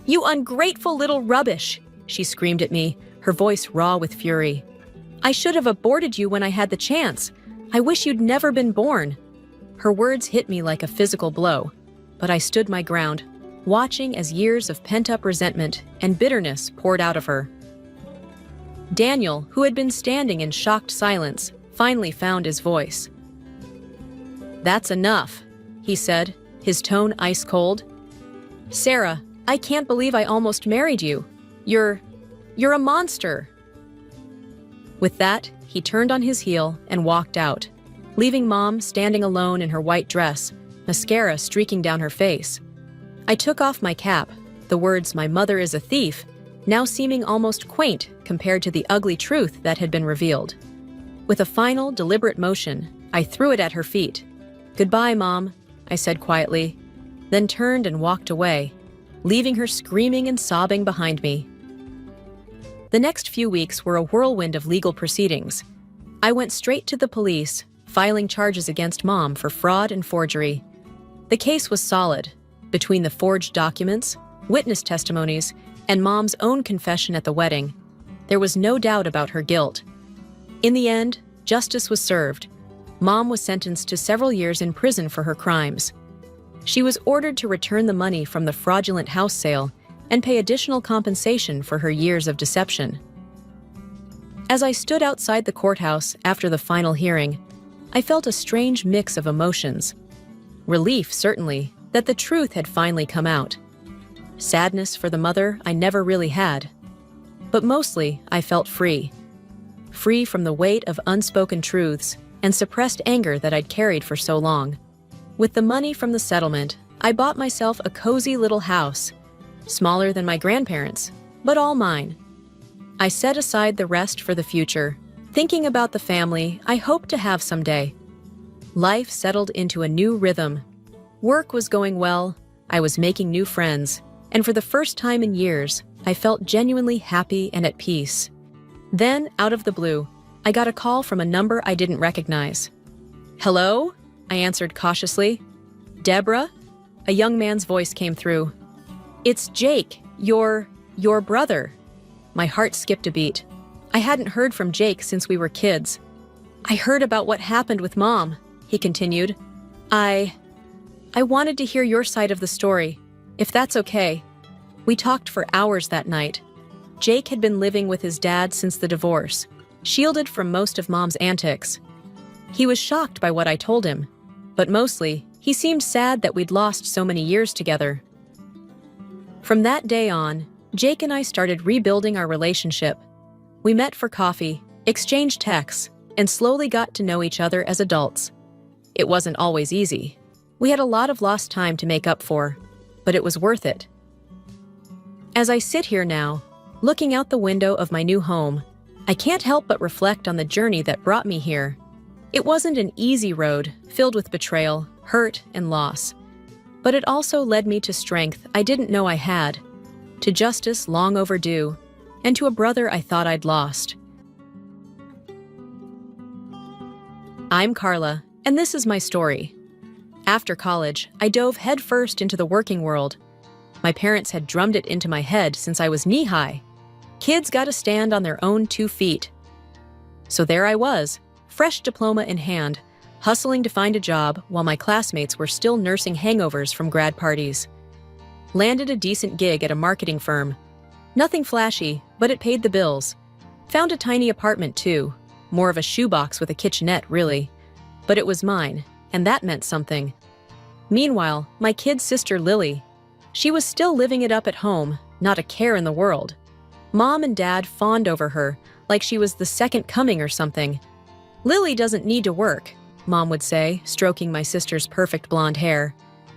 E: "You ungrateful little rubbish!" she screamed at me, her voice raw with fury. "I should have aborted you when I had the chance. I wish you'd never been born." Her words hit me like a physical blow, but I stood my ground, watching as years of pent-up resentment and bitterness poured out of her. Daniel, who had been standing in shocked silence, finally found his voice. "That's enough," he said, his tone ice-cold. "Sarah, I can't believe I almost married you. You're a monster." With that, he turned on his heel and walked out, leaving Mom standing alone in her white dress, mascara streaking down her face. I took off my cap, the words "my mother is a thief" now seeming almost quaint compared to the ugly truth that had been revealed. With a final, deliberate motion, I threw it at her feet. "Goodbye, Mom," I said quietly, then turned and walked away, leaving her screaming and sobbing behind me. The next few weeks were a whirlwind of legal proceedings. I went straight to the police, filing charges against Mom for fraud and forgery. The case was solid. Between the forged documents, witness testimonies, and Mom's own confession at the wedding, there was no doubt about her guilt. In the end, justice was served. Mom was sentenced to several years in prison for her crimes. She was ordered to return the money from the fraudulent house sale and pay additional compensation for her years of deception. As I stood outside the courthouse after the final hearing, I felt a strange mix of emotions. Relief, certainly, that the truth had finally come out. Sadness for the mother I never really had. But mostly, I felt free. Free from the weight of unspoken truths and suppressed anger that I'd carried for so long. With the money from the settlement, I bought myself a cozy little house, smaller than my grandparents', but all mine. I set aside the rest for the future, thinking about the family I hoped to have someday. Life settled into a new rhythm. Work was going well, I was making new friends, and for the first time in years, I felt genuinely happy and at peace. Then, out of the blue, I got a call from a number I didn't recognize. "Hello?" I answered cautiously. "Deborah?" A young man's voice came through. "It's Jake, your brother." My heart skipped a beat. I hadn't heard from Jake since we were kids. "I heard about what happened with Mom," he continued. I wanted to hear your side of the story, if that's okay." We talked for hours that night. Jake had been living with his dad since the divorce, shielded from most of Mom's antics. He was shocked by what I told him, but mostly, he seemed sad that we'd lost so many years together. From that day on, Jake and I started rebuilding our relationship. We met for coffee, exchanged texts, and slowly got to know each other as adults. It wasn't always easy. We had a lot of lost time to make up for, but it was worth it. As I sit here now, looking out the window of my new home, I can't help but reflect on the journey that brought me here. It wasn't an easy road, filled with betrayal, hurt, and loss. But it also led me to strength I didn't know I had, to justice long overdue, and to a brother I thought I'd lost. I'm Carla, and this is my story. After college, I dove headfirst into the working world. My parents had drummed it into my head since I was knee-high. Kids gotta stand on their own 2 feet. So there I was, fresh diploma in hand, hustling to find a job while my classmates were still nursing hangovers from grad parties. Landed a decent gig at a marketing firm. Nothing flashy, but it paid the bills. Found a tiny apartment too, more of a shoebox with a kitchenette, really. But it was mine, and that meant something. Meanwhile, my kid sister Lily, she was still living it up at home, not a care in the world. Mom and Dad fawned over her, like she was the second coming or something. "Lily doesn't need to work," Mom would say, stroking my sister's perfect blonde hair.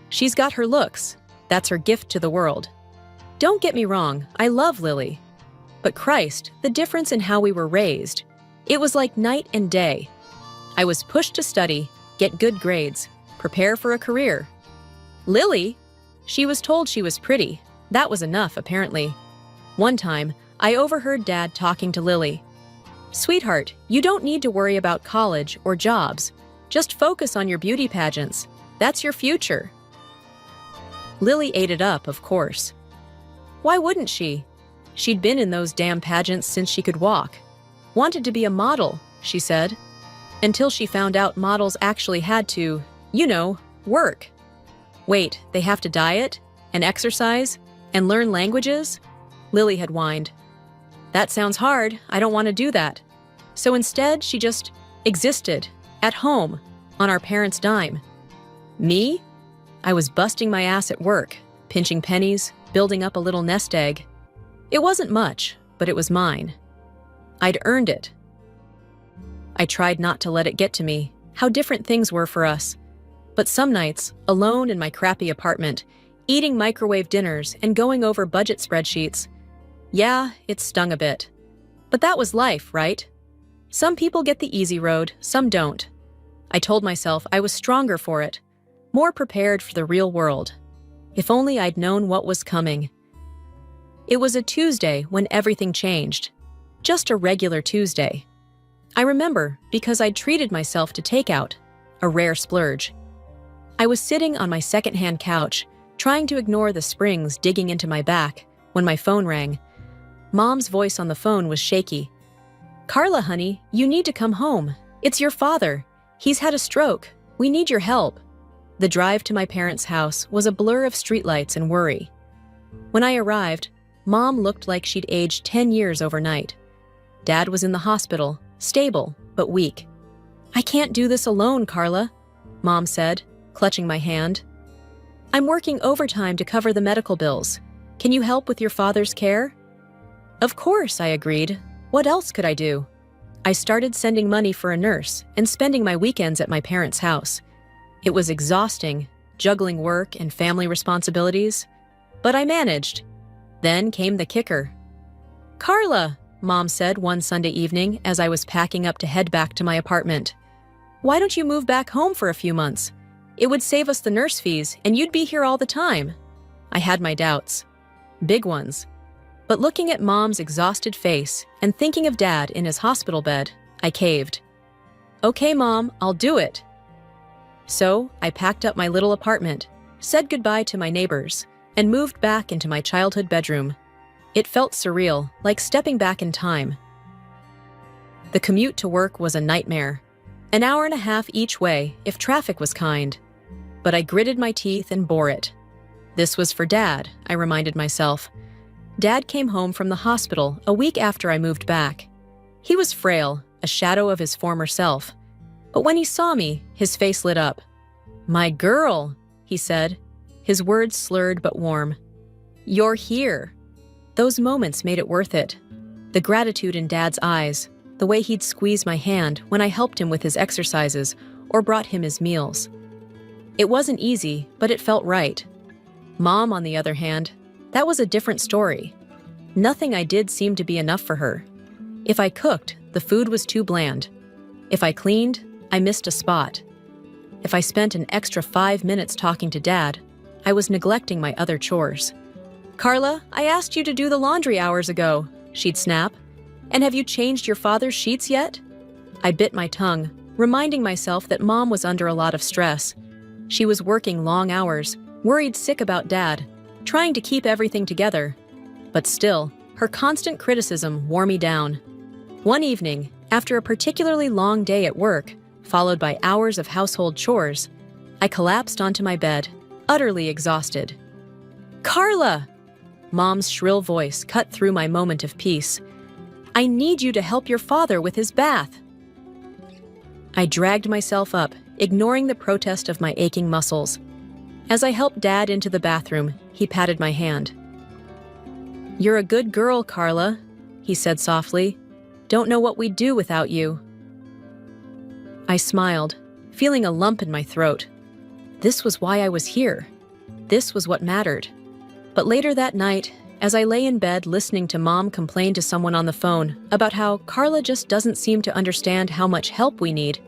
E: "She's got her looks. That's her gift to the world." Don't get me wrong, I love Lily. But Christ, the difference in how we were raised. It was like night and day. I was pushed to study, get good grades, prepare for a career. Lily? She was told she was pretty. That was enough, apparently. One time, I overheard Dad talking to Lily. "Sweetheart, you don't need to worry about college or jobs. Just focus on your beauty pageants. That's your future." Lily ate it up, of course. Why wouldn't she? She'd been in those damn pageants since she could walk. Wanted to be a model, she said. Until she found out models actually had to, work. Wait, they have to diet, and exercise, and learn languages? Lily had whined. That sounds hard, I don't want to do that. So instead, she just existed, at home, on our parents' dime. Me? I was busting my ass at work, pinching pennies, building up a little nest egg. It wasn't much, but it was mine. I'd earned it. I tried not to let it get to me, how different things were for us. But some nights, alone in my crappy apartment, eating microwave dinners and going over budget spreadsheets, yeah, it stung a bit. But that was life, right? Some people get the easy road, some don't. I told myself I was stronger for it, more prepared for the real world. If only I'd known what was coming. It was a Tuesday when everything changed. Just a regular Tuesday. I remember because I'd treated myself to takeout, a rare splurge. I was sitting on my secondhand couch, trying to ignore the springs digging into my back, when my phone rang. Mom's voice on the phone was shaky. "Carla, honey, you need to come home. It's your father. He's had a stroke. We need your help." The drive to my parents' house was a blur of streetlights and worry. When I arrived, Mom looked like she'd aged 10 years overnight. Dad was in the hospital, stable but weak. "I can't do this alone, Carla," Mom said, clutching my hand. "I'm working overtime to cover the medical bills. Can you help with your father's care?" "Of course," I agreed. What else could I do? I started sending money for a nurse and spending my weekends at my parents' house. It was exhausting, juggling work and family responsibilities, but I managed. Then came the kicker. "Carla," Mom said one Sunday evening as I was packing up to head back to my apartment, "why don't you move back home for a few months? It would save us the nurse fees and you'd be here all the time." I had my doubts. Big ones. But looking at Mom's exhausted face and thinking of Dad in his hospital bed, I caved. "Okay, Mom, I'll do it." So I packed up my little apartment, said goodbye to my neighbors, and moved back into my childhood bedroom. It felt surreal, like stepping back in time. The commute to work was a nightmare. An hour and a half each way if traffic was kind. But I gritted my teeth and bore it. This was for Dad, I reminded myself. Dad came home from the hospital a week after I moved back. He was frail, a shadow of his former self. But when he saw me, his face lit up. "My girl," he said, his words slurred but warm. "You're here." Those moments made it worth it. The gratitude in Dad's eyes, the way he'd squeeze my hand when I helped him with his exercises or brought him his meals. It wasn't easy, but it felt right. Mom, on the other hand, that was a different story. Nothing I did seemed to be enough for her. If I cooked, the food was too bland. If I cleaned, I missed a spot. If I spent an extra 5 minutes talking to Dad, I was neglecting my other chores. "Carla, I asked you to do the laundry hours ago," she'd snap. "And have you changed your father's sheets yet?" I bit my tongue, reminding myself that Mom was under a lot of stress. She was working long hours, worried sick about Dad, trying to keep everything together. But still, her constant criticism wore me down. One evening, after a particularly long day at work, followed by hours of household chores, I collapsed onto my bed, utterly exhausted. "Carla!" Mom's shrill voice cut through my moment of peace. "I need you to help your father with his bath." I dragged myself up, ignoring the protest of my aching muscles. As I helped Dad into the bathroom, he patted my hand. "You're a good girl, Carla," he said softly. "Don't know what we'd do without you." I smiled, feeling a lump in my throat. This was why I was here. This was what mattered. But later that night, as I lay in bed listening to Mom complain to someone on the phone about how Carla just doesn't seem to understand how much help we need,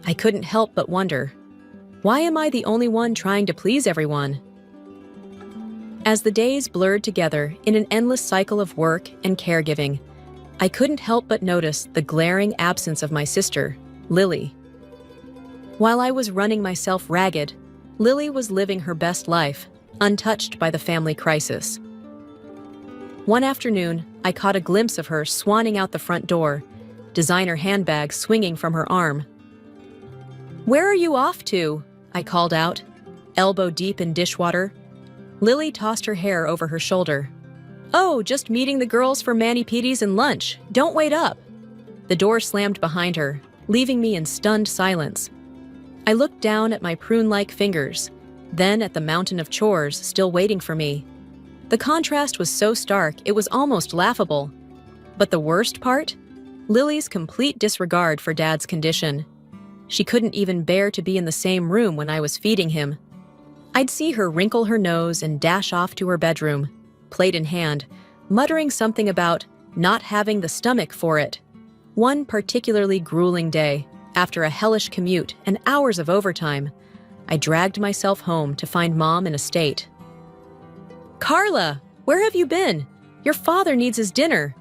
E: I couldn't help but wonder, why am I the only one trying to please everyone? As the days blurred together in an endless cycle of work and caregiving, I couldn't help but notice the glaring absence of my sister, Lily. While I was running myself ragged, Lily was living her best life, untouched by the family crisis. One afternoon, I caught a glimpse of her swanning out the front door, designer handbag swinging from her arm. "Where are you off to?" I called out, elbow deep in dishwater. Lily tossed her hair over her shoulder. "Oh, just meeting the girls for mani-pedis and lunch. Don't wait up." The door slammed behind her, leaving me in stunned silence. I looked down at my prune-like fingers, then at the mountain of chores still waiting for me. The contrast was so stark it was almost laughable. But the worst part? Lily's complete disregard for Dad's condition. She couldn't even bear to be in the same room when I was feeding him. I'd see her wrinkle her nose and dash off to her bedroom, plate in hand, muttering something about not having the stomach for it. One particularly grueling day, after a hellish commute and hours of overtime, I dragged myself home to find Mom in a state. "Carla, where have you been? Your father needs his dinner."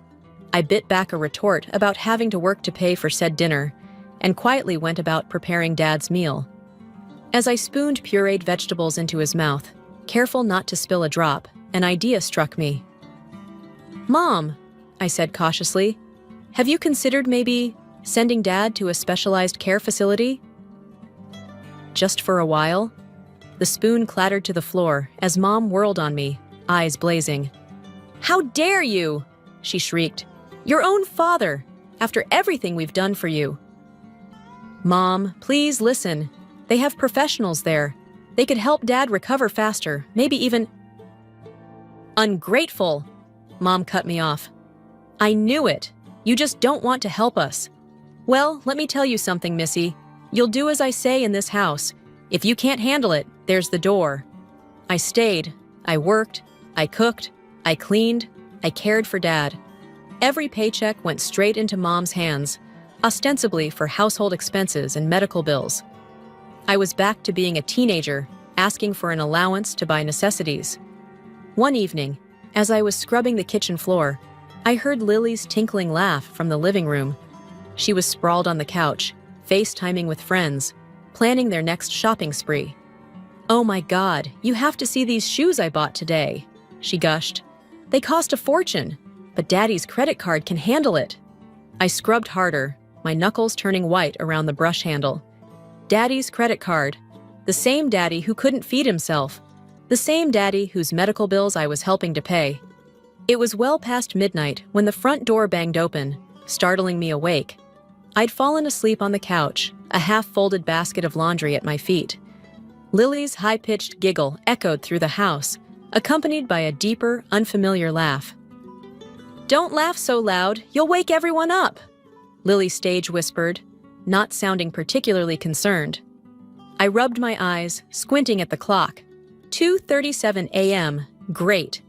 E: I bit back a retort about having to work to pay for said dinner, and quietly went about preparing Dad's meal. As I spooned pureed vegetables into his mouth, careful not to spill a drop, an idea struck me. "Mom," I said cautiously, "have you considered maybe sending Dad to a specialized care facility?" "Just for a while?" The spoon clattered to the floor as Mom whirled on me, eyes blazing. "How dare you!" she shrieked. "Your own father, after everything we've done for you." "Mom, please listen. They have professionals there. They could help Dad recover faster, maybe even—" "Ungrateful!" Mom cut me off. "I knew it. You just don't want to help us. Well, let me tell you something, Missy. You'll do as I say in this house. If you can't handle it, there's the door." I stayed. I worked. I cooked. I cleaned. I cared for Dad. Every paycheck went straight into Mom's hands, ostensibly for household expenses and medical bills. I was back to being a teenager, asking for an allowance to buy necessities. One evening, as I was scrubbing the kitchen floor, I heard Lily's tinkling laugh from the living room. She was sprawled on the couch, FaceTiming with friends, planning their next shopping spree. "Oh my God, you have to see these shoes I bought today," she gushed. "They cost a fortune, but Daddy's credit card can handle it." I scrubbed harder, my knuckles turning white around the brush handle. Daddy's credit card. The same Daddy who couldn't feed himself. The same Daddy whose medical bills I was helping to pay. It was well past midnight when the front door banged open, startling me awake. I'd fallen asleep on the couch, a half-folded basket of laundry at my feet. Lily's high-pitched giggle echoed through the house, accompanied by a deeper, unfamiliar laugh. "Don't laugh so loud, you'll wake everyone up," Lily stage whispered, not sounding particularly concerned. I rubbed my eyes, squinting at the clock. 2:37 a.m. Great.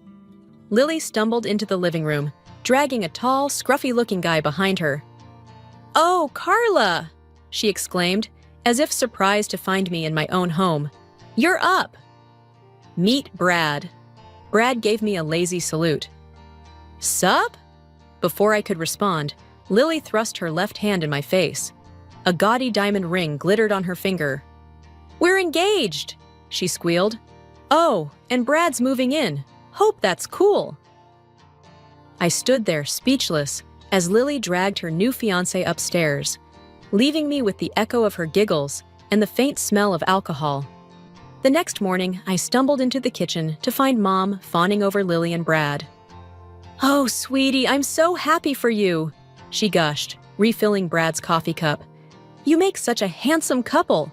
E: Lily stumbled into the living room, dragging a tall, scruffy-looking guy behind her. "Oh, Carla!" she exclaimed, as if surprised to find me in my own home. "You're up!" "Meet Brad." Brad gave me a lazy salute. "Sup?" Before I could respond, Lily thrust her left hand in my face. A gaudy diamond ring glittered on her finger. "We're engaged!" she squealed. "Oh, and Brad's moving in. Hope that's cool." I stood there, speechless, as Lily dragged her new fiancé upstairs, leaving me with the echo of her giggles and the faint smell of alcohol. The next morning, I stumbled into the kitchen to find Mom fawning over Lily and Brad. "Oh, sweetie, I'm so happy for you," she gushed, refilling Brad's coffee cup. "You make such a handsome couple."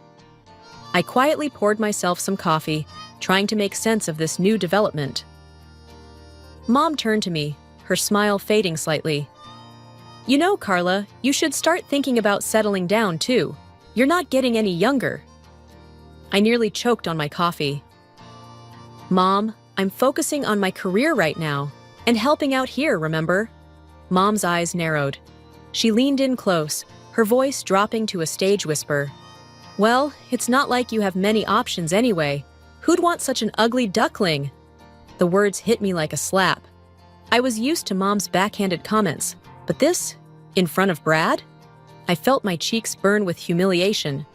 E: I quietly poured myself some coffee, trying to make sense of this new development. Mom turned to me, her smile fading slightly. "You know, Carla, you should start thinking about settling down, too. You're not getting any younger." I nearly choked on my coffee. "Mom, I'm focusing on my career right now, and helping out here, remember?" Mom's eyes narrowed. She leaned in close, her voice dropping to a stage whisper. "Well, it's not like you have many options anyway. Who'd want such an ugly duckling?" The words hit me like a slap. I was used to Mom's backhanded comments, but this, in front of Brad? I felt my cheeks burn with humiliation.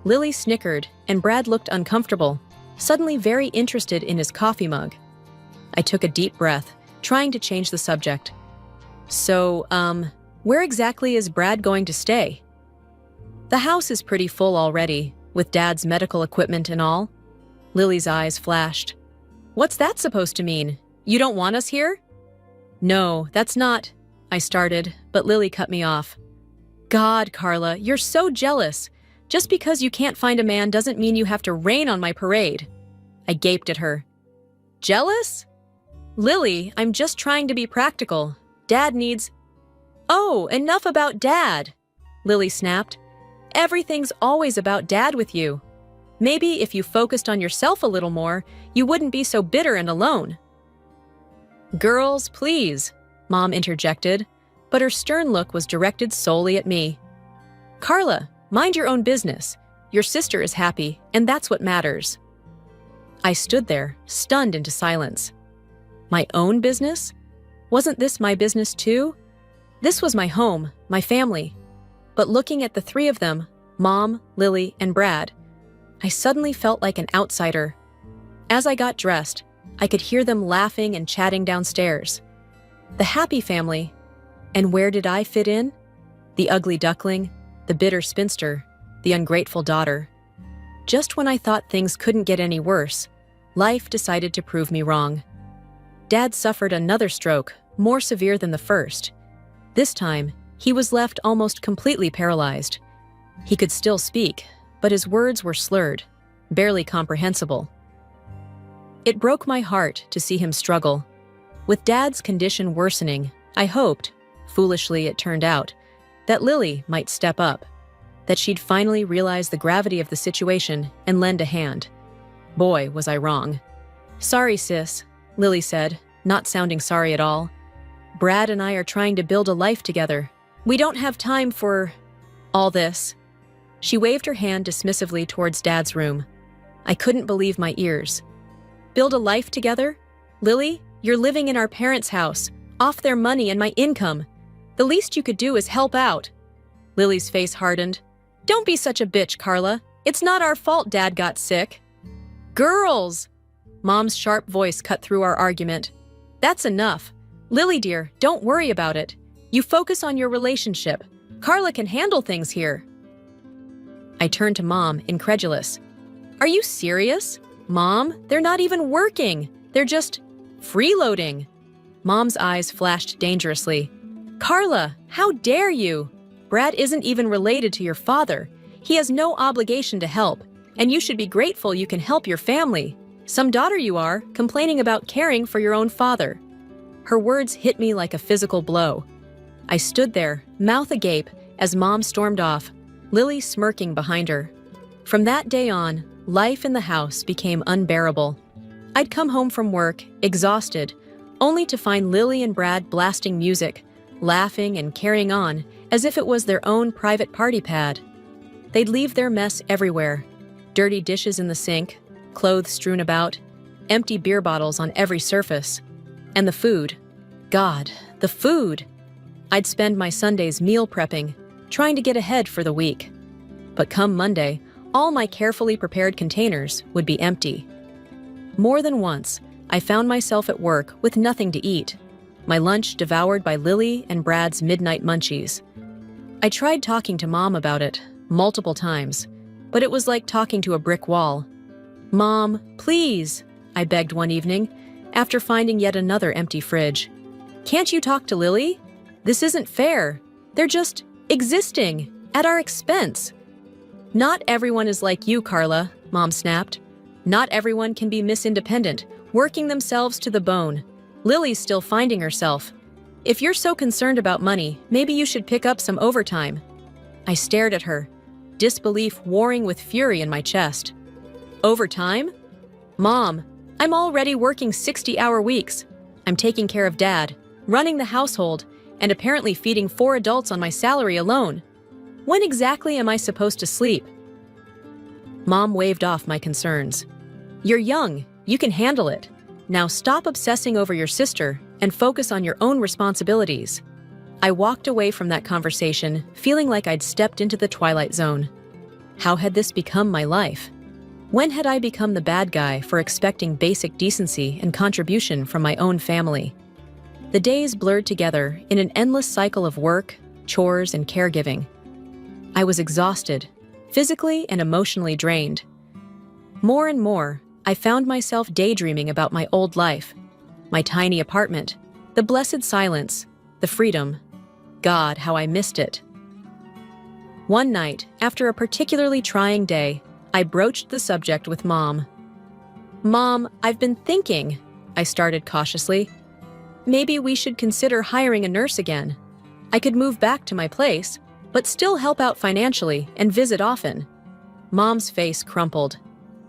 E: Lily snickered, and Brad looked uncomfortable, suddenly very interested in his coffee mug. I took a deep breath, trying to change the subject. "So, where exactly is Brad going to stay?" "The house is pretty full already, with Dad's medical equipment and all." Lily's eyes flashed. "What's that supposed to mean? You don't want us here?" "No, that's not," I started, but Lily cut me off. "God, Carla, you're so jealous. Just because you can't find a man doesn't mean you have to rain on my parade." I gaped at her. "Jealous? Lily, I'm just trying to be practical. Dad needs—" "Oh, enough about Dad," Lily snapped. "Everything's always about Dad with you. Maybe if you focused on yourself a little more, you wouldn't be so bitter and alone." "Girls, please," Mom interjected, but her stern look was directed solely at me. "Carla, mind your own business. Your sister is happy, and that's what matters." I stood there, stunned into silence. My own business? Wasn't this my business too? This was my home, my family. But looking at the three of them, Mom, Lily, and Brad, I suddenly felt like an outsider. As I got dressed, I could hear them laughing and chatting downstairs. The happy family. And where did I fit in? The ugly duckling, the bitter spinster, the ungrateful daughter. Just when I thought things couldn't get any worse, life decided to prove me wrong. Dad suffered another stroke, more severe than the first. This time, he was left almost completely paralyzed. He could still speak, but his words were slurred, barely comprehensible. It broke my heart to see him struggle. With Dad's condition worsening, I hoped, foolishly it turned out, that Lily might step up, that she'd finally realize the gravity of the situation and lend a hand. Boy, was I wrong. "Sorry, sis," Lily said, not sounding sorry at all. "Brad and I are trying to build a life together. We don't have time for all this." She waved her hand dismissively towards Dad's room. I couldn't believe my ears. "Build a life together? Lily, you're living in our parents' house, off their money and my income. The least you could do is help out." Lily's face hardened. "Don't be such a bitch, Carla. It's not our fault Dad got sick." "Girls!" Mom's sharp voice cut through our argument. "That's enough. Lily, dear, don't worry about it. You focus on your relationship. Carla can handle things here." I turned to Mom, incredulous. "Are you serious? Mom, they're not even working. They're just freeloading." Mom's eyes flashed dangerously. "Carla, how dare you? Brad isn't even related to your father. He has no obligation to help, and you should be grateful you can help your family. Some daughter you are, complaining about caring for your own father." Her words hit me like a physical blow. I stood there, mouth agape, as Mom stormed off, Lily smirking behind her. From that day on, life in the house became unbearable. I'd come home from work, exhausted, only to find Lily and Brad blasting music, laughing and carrying on as if it was their own private party pad. They'd leave their mess everywhere. Dirty dishes in the sink, clothes strewn about, empty beer bottles on every surface. And the food. God, the food! I'd spend my Sundays meal prepping, trying to get ahead for the week. But come Monday, all my carefully prepared containers would be empty. More than once, I found myself at work with nothing to eat, my lunch devoured by Lily and Brad's midnight munchies. I tried talking to Mom about it, multiple times, but it was like talking to a brick wall. "Mom, please," I begged one evening, after finding yet another empty fridge. "Can't you talk to Lily? This isn't fair. They're just existing, at our expense." "Not everyone is like you, Carla," Mom snapped. "Not everyone can be Miss Independent, working themselves to the bone. Lily's still finding herself. If you're so concerned about money, maybe you should pick up some overtime." I stared at her, disbelief warring with fury in my chest. "Overtime? Mom, I'm already working 60-hour weeks. I'm taking care of Dad, running the household, and apparently feeding 4 adults on my salary alone. When exactly am I supposed to sleep?" Mom waved off my concerns. "You're young. You can handle it. Now stop obsessing over your sister and focus on your own responsibilities." I walked away from that conversation feeling like I'd stepped into the twilight zone. How had this become my life? When had I become the bad guy for expecting basic decency and contribution from my own family? The days blurred together in an endless cycle of work, chores, and caregiving. I was exhausted, physically and emotionally drained. More and more, I found myself daydreaming about my old life, my tiny apartment, the blessed silence, the freedom. God, how I missed it. One night, after a particularly trying day, I broached the subject with Mom. "Mom, I've been thinking," I started cautiously. "Maybe we should consider hiring a nurse again. I could move back to my place, but still help out financially and visit often." Mom's face crumpled.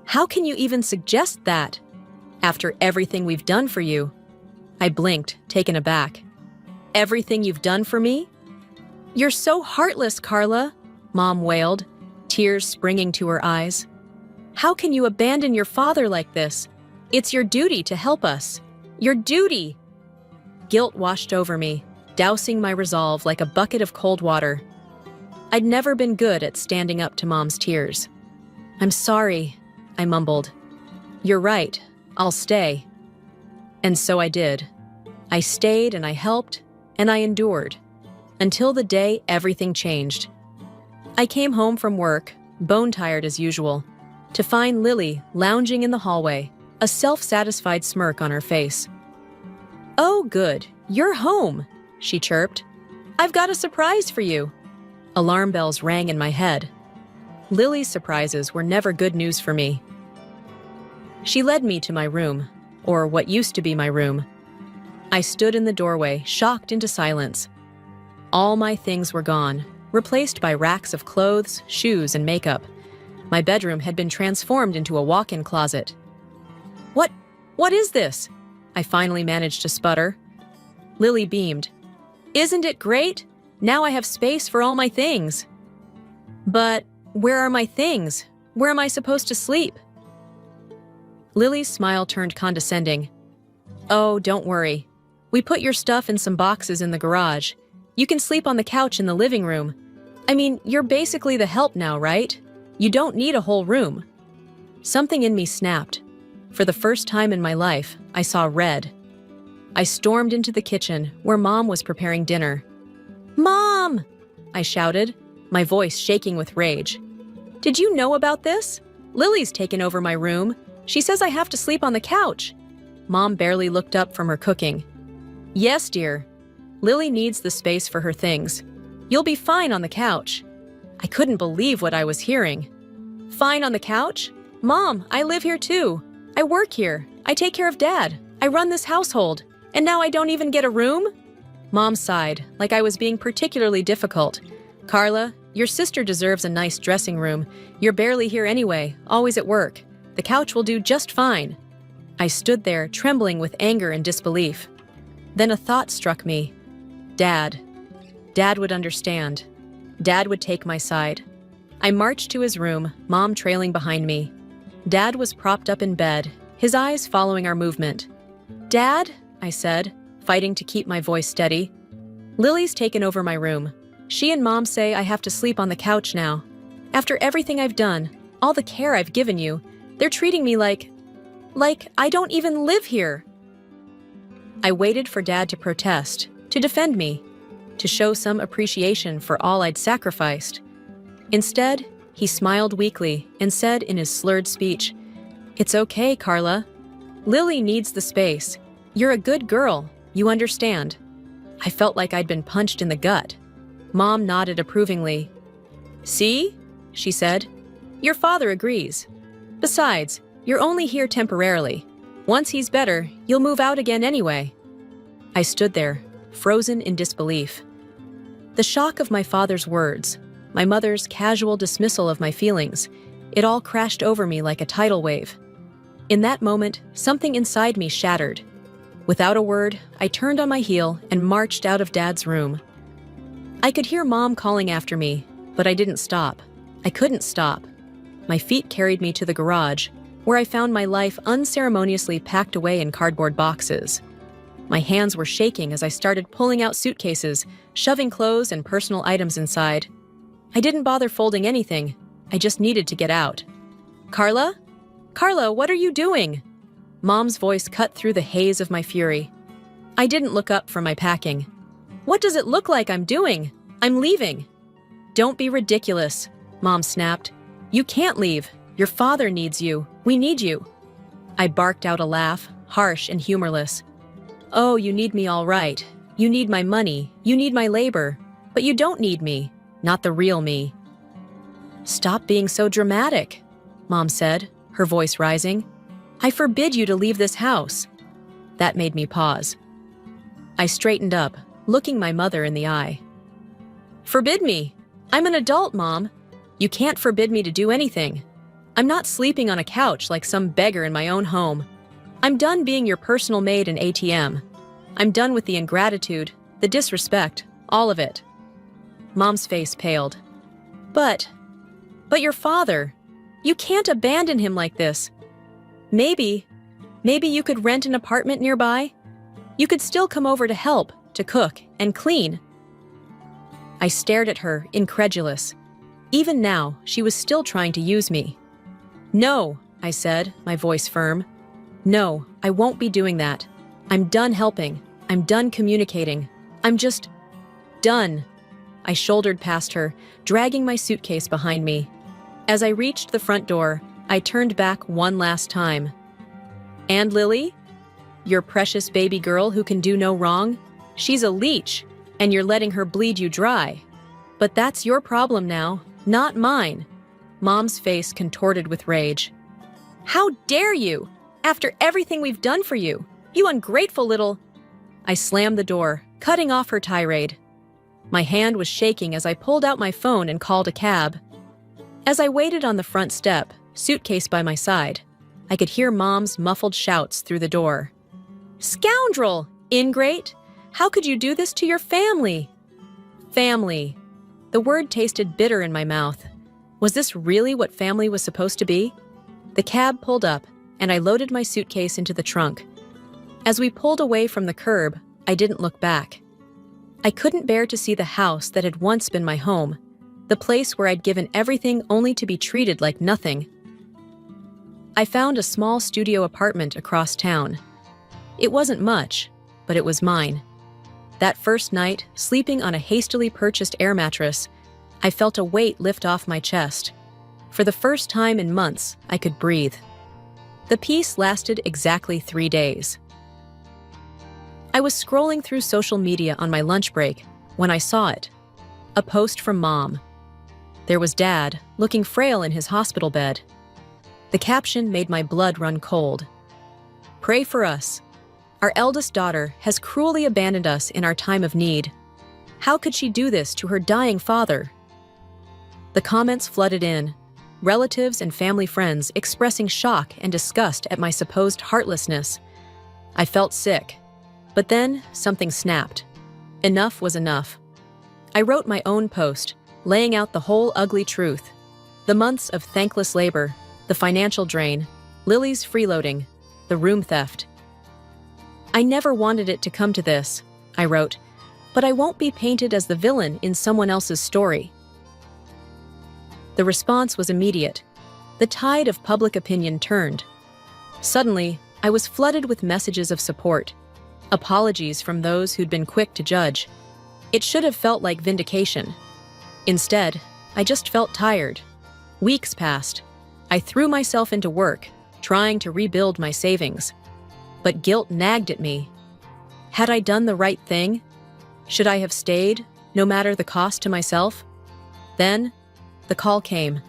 E: "How can you even suggest that? After everything we've done for you?" I blinked, taken aback. "Everything you've done for me?" "You're so heartless, Carla," Mom wailed, tears springing to her eyes. "How can you abandon your father like this? It's your duty to help us. Your duty!" Guilt washed over me, dousing my resolve like a bucket of cold water. I'd never been good at standing up to Mom's tears. "I'm sorry," I mumbled. "You're right. I'll stay." And so I did. I stayed and I helped, and I endured, until the day everything changed. I came home from work, bone-tired as usual, to find Lily lounging in the hallway, a self-satisfied smirk on her face. "Oh, good. You're home," she chirped. "I've got a surprise for you." Alarm bells rang in my head. Lily's surprises were never good news for me. She led me to my room, or what used to be my room. I stood in the doorway, shocked into silence. All my things were gone, replaced by racks of clothes, shoes, and makeup. My bedroom had been transformed into a walk-in closet. What is this?" I finally managed to sputter. Lily beamed. "Isn't it great? Now I have space for all my things." "But where are my things? Where am I supposed to sleep?" Lily's smile turned condescending. "Oh, don't worry. We put your stuff in some boxes in the garage. You can sleep on the couch in the living room. I mean, you're basically the help now, right? You don't need a whole room." Something in me snapped. For the first time in my life, I saw red. I stormed into the kitchen, where Mom was preparing dinner. "Mom!" I shouted, my voice shaking with rage. "Did you know about this? Lily's taken over my room. She says I have to sleep on the couch." Mom barely looked up from her cooking. "Yes, dear. Lily needs the space for her things. You'll be fine on the couch." I couldn't believe what I was hearing. "Fine on the couch? Mom, I live here too. I work here. I take care of Dad. I run this household. And now I don't even get a room?" Mom sighed, like I was being particularly difficult. "Carla, your sister deserves a nice dressing room. You're barely here anyway, always at work. The couch will do just fine." I stood there, trembling with anger and disbelief. Then a thought struck me. Dad. Dad would understand. Dad would take my side. I marched to his room, Mom trailing behind me. Dad was propped up in bed, his eyes following our movement. "Dad," I said, fighting to keep my voice steady. "Lily's taken over my room. She and Mom say I have to sleep on the couch now. After everything I've done, all the care I've given you, they're treating me like I don't even live here." I waited for Dad to protest, to defend me, to show some appreciation for all I'd sacrificed. Instead, he smiled weakly and said in his slurred speech, "It's okay, Carla. Lily needs the space. You're a good girl. You understand." I felt like I'd been punched in the gut. Mom nodded approvingly. "See?" she said. "Your father agrees. Besides, you're only here temporarily. Once he's better, you'll move out again anyway." I stood there, frozen in disbelief. The shock of my father's words, my mother's casual dismissal of my feelings, it all crashed over me like a tidal wave. In that moment, something inside me shattered. Without a word, I turned on my heel and marched out of Dad's room. I could hear Mom calling after me, but I didn't stop. I couldn't stop. My feet carried me to the garage, where I found my life unceremoniously packed away in cardboard boxes. My hands were shaking as I started pulling out suitcases, shoving clothes and personal items inside. I didn't bother folding anything. I just needed to get out. "Carla? Carla, what are you doing?" Mom's voice cut through the haze of my fury. I didn't look up from my packing. "What does it look like I'm doing? I'm leaving." "Don't be ridiculous," Mom snapped. "You can't leave. Your father needs you. We need you." I barked out a laugh, harsh and humorless. "Oh, you need me all right. You need my money. You need my labor. But you don't need me. Not the real me." "Stop being so dramatic," Mom said, her voice rising. "I forbid you to leave this house." That made me pause. I straightened up, looking my mother in the eye. "Forbid me? I'm an adult, Mom. You can't forbid me to do anything. I'm not sleeping on a couch like some beggar in my own home. I'm done being your personal maid and ATM. I'm done with the ingratitude, the disrespect, all of it." Mom's face paled. But your father, you can't abandon him like this. Maybe you could rent an apartment nearby? You could still come over to help, to cook and clean." I stared at her, incredulous. Even now, she was still trying to use me. "No," I said, my voice firm. "No, I won't be doing that. I'm done helping. I'm done communicating. I'm just done." I shouldered past her, dragging my suitcase behind me. As I reached the front door, I turned back one last time. "And Lily?" Your precious baby girl who can do no wrong? She's a leech, and you're letting her bleed you dry. But that's your problem now, not mine. Mom's face contorted with rage. How dare you? After everything we've done for you, you ungrateful little... I slammed the door, cutting off her tirade. My hand was shaking as I pulled out my phone and called a cab. As I waited on the front step, suitcase by my side, I could hear Mom's muffled shouts through the door. Scoundrel! Ingrate! How could you do this to your family? Family. The word tasted bitter in my mouth. Was this really what family was supposed to be? The cab pulled up, and I loaded my suitcase into the trunk. As we pulled away from the curb, I didn't look back. I couldn't bear to see the house that had once been my home, the place where I'd given everything only to be treated like nothing. I found a small studio apartment across town. It wasn't much, but it was mine. That first night, sleeping on a hastily purchased air mattress, I felt a weight lift off my chest. For the first time in months, I could breathe. The peace lasted exactly 3 days. I was scrolling through social media on my lunch break when I saw it. A post from Mom. There was Dad, looking frail in his hospital bed. The caption made my blood run cold. Pray for us. Our eldest daughter has cruelly abandoned us in our time of need. How could she do this to her dying father? The comments flooded in, relatives and family friends expressing shock and disgust at my supposed heartlessness. I felt sick. But then something snapped. Enough was enough. I wrote my own post, laying out the whole ugly truth. The months of thankless labor, the financial drain, Lily's freeloading, the room theft. I never wanted it to come to this, I wrote, but I won't be painted as the villain in someone else's story. The response was immediate. The tide of public opinion turned. Suddenly, I was flooded with messages of support. Apologies from those who'd been quick to judge. It should have felt like vindication. Instead, I just felt tired. Weeks passed. I threw myself into work, trying to rebuild my savings. But guilt nagged at me. Had I done the right thing? Should I have stayed, no matter the cost to myself? Then, the call came.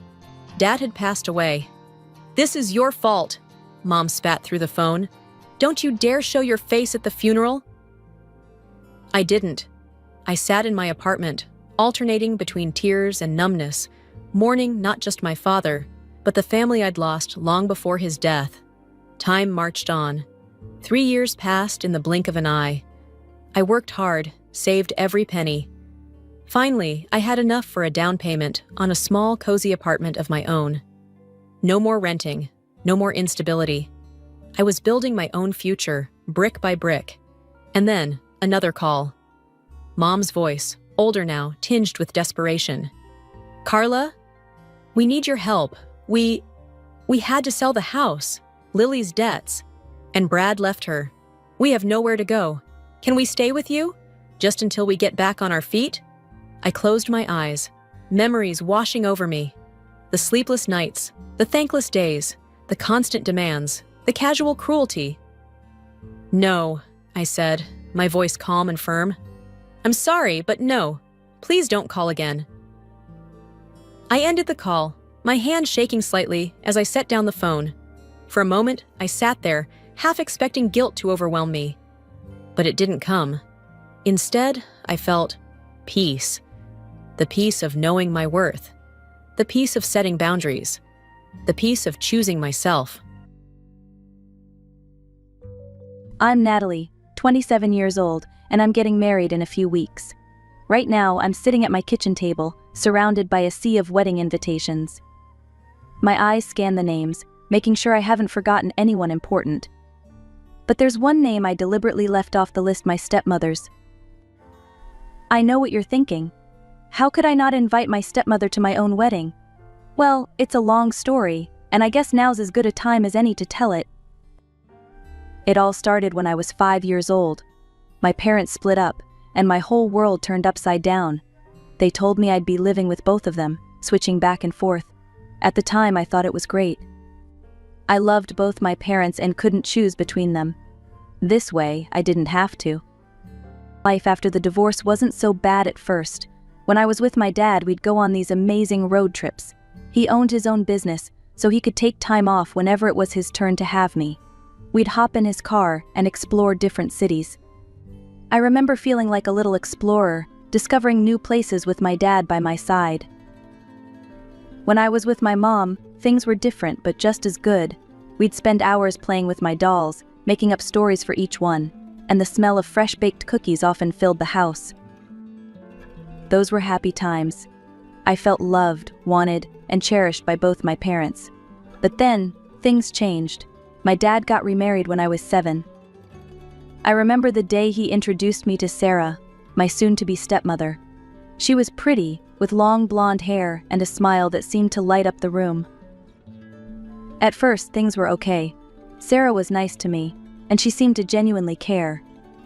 E: Dad had passed away. This is your fault, Mom spat through the phone. Don't you dare show your face at the funeral. I didn't. I sat in my apartment, alternating between tears and numbness, mourning not just my father, but the family I'd lost long before his death. Time marched on. 3 years passed in the blink of an eye. I worked hard, saved every penny. Finally, I had enough for a down payment on a small, cozy apartment of my own. No more renting, no more instability. I was building my own future, brick by brick. And then, another call. Mom's voice, older now, tinged with desperation. Carla? We need your help. We had to sell the house, Lily's debts, and Brad left her. We have nowhere to go. Can we stay with you? Just until we get back on our feet? I closed my eyes, memories washing over me. The sleepless nights, the thankless days, the constant demands, the casual cruelty. No, I said, my voice calm and firm. I'm sorry, but no. Please don't call again. I ended the call, my hand shaking slightly as I set down the phone. For a moment, I sat there, half expecting guilt to overwhelm me. But it didn't come. Instead, I felt peace. The peace of knowing my worth. The peace of setting boundaries. The peace of choosing myself.
D: I'm Natalie, 27 years old, and I'm getting married in a few weeks. Right now, I'm sitting at my kitchen table, surrounded by a sea of wedding invitations. My eyes scan the names, making sure I haven't forgotten anyone important. But there's one name I deliberately left off the list: my stepmother's. I know what you're thinking. How could I not invite my stepmother to my own wedding? Well, it's a long story, and I guess now's as good a time as any to tell it. It all started when I was 5 years old. My parents split up, and my whole world turned upside down. They told me I'd be living with both of them, switching back and forth. At the time, I thought it was great. I loved both my parents and couldn't choose between them. This way, I didn't have to. Life after the divorce wasn't so bad at first. When I was with my dad, we'd go on these amazing road trips. He owned his own business, so he could take time off whenever it was his turn to have me. We'd hop in his car and explore different cities. I remember feeling like a little explorer, discovering new places with my dad by my side. When I was with my mom, things were different but just as good. We'd spend hours playing with my dolls, making up stories for each one, and the smell of fresh-baked cookies often filled the house. Those were happy times. I felt loved, wanted, and cherished by both my parents. But then, things changed. My dad got remarried when I was 7. I remember the day he introduced me to Sarah, my soon-to-be stepmother. She was pretty, with long blonde hair and a smile that seemed to light up the room. At first, things were okay. Sarah was nice to me, and she seemed to genuinely care.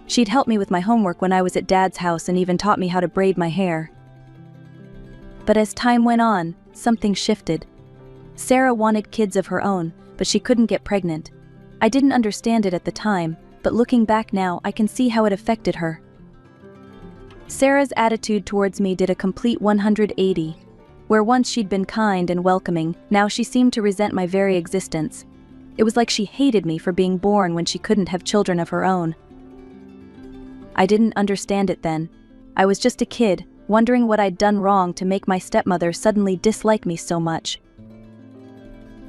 D: She'd help me with my homework when I was at Dad's house and even taught me how to braid my hair. But as time went on, something shifted. Sarah wanted kids of her own, but she couldn't get pregnant. I didn't understand it at the time, but looking back now, I can see how it affected her. Sarah's attitude towards me did a complete 180. Where once she'd been kind and welcoming, now she seemed to resent my very existence. It was like she hated me for being born when she couldn't have children of her own. I didn't understand it then. I was just a kid, wondering what I'd done wrong to make my stepmother suddenly dislike me so much.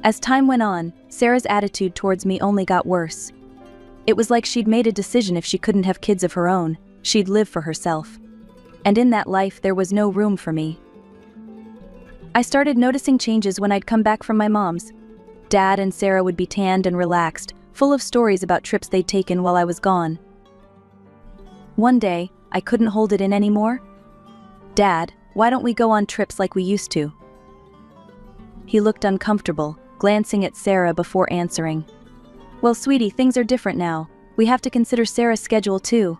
D: As time went on, Sarah's attitude towards me only got worse. It was like she'd made a decision if she couldn't have kids of her own, she'd live for herself. And in that life there was no room for me. I started noticing changes when I'd come back from my mom's. Dad and Sarah would be tanned and relaxed, full of stories about trips they'd taken while I was gone. One day, I couldn't hold it in anymore. "Dad, why don't we go on trips like we used to?" He looked uncomfortable, glancing at Sarah before answering. "Well, sweetie, things are different now. We have to consider Sarah's schedule too."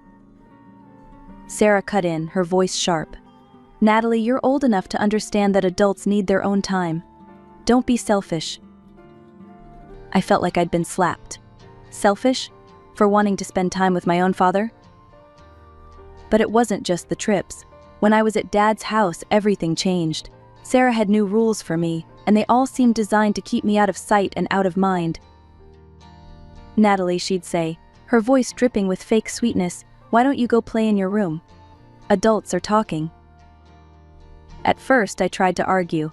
D: Sarah cut in, her voice sharp. "Natalie, you're old enough to understand that adults need their own time. Don't be selfish." I felt like I'd been slapped. Selfish? For wanting to spend time with my own father? But it wasn't just the trips. When I was at Dad's house, everything changed. Sarah had new rules for me, and they all seemed designed to keep me out of sight and out of mind. "Natalie," she'd say, her voice dripping with fake sweetness, "why don't you go play in your room? Adults are talking." At first, I tried to argue,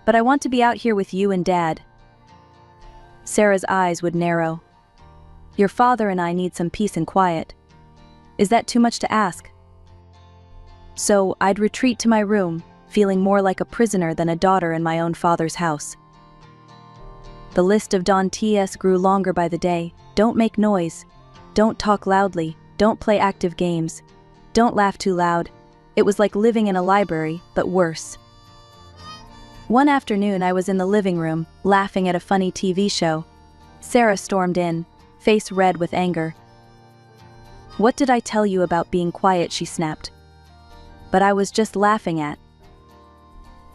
D: "But I want to be out here with you and Dad." Sarah's eyes would narrow. "Your father and I need some peace and quiet. Is that too much to ask?" So I'd retreat to my room, feeling more like a prisoner than a daughter in my own father's house. The list of Don T.S. grew longer by the day. Don't make noise. Don't talk loudly. Don't play active games. Don't laugh too loud. It was like living in a library, but worse. One afternoon I was in the living room, laughing at a funny TV show. Sarah stormed in, face red with anger. "What did I tell you about being quiet?" she snapped. "But I was just laughing at."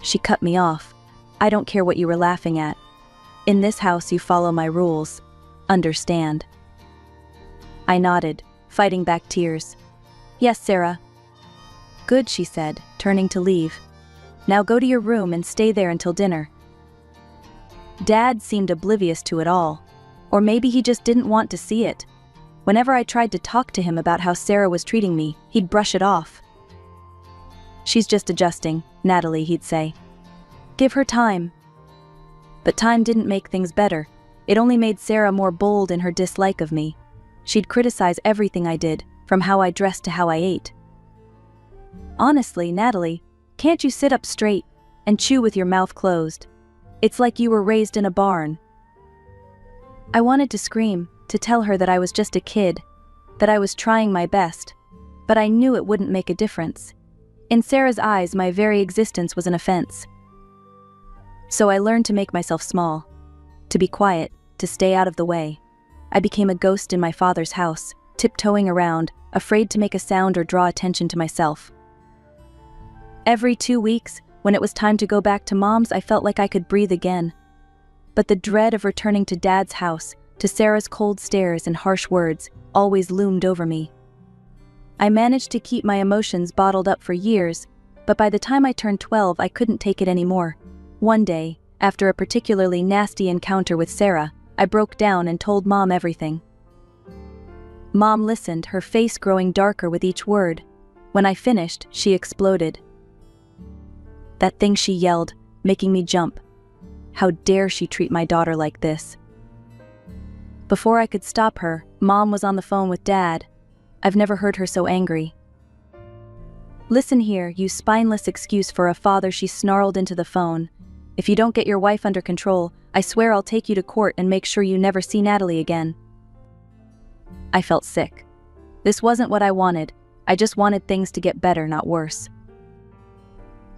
D: She cut me off. "I don't care what you were laughing at. In this house you follow my rules. Understand?" I nodded, fighting back tears. "Yes, Sarah." "Good," she said, turning to leave. "Now go to your room and stay there until dinner." Dad seemed oblivious to it all. Or maybe he just didn't want to see it. Whenever I tried to talk to him about how Sarah was treating me, he'd brush it off. "She's just adjusting, Natalie," he'd say. "Give her time." But time didn't make things better. It only made Sarah more bold in her dislike of me. She'd criticize everything I did, from how I dressed to how I ate. "Honestly, Natalie, can't you sit up straight and chew with your mouth closed? It's like you were raised in a barn." I wanted to scream, to tell her that I was just a kid, that I was trying my best, but I knew it wouldn't make a difference. In Sarah's eyes, my very existence was an offense. So I learned to make myself small, to be quiet, to stay out of the way. I became a ghost in my father's house, tiptoeing around, afraid to make a sound or draw attention to myself. Every 2 weeks, when it was time to go back to Mom's, I felt like I could breathe again. But the dread of returning to Dad's house, to Sarah's cold stares and harsh words, always loomed over me. I managed to keep my emotions bottled up for years, but by the time I turned 12, I couldn't take it anymore. One day, after a particularly nasty encounter with Sarah, I broke down and told Mom everything. Mom listened, her face growing darker with each word. When I finished, she exploded. That thing, she yelled, making me jump. How dare she treat my daughter like this? Before I could stop her, Mom was on the phone with Dad. I've never heard her so angry. Listen here, you spineless excuse for a father, she snarled into the phone. If you don't get your wife under control, I swear I'll take you to court and make sure you never see Natalie again. I felt sick. This wasn't what I wanted. I just wanted things to get better, not worse.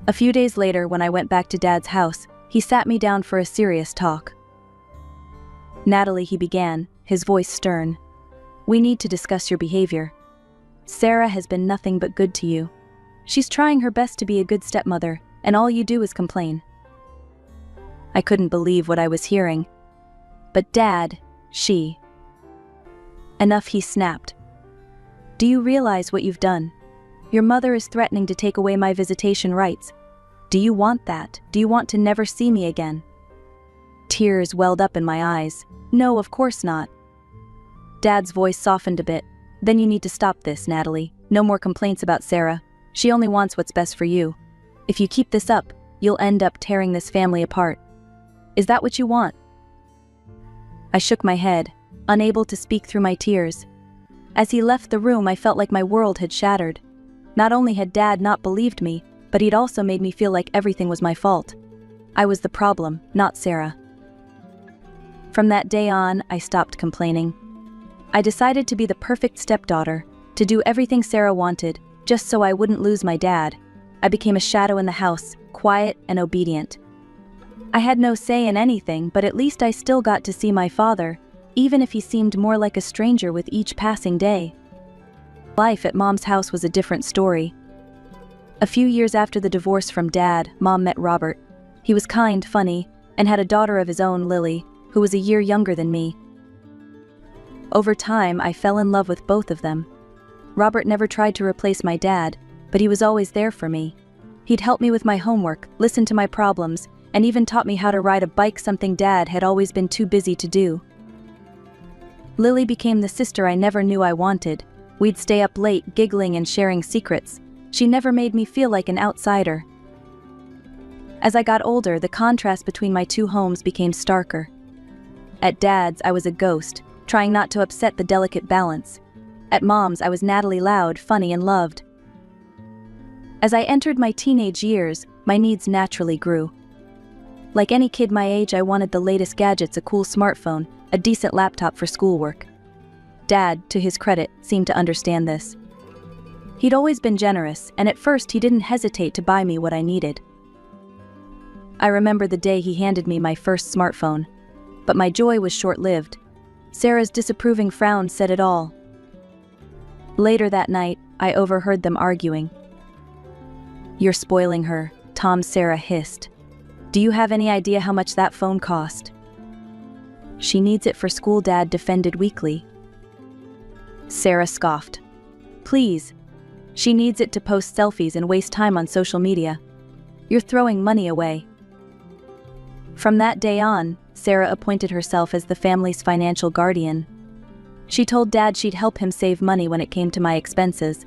D: A few days later, when I went back to Dad's house, he sat me down for a serious talk. Natalie, he began, his voice stern. We need to discuss your behavior. Sarah has been nothing but good to you. She's trying her best to be a good stepmother, and all you do is complain. I couldn't believe what I was hearing. But Dad, she... Enough, he snapped. Do you realize what you've done? Your mother is threatening to take away my visitation rights. Do you want that? Do you want to never see me again? Tears welled up in my eyes. No, of course not. Dad's voice softened a bit. Then you need to stop this, Natalie. No more complaints about Sarah. She only wants what's best for you. If you keep this up, you'll end up tearing this family apart. Is that what you want? I shook my head, unable to speak through my tears. As he left the room, I felt like my world had shattered. Not only had Dad not believed me, but he'd also made me feel like everything was my fault. I was the problem, not Sarah. From that day on, I stopped complaining. I decided to be the perfect stepdaughter, to do everything Sarah wanted, just so I wouldn't lose my dad. I became a shadow in the house, quiet and obedient. I had no say in anything, but at least I still got to see my father, even if he seemed more like a stranger with each passing day. Life at Mom's house was a different story. A few years after the divorce from Dad, Mom met Robert. He was kind, funny, and had a daughter of his own, Lily, who was a year younger than me. Over time, I fell in love with both of them. Robert never tried to replace my dad, but he was always there for me. He'd help me with my homework, listen to my problems, and even taught me how to ride a bike, something Dad had always been too busy to do. Lily became the sister I never knew I wanted. We'd stay up late, giggling and sharing secrets. She never made me feel like an outsider. As I got older, the contrast between my two homes became starker. At Dad's, I was a ghost, trying not to upset the delicate balance. At Mom's, I was Natalie, loud, funny, and loved. As I entered my teenage years, my needs naturally grew. Like any kid my age, I wanted the latest gadgets, a cool smartphone, a decent laptop for schoolwork. Dad, to his credit, seemed to understand this. He'd always been generous, and at first he didn't hesitate to buy me what I needed. I remember the day he handed me my first smartphone, but my joy was short-lived. Sarah's disapproving frown said it all. Later that night, I overheard them arguing. You're spoiling her, Tom, Sarah hissed. Do you have any idea how much that phone cost? She needs it for school, Dad defended weakly. Sarah scoffed. Please. She needs it to post selfies and waste time on social media. You're throwing money away. From that day on, Sarah appointed herself as the family's financial guardian. She told Dad she'd help him save money when it came to my expenses.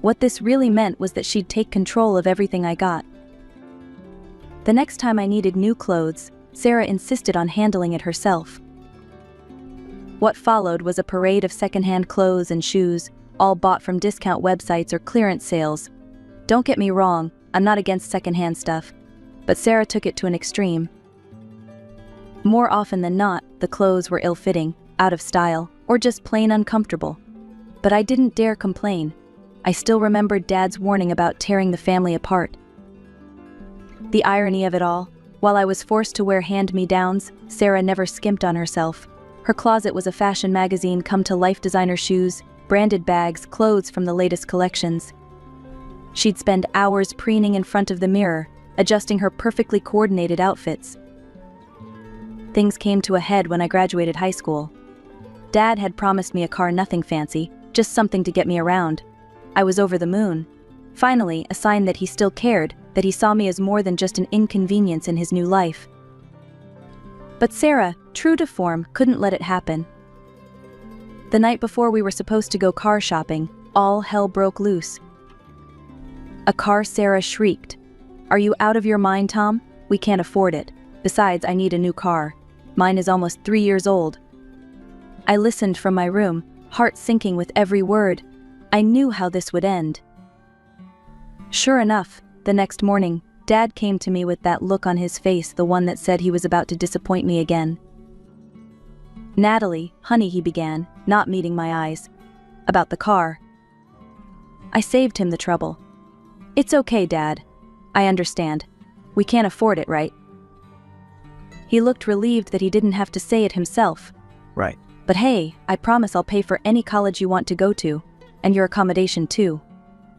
D: What this really meant was that she'd take control of everything I got. The next time I needed new clothes, Sarah insisted on handling it herself. What followed was a parade of secondhand clothes and shoes, all bought from discount websites or clearance sales. Don't get me wrong, I'm not against secondhand stuff, but Sarah took it to an extreme. More often than not, the clothes were ill-fitting, out of style, or just plain uncomfortable. But I didn't dare complain. I still remembered Dad's warning about tearing the family apart. The irony of it all, while I was forced to wear hand-me-downs, Sarah never skimped on herself. Her closet was a fashion magazine, come-to-life designer shoes, branded bags, clothes from the latest collections. She'd spend hours preening in front of the mirror, adjusting her perfectly coordinated outfits. Things came to a head when I graduated high school. Dad had promised me a car, nothing fancy, just something to get me around. I was over the moon. Finally, a sign that he still cared, that he saw me as more than just an inconvenience in his new life. But Sarah, true to form, couldn't let it happen. The night before we were supposed to go car shopping, all hell broke loose. A car, Sarah shrieked. "Are you out of your mind, Tom? We can't afford it. Besides, I need a new car. Mine is almost 3 years old." I listened from my room, heart sinking with every word. I knew how this would end. Sure enough, the next morning, Dad came to me with that look on his face, the one that said he was about to disappoint me again. "Natalie, honey," he began, not meeting my eyes. "About the car." I saved him the trouble. "It's okay, Dad. I understand. We can't afford it, right?" He looked relieved that he didn't have to say it himself.
F: Right.
D: "But hey, I promise I'll pay for any college you want to go to, and your accommodation too.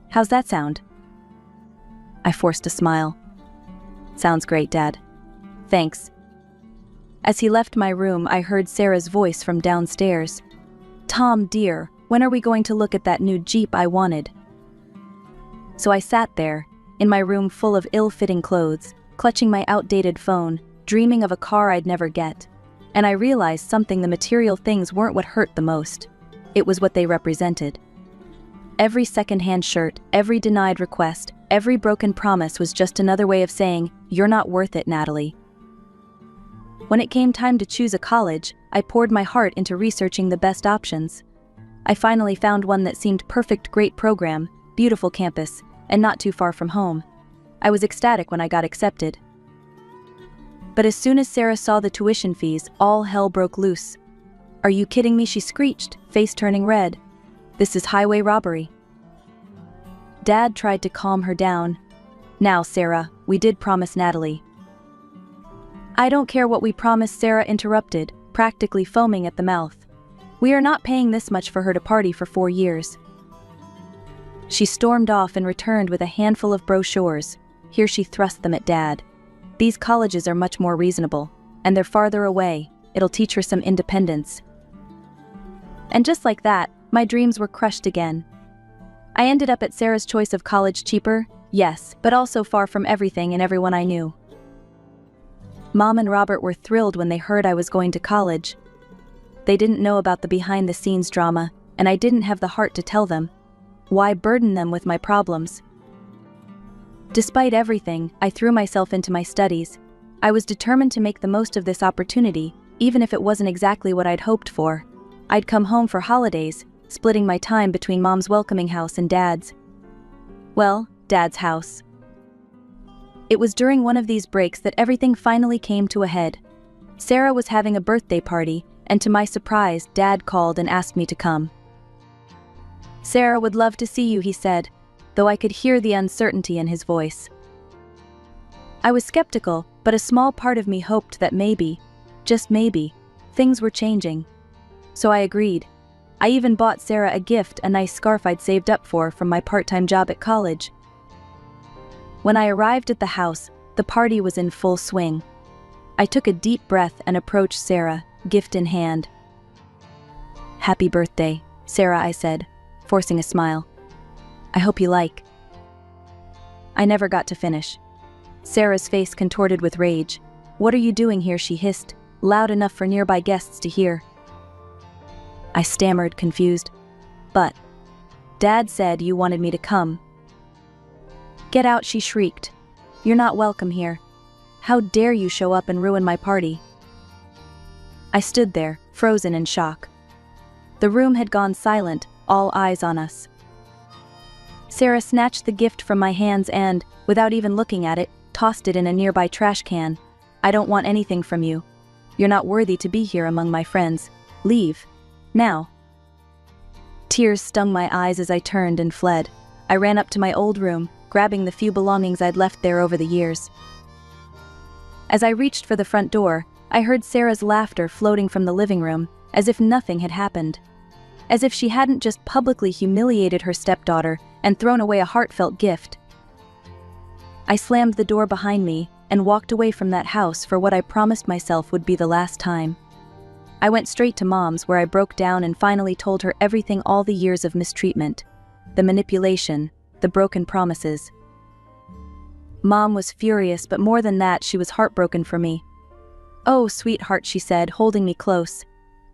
D: How's that sound?" I forced a smile. "Sounds great, Dad. Thanks." As he left my room, I heard Sarah's voice from downstairs. "Tom, dear, when are we going to look at that new Jeep I wanted?" So I sat there, in my room full of ill-fitting clothes, clutching my outdated phone, dreaming of a car I'd never get. And I realized something: the material things weren't what hurt the most. It was what they represented. Every second-hand shirt, every denied request, every broken promise was just another way of saying, "You're not worth it, Natalie." When it came time to choose a college, I poured my heart into researching the best options. I finally found one that seemed perfect: great program, beautiful campus, and not too far from home. I was ecstatic when I got accepted. But as soon as Sarah saw the tuition fees, all hell broke loose. "Are you kidding me?" she screeched, face turning red. "This is highway robbery." Dad tried to calm her down. "Now, Sarah, we did promise Natalie." "I don't care what we promised," Sarah interrupted, practically foaming at the mouth. "We are not paying this much for her to party for 4 years. She stormed off and returned with a handful of brochures. Here she thrust them at Dad. "These colleges are much more reasonable, and they're farther away. It'll teach her some independence." And just like that, my dreams were crushed again. I ended up at Sarah's choice of college: cheaper, yes, but also far from everything and everyone I knew. Mom and Robert were thrilled when they heard I was going to college. They didn't know about the behind-the-scenes drama, and I didn't have the heart to tell them. Why burden them with my problems? Despite everything, I threw myself into my studies. I was determined to make the most of this opportunity, even if it wasn't exactly what I'd hoped for. I'd come home for holidays, splitting my time between Mom's welcoming house and Dad's. Well, Dad's house. It was during one of these breaks that everything finally came to a head. Sarah was having a birthday party, and to my surprise, Dad called and asked me to come. "Sarah would love to see you," he said, though I could hear the uncertainty in his voice. I was skeptical, but a small part of me hoped that maybe, just maybe, things were changing. So I agreed. I even bought Sarah a gift, a nice scarf I'd saved up for from my part-time job at college. When I arrived at the house, the party was in full swing. I took a deep breath and approached Sarah, gift in hand. "Happy birthday, Sarah," I said, forcing a smile. "I hope you like." I never got to finish. Sarah's face contorted with rage. "What are you doing here?" she hissed, loud enough for nearby guests to hear. I stammered, confused. "But Dad said you wanted me to come." "Get out," she shrieked. "You're not welcome here. How dare you show up and ruin my party?" I stood there, frozen in shock. The room had gone silent, all eyes on us. Sarah snatched the gift from my hands and, without even looking at it, tossed it in a nearby trash can. "I don't want anything from you. You're not worthy to be here among my friends. Leave. Now." Tears stung my eyes as I turned and fled. I ran up to my old room, grabbing the few belongings I'd left there over the years. As I reached for the front door, I heard Sarah's laughter floating from the living room, as if nothing had happened. As if she hadn't just publicly humiliated her stepdaughter and thrown away a heartfelt gift. I slammed the door behind me and walked away from that house for what I promised myself would be the last time. I went straight to Mom's, where I broke down and finally told her everything, all the years of mistreatment, the manipulation, the broken promises. Mom was furious, but more than that, she was heartbroken for me. "Oh, sweetheart," she said, holding me close.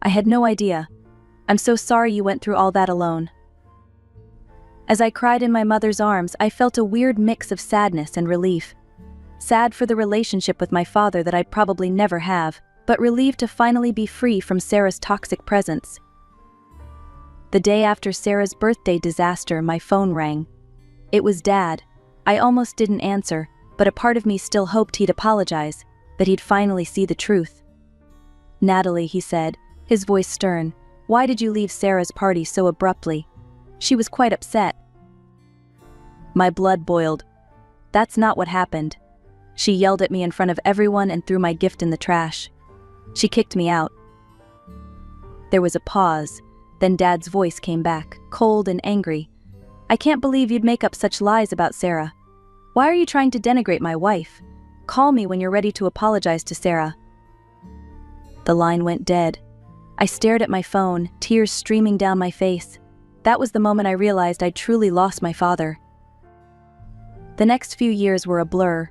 D: "I had no idea. I'm so sorry you went through all that alone." As I cried in my mother's arms, I felt a weird mix of sadness and relief. Sad for the relationship with my father that I'd probably never have, but relieved to finally be free from Sarah's toxic presence. The day after Sarah's birthday disaster, my phone rang. It was Dad. I almost didn't answer, but a part of me still hoped he'd apologize, that he'd finally see the truth. "Natalie," he said, his voice stern, "why did you leave Sarah's party so abruptly? She was quite upset." My blood boiled. "That's not what happened. She yelled at me in front of everyone and threw my gift in the trash. She kicked me out." There was a pause, then Dad's voice came back, cold and angry. "I can't believe you'd make up such lies about Sarah. Why are you trying to denigrate my wife? Call me when you're ready to apologize to Sarah." The line went dead. I stared at my phone, tears streaming down my face. That was the moment I realized I'd truly lost my father. The next few years were a blur.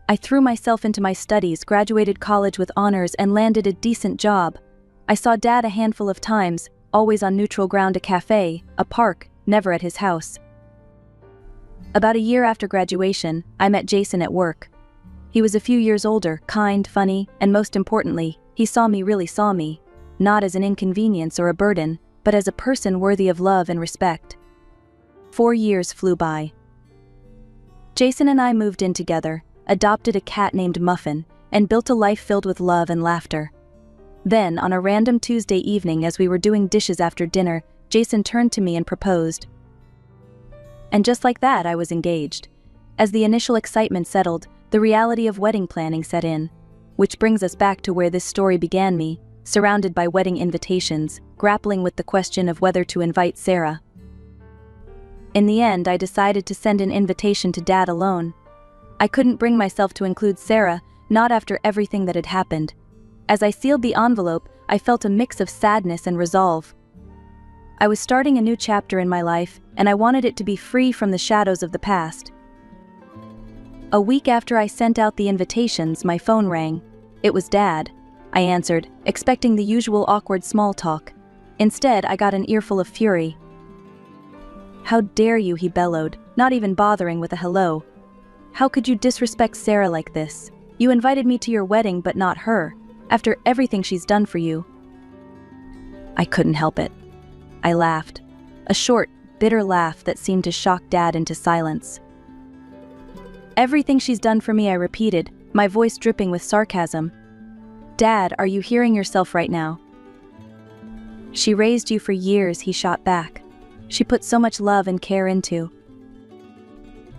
D: I threw myself into my studies, graduated college with honors, and landed a decent job. I saw Dad a handful of times, always on neutral ground: a cafe, a park, never at his house. About a year after graduation, I met Jason at work. He was a few years older, kind, funny, and most importantly, he really saw me, not as an inconvenience or a burden, but as a person worthy of love and respect. 4 years flew by. Jason and I moved in together, adopted a cat named Muffin, and built a life filled with love and laughter. Then, on a random Tuesday evening as we were doing dishes after dinner, Jason turned to me and proposed. And just like that, I was engaged. As the initial excitement settled, the reality of wedding planning set in. Which brings us back to where this story began: me, surrounded by wedding invitations, grappling with the question of whether to invite Sarah. In the end, I decided to send an invitation to Dad alone. I couldn't bring myself to include Sarah, not after everything that had happened. As I sealed the envelope, I felt a mix of sadness and resolve. I was starting a new chapter in my life, and I wanted it to be free from the shadows of the past. A week after I sent out the invitations, my phone rang. It was Dad. I answered, expecting the usual awkward small talk. Instead, I got an earful of fury. "How dare you," he bellowed, not even bothering with a hello. "How could you disrespect Sarah like this? You invited me to your wedding, but not her, after everything she's done for you." I couldn't help it. I laughed. A short, bitter laugh that seemed to shock Dad into silence. "Everything she's done for me," I repeated, my voice dripping with sarcasm. "Dad, are you hearing yourself right now?" "She raised you for years," he shot back. "She put so much love and care into—"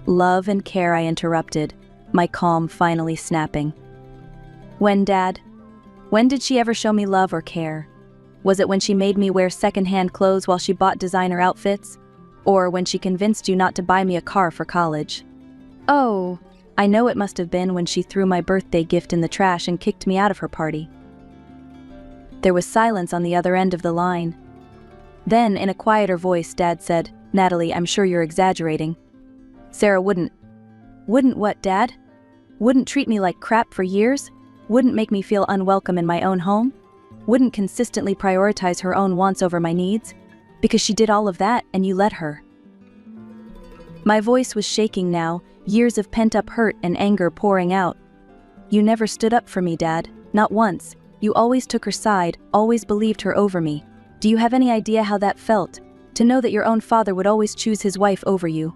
D: "Love and care," I interrupted, my calm finally snapping. "When, Dad? When did she ever show me love or care? Was it when she made me wear second-hand clothes while she bought designer outfits? Or when she convinced you not to buy me a car for college? Oh, I know it must have been when she threw my birthday gift in the trash and kicked me out of her party." There was silence on the other end of the line. Then, in a quieter voice, Dad said, "Natalie, I'm sure you're exaggerating. Sarah wouldn't..." "Wouldn't what, Dad? Wouldn't treat me like crap for years? Wouldn't make me feel unwelcome in my own home? Wouldn't consistently prioritize her own wants over my needs? Because she did all of that and you let her." My voice was shaking now, years of pent-up hurt and anger pouring out. "You never stood up for me, Dad, not once. You always took her side, always believed her over me. Do you have any idea how that felt, to know that your own father would always choose his wife over you?"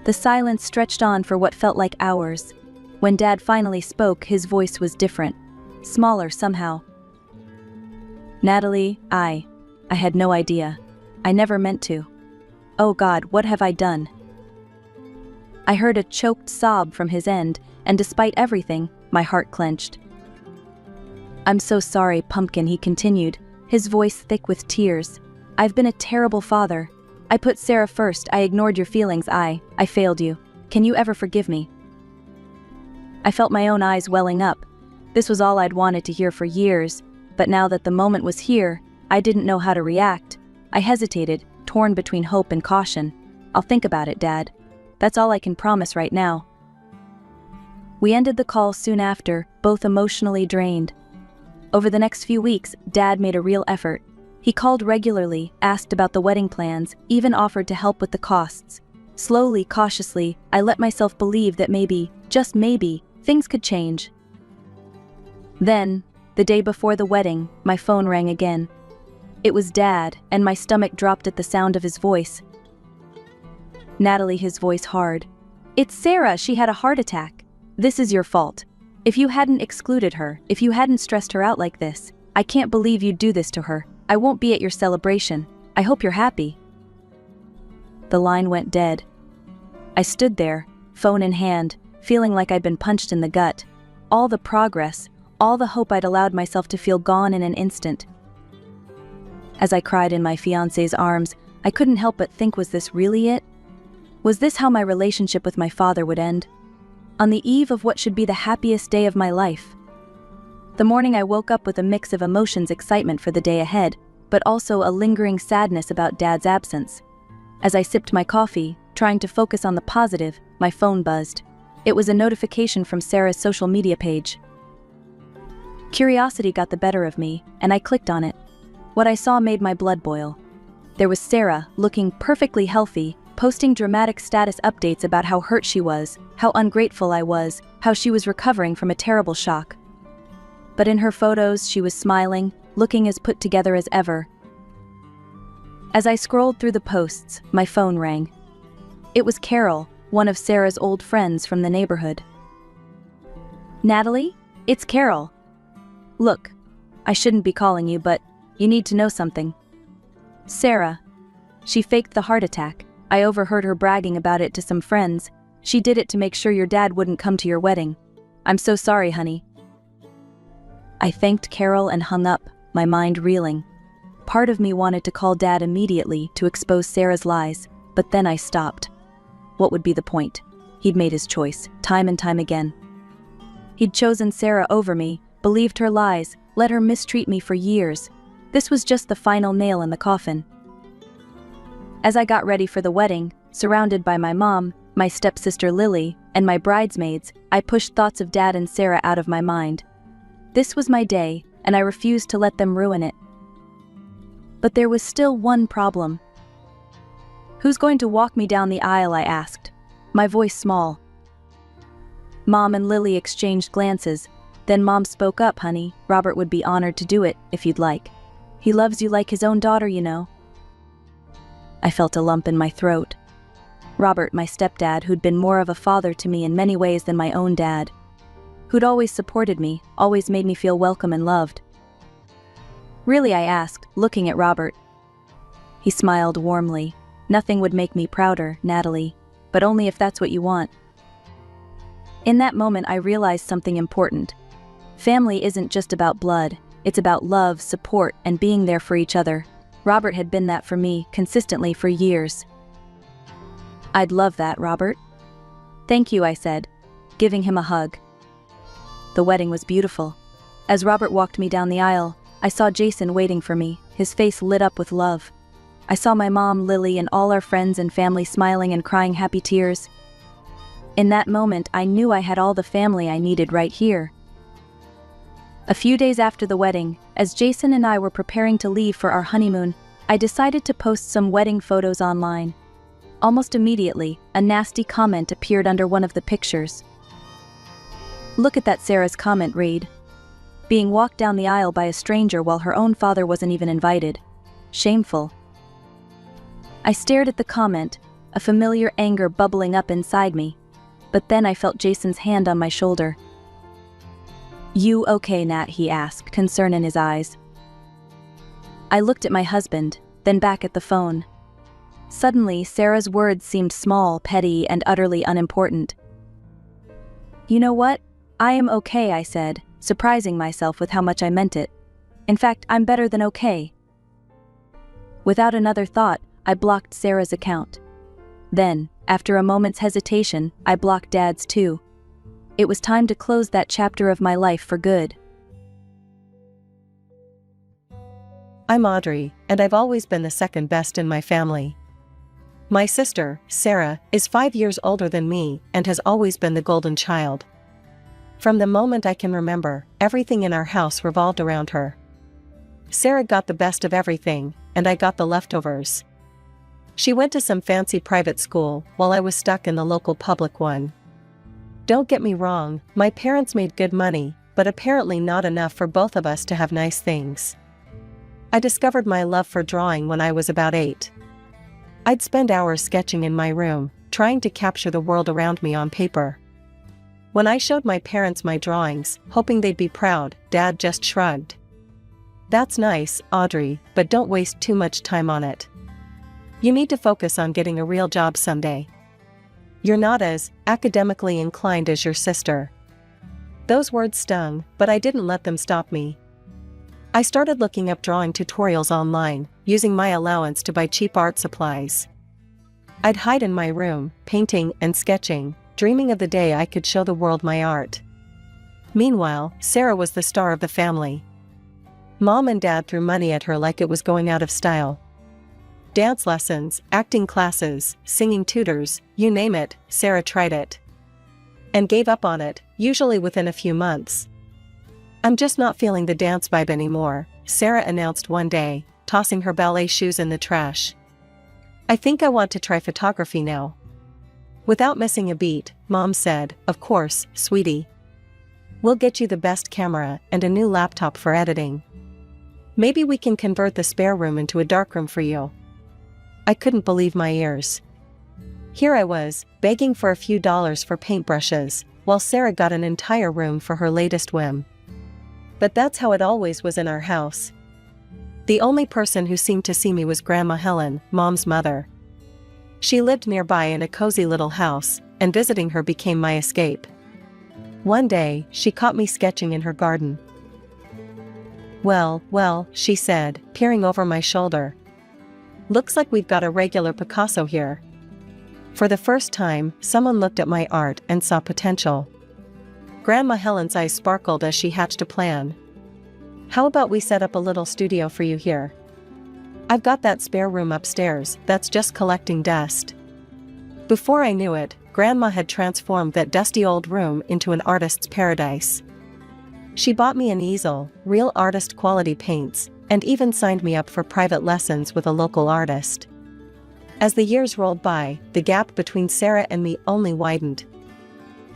D: The silence stretched on for what felt like hours. When Dad finally spoke, his voice was different, smaller somehow. "Natalie, I had no idea. I never meant to. Oh God, what have I done?" I heard a choked sob from his end, and despite everything, my heart clenched. "I'm so sorry, Pumpkin," he continued, his voice thick with tears. "I've been a terrible father. I put Sarah first, I ignored your feelings, I failed you. Can you ever forgive me?" I felt my own eyes welling up. This was all I'd wanted to hear for years. But now that the moment was here, I didn't know how to react. I hesitated, torn between hope and caution. "I'll think about it, Dad. That's all I can promise right now." We ended the call soon after, both emotionally drained. Over the next few weeks, Dad made a real effort. He called regularly, asked about the wedding plans, even offered to help with the costs. Slowly, cautiously, I let myself believe that maybe, just maybe, things could change. Then, the day before the wedding, my phone rang again. It was Dad, and my stomach dropped at the sound of his voice. "Natalie," his voice hard. "It's Sarah, she had a heart attack. This is your fault. If you hadn't excluded her, if you hadn't stressed her out like this, I can't believe you'd do this to her. I won't be at your celebration. I hope you're happy." The line went dead. I stood there, phone in hand, feeling like I'd been punched in the gut. All the progress, all the hope I'd allowed myself to feel gone in an instant. As I cried in my fiancé's arms, I couldn't help but think, was this really it? Was this how my relationship with my father would end? On the eve of what should be the happiest day of my life. The morning I woke up with a mix of emotions, excitement for the day ahead, but also a lingering sadness about Dad's absence. As I sipped my coffee, trying to focus on the positive, my phone buzzed. It was a notification from Sarah's social media page. Curiosity got the better of me, and I clicked on it. What I saw made my blood boil. There was Sarah, looking perfectly healthy, posting dramatic status updates about how hurt she was, how ungrateful I was, how she was recovering from a terrible shock. But in her photos, she was smiling, looking as put together as ever. As I scrolled through the posts, my phone rang. It was Carol, one of Sarah's old friends from the neighborhood. "Natalie, it's Carol. Look, I shouldn't be calling you, but you need to know something. Sarah. She faked the heart attack. I overheard her bragging about it to some friends. She did it to make sure your dad wouldn't come to your wedding. I'm so sorry, honey." I thanked Carol and hung up, my mind reeling. Part of me wanted to call Dad immediately to expose Sarah's lies, but then I stopped. What would be the point? He'd made his choice, time and time again. He'd chosen Sarah over me, believed her lies, let her mistreat me for years. This was just the final nail in the coffin. As I got ready for the wedding, surrounded by my mom, my stepsister Lily, and my bridesmaids, I pushed thoughts of Dad and Sarah out of my mind. This was my day, and I refused to let them ruin it. But there was still one problem. "Who's going to walk me down the aisle?" I asked, my voice small. Mom and Lily exchanged glances. Then Mom spoke up, "Honey, Robert would be honored to do it, if you'd like. He loves you like his own daughter, you know." I felt a lump in my throat. Robert, my stepdad, who'd been more of a father to me in many ways than my own dad. Who'd always supported me, always made me feel welcome and loved. "Really?" I asked, looking at Robert. He smiled warmly. "Nothing would make me prouder, Natalie, but only if that's what you want." In that moment I realized something important. Family isn't just about blood, it's about love, support, and being there for each other. Robert had been that for me, consistently for years. "I'd love that, Robert." "Thank you," I said, giving him a hug. The wedding was beautiful. As Robert walked me down the aisle, I saw Jason waiting for me, his face lit up with love. I saw my mom, Lily, and all our friends and family smiling and crying happy tears. In that moment, I knew I had all the family I needed right here. A few days after the wedding, as Jason and I were preparing to leave for our honeymoon, I decided to post some wedding photos online. Almost immediately, a nasty comment appeared under one of the pictures. "Look at that," Sarah's comment read. "Being walked down the aisle by a stranger while her own father wasn't even invited. Shameful." I stared at the comment, a familiar anger bubbling up inside me. But then I felt Jason's hand on my shoulder. "You okay, Nat?" he asked, concern in his eyes. I looked at my husband, then back at the phone. Suddenly, Sarah's words seemed small, petty, and utterly unimportant. "You know what? I am okay," I said, surprising myself with how much I meant it. "In fact, I'm better than okay." Without another thought, I blocked Sarah's account. Then, after a moment's hesitation, I blocked Dad's too. It was time to close that chapter of my life for good.
B: I'm Audrey, and I've always been the second best in my family. My sister, Sarah, is 5 years older than me and has always been the golden child. From the moment I can remember, everything in our house revolved around her. Sarah got the best of everything, and I got the leftovers. She went to some fancy private school while I was stuck in the local public one. Don't get me wrong, my parents made good money, but apparently not enough for both of us to have nice things. I discovered my love for drawing when I was about 8. I'd spend hours sketching in my room, trying to capture the world around me on paper. When I showed my parents my drawings, hoping they'd be proud, Dad just shrugged. That's nice, Audrey, but don't waste too much time on it. You need to focus on getting a real job someday. You're not as academically inclined as your sister. Those words stung, but I didn't let them stop me. I started looking up drawing tutorials online, using my allowance to buy cheap art supplies. I'd hide in my room, painting and sketching, dreaming of the day I could show the world my art. Meanwhile, Sarah was the star of the family. Mom and Dad threw money at her like it was going out of style. Dance lessons, acting classes, singing tutors, you name it, Sarah tried it. And gave up on it, usually within a few months. I'm just not feeling the dance vibe anymore, Sarah announced one day, tossing her ballet shoes in the trash. I think I want to try photography now. Without missing a beat, Mom said, of course, sweetie. We'll get you the best camera and a new laptop for editing. Maybe we can convert the spare room into a darkroom for you. I couldn't believe my ears. Here I was, begging for a few dollars for paintbrushes, while Sarah got an entire room for her latest whim. But that's how it always was in our house. The only person who seemed to see me was Grandma Helen, Mom's mother. She lived nearby in a cozy little house, and visiting her became my escape. One day, she caught me sketching in her garden. Well, she said, peering over my shoulder. Looks like we've got a regular Picasso here. For the first time, someone looked at my art and saw potential. Grandma Helen's eyes sparkled as she hatched a plan. How about we set up a little studio for you here? I've got that spare room upstairs that's just collecting dust. Before I knew it, Grandma had transformed that dusty old room into an artist's paradise. She bought me an easel, real artist quality paints, and even signed me up for private lessons with a local artist. As the years rolled by, the gap between Sarah and me only widened.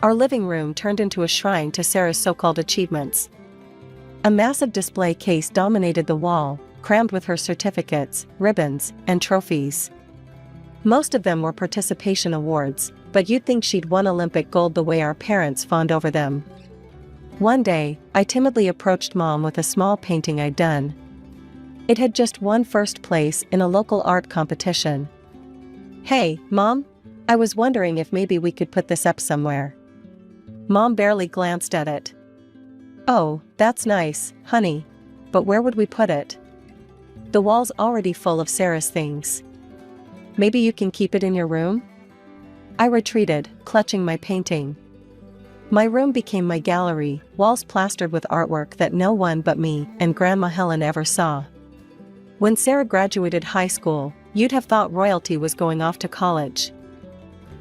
B: Our living room turned into a shrine to Sarah's so-called achievements. A massive display case dominated the wall, crammed with her certificates, ribbons, and trophies. Most of them were participation awards, but you'd think she'd won Olympic gold the way our parents fawned over them. One day, I timidly approached Mom with a small painting I'd done. It had just won first place in a local art competition. Hey, Mom? I was wondering if maybe we could put this up somewhere. Mom barely glanced at it. Oh, that's nice, honey. But where would we put it? The wall's already full of Sarah's things. Maybe you can keep it in your room? I retreated, clutching my painting. My room became my gallery, walls plastered with artwork that no one but me and Grandma Helen ever saw. When Sarah graduated high school, you'd have thought royalty was going off to college.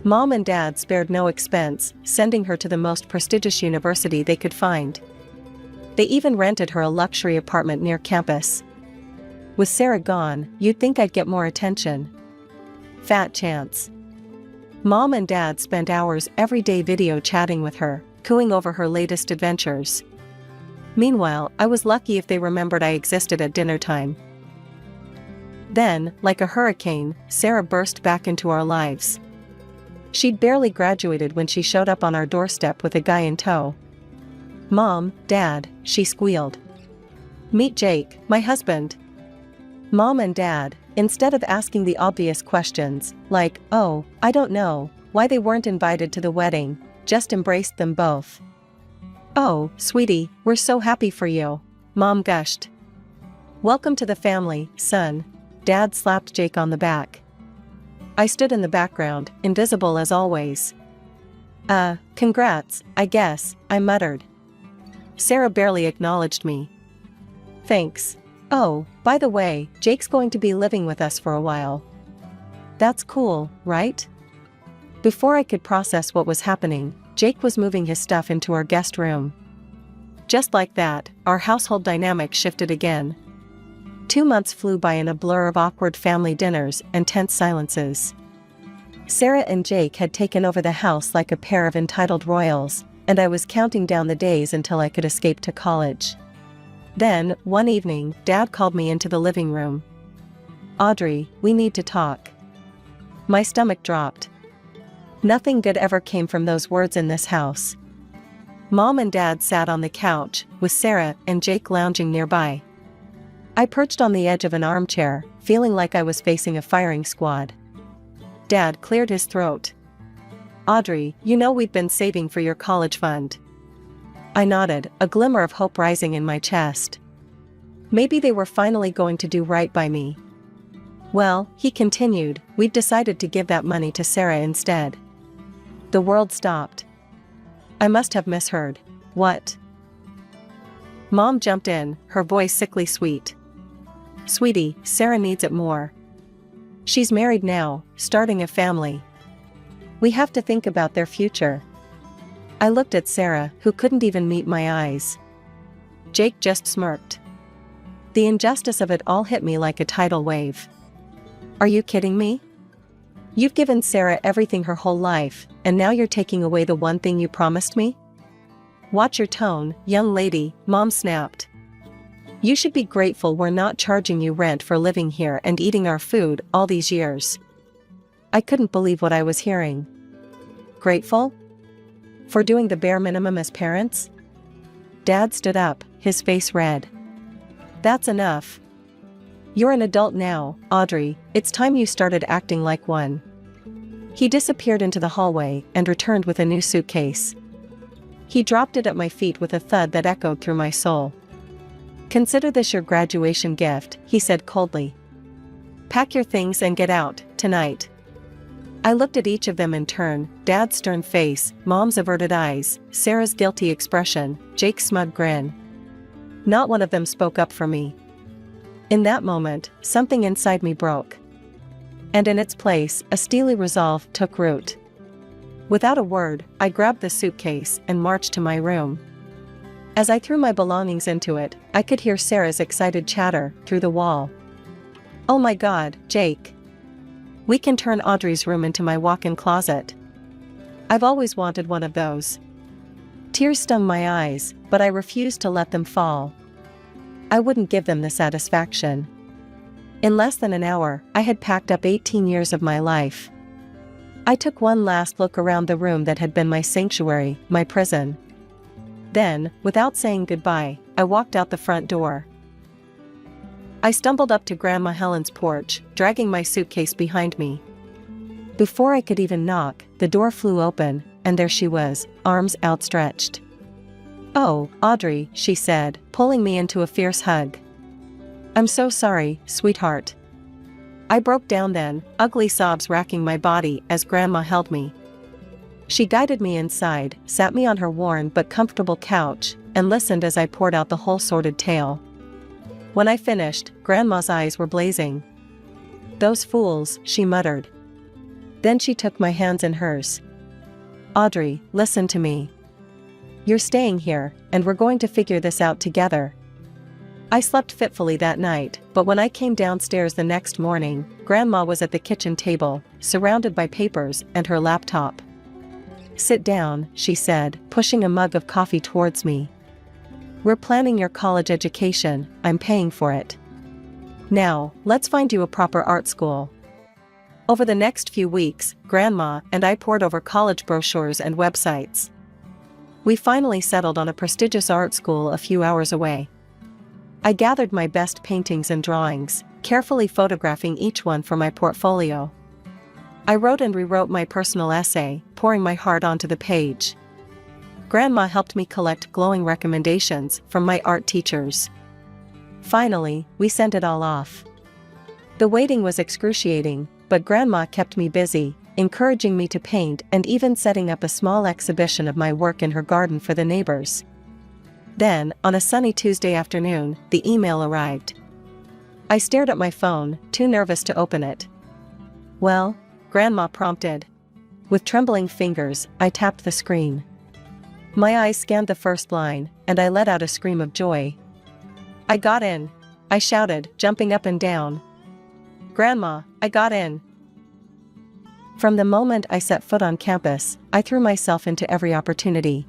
B: Mom and Dad spared no expense, sending her to the most prestigious university they could find. They even rented her a luxury apartment near campus. With Sarah gone, you'd think I'd get more attention. Fat chance. Mom and Dad spent hours every day video chatting with her, cooing over her latest adventures. Meanwhile, I was lucky if they remembered I existed at dinner time. Then, like a hurricane, Sarah burst back into our lives. She'd barely graduated when she showed up on our doorstep with a guy in tow. Mom, Dad, she squealed. Meet Jake, my husband. Mom and Dad, instead of asking the obvious questions, like, oh, I don't know, why they weren't invited to the wedding, just embraced them both. Oh, sweetie, we're so happy for you, Mom gushed. Welcome to the family, son. Dad slapped Jake on the back. I stood in the background, invisible as always. Congrats, I guess, I muttered. Sarah barely acknowledged me. Thanks. Oh, by the way, Jake's going to be living with us for a while. That's cool, right? Before I could process what was happening, Jake was moving his stuff into our guest room. Just like that, our household dynamic shifted again. 2 months flew by in a blur of awkward family dinners and tense silences. Sarah and Jake had taken over the house like a pair of entitled royals, and I was counting down the days until I could escape to college. Then, one evening, Dad called me into the living room. "Audrey, we need to talk." My stomach dropped. Nothing good ever came from those words in this house. Mom and Dad sat on the couch, with Sarah and Jake lounging nearby. I perched on the edge of an armchair, feeling like I was facing a firing squad. Dad cleared his throat. "Audrey, you know we've been saving for your college fund." I nodded, a glimmer of hope rising in my chest. Maybe they were finally going to do right by me. "Well," he continued, "we'd decided to give that money to Sarah instead." The world stopped. I must have misheard. "What?" Mom jumped in, her voice sickly sweet. "Sweetie, Sarah needs it more. She's married now, starting a family. We have to think about their future." I looked at Sarah, who couldn't even meet my eyes. Jake just smirked. The injustice of it all hit me like a tidal wave. "Are you kidding me? You've given Sarah everything her whole life, and now you're taking away the one thing you promised me?" "Watch your tone, young lady," Mom snapped. "You should be grateful we're not charging you rent for living here and eating our food all these years." I couldn't believe what I was hearing. Grateful? For doing the bare minimum as parents? Dad stood up, his face red. "That's enough. You're an adult now, Audrey, it's time you started acting like one." He disappeared into the hallway and returned with a new suitcase. He dropped it at my feet with a thud that echoed through my soul. "Consider this your graduation gift," he said coldly. "Pack your things and get out, tonight." I looked at each of them in turn, Dad's stern face, Mom's averted eyes, Sarah's guilty expression, Jake's smug grin. Not one of them spoke up for me. In that moment, something inside me broke. And in its place, a steely resolve took root. Without a word, I grabbed the suitcase and marched to my room. As I threw my belongings into it, I could hear Sarah's excited chatter through the wall. "Oh my God, Jake. We can turn Audrey's room into my walk-in closet. I've always wanted one of those." Tears stung my eyes, but I refused to let them fall. I wouldn't give them the satisfaction. In less than an hour, I had packed up 18 years of my life. I took one last look around the room that had been my sanctuary, my prison. Then, without saying goodbye, I walked out the front door. I stumbled up to Grandma Helen's porch, dragging my suitcase behind me. Before I could even knock, the door flew open, and there she was, arms outstretched. "Oh, Audrey," she said, pulling me into a fierce hug. "I'm so sorry, sweetheart." I broke down then, ugly sobs racking my body as Grandma held me. She guided me inside, sat me on her worn but comfortable couch, and listened as I poured out the whole sordid tale. When I finished, Grandma's eyes were blazing. "Those fools," she muttered. Then she took my hands in hers. "Audrey, listen to me. You're staying here, and we're going to figure this out together." I slept fitfully that night, but when I came downstairs the next morning, Grandma was at the kitchen table, surrounded by papers and her laptop. "Sit down," she said, pushing a mug of coffee towards me. "We're planning your college education, I'm paying for it. Now, let's find you a proper art school." Over the next few weeks, Grandma and I pored over college brochures and websites. We finally settled on a prestigious art school a few hours away. I gathered my best paintings and drawings, carefully photographing each one for my portfolio. I wrote and rewrote my personal essay, pouring my heart onto the page. Grandma helped me collect glowing recommendations from my art teachers. Finally, we sent it all off. The waiting was excruciating, but Grandma kept me busy, encouraging me to paint and even setting up a small exhibition of my work in her garden for the neighbors. Then, on a sunny Tuesday afternoon, the email arrived. I stared at my phone, too nervous to open it. "Well?" Grandma prompted. With trembling fingers, I tapped the screen. My eyes scanned the first line, and I let out a scream of joy. "I got in!" I shouted, jumping up and down. "Grandma, I got in!" From the moment I set foot on campus, I threw myself into every opportunity.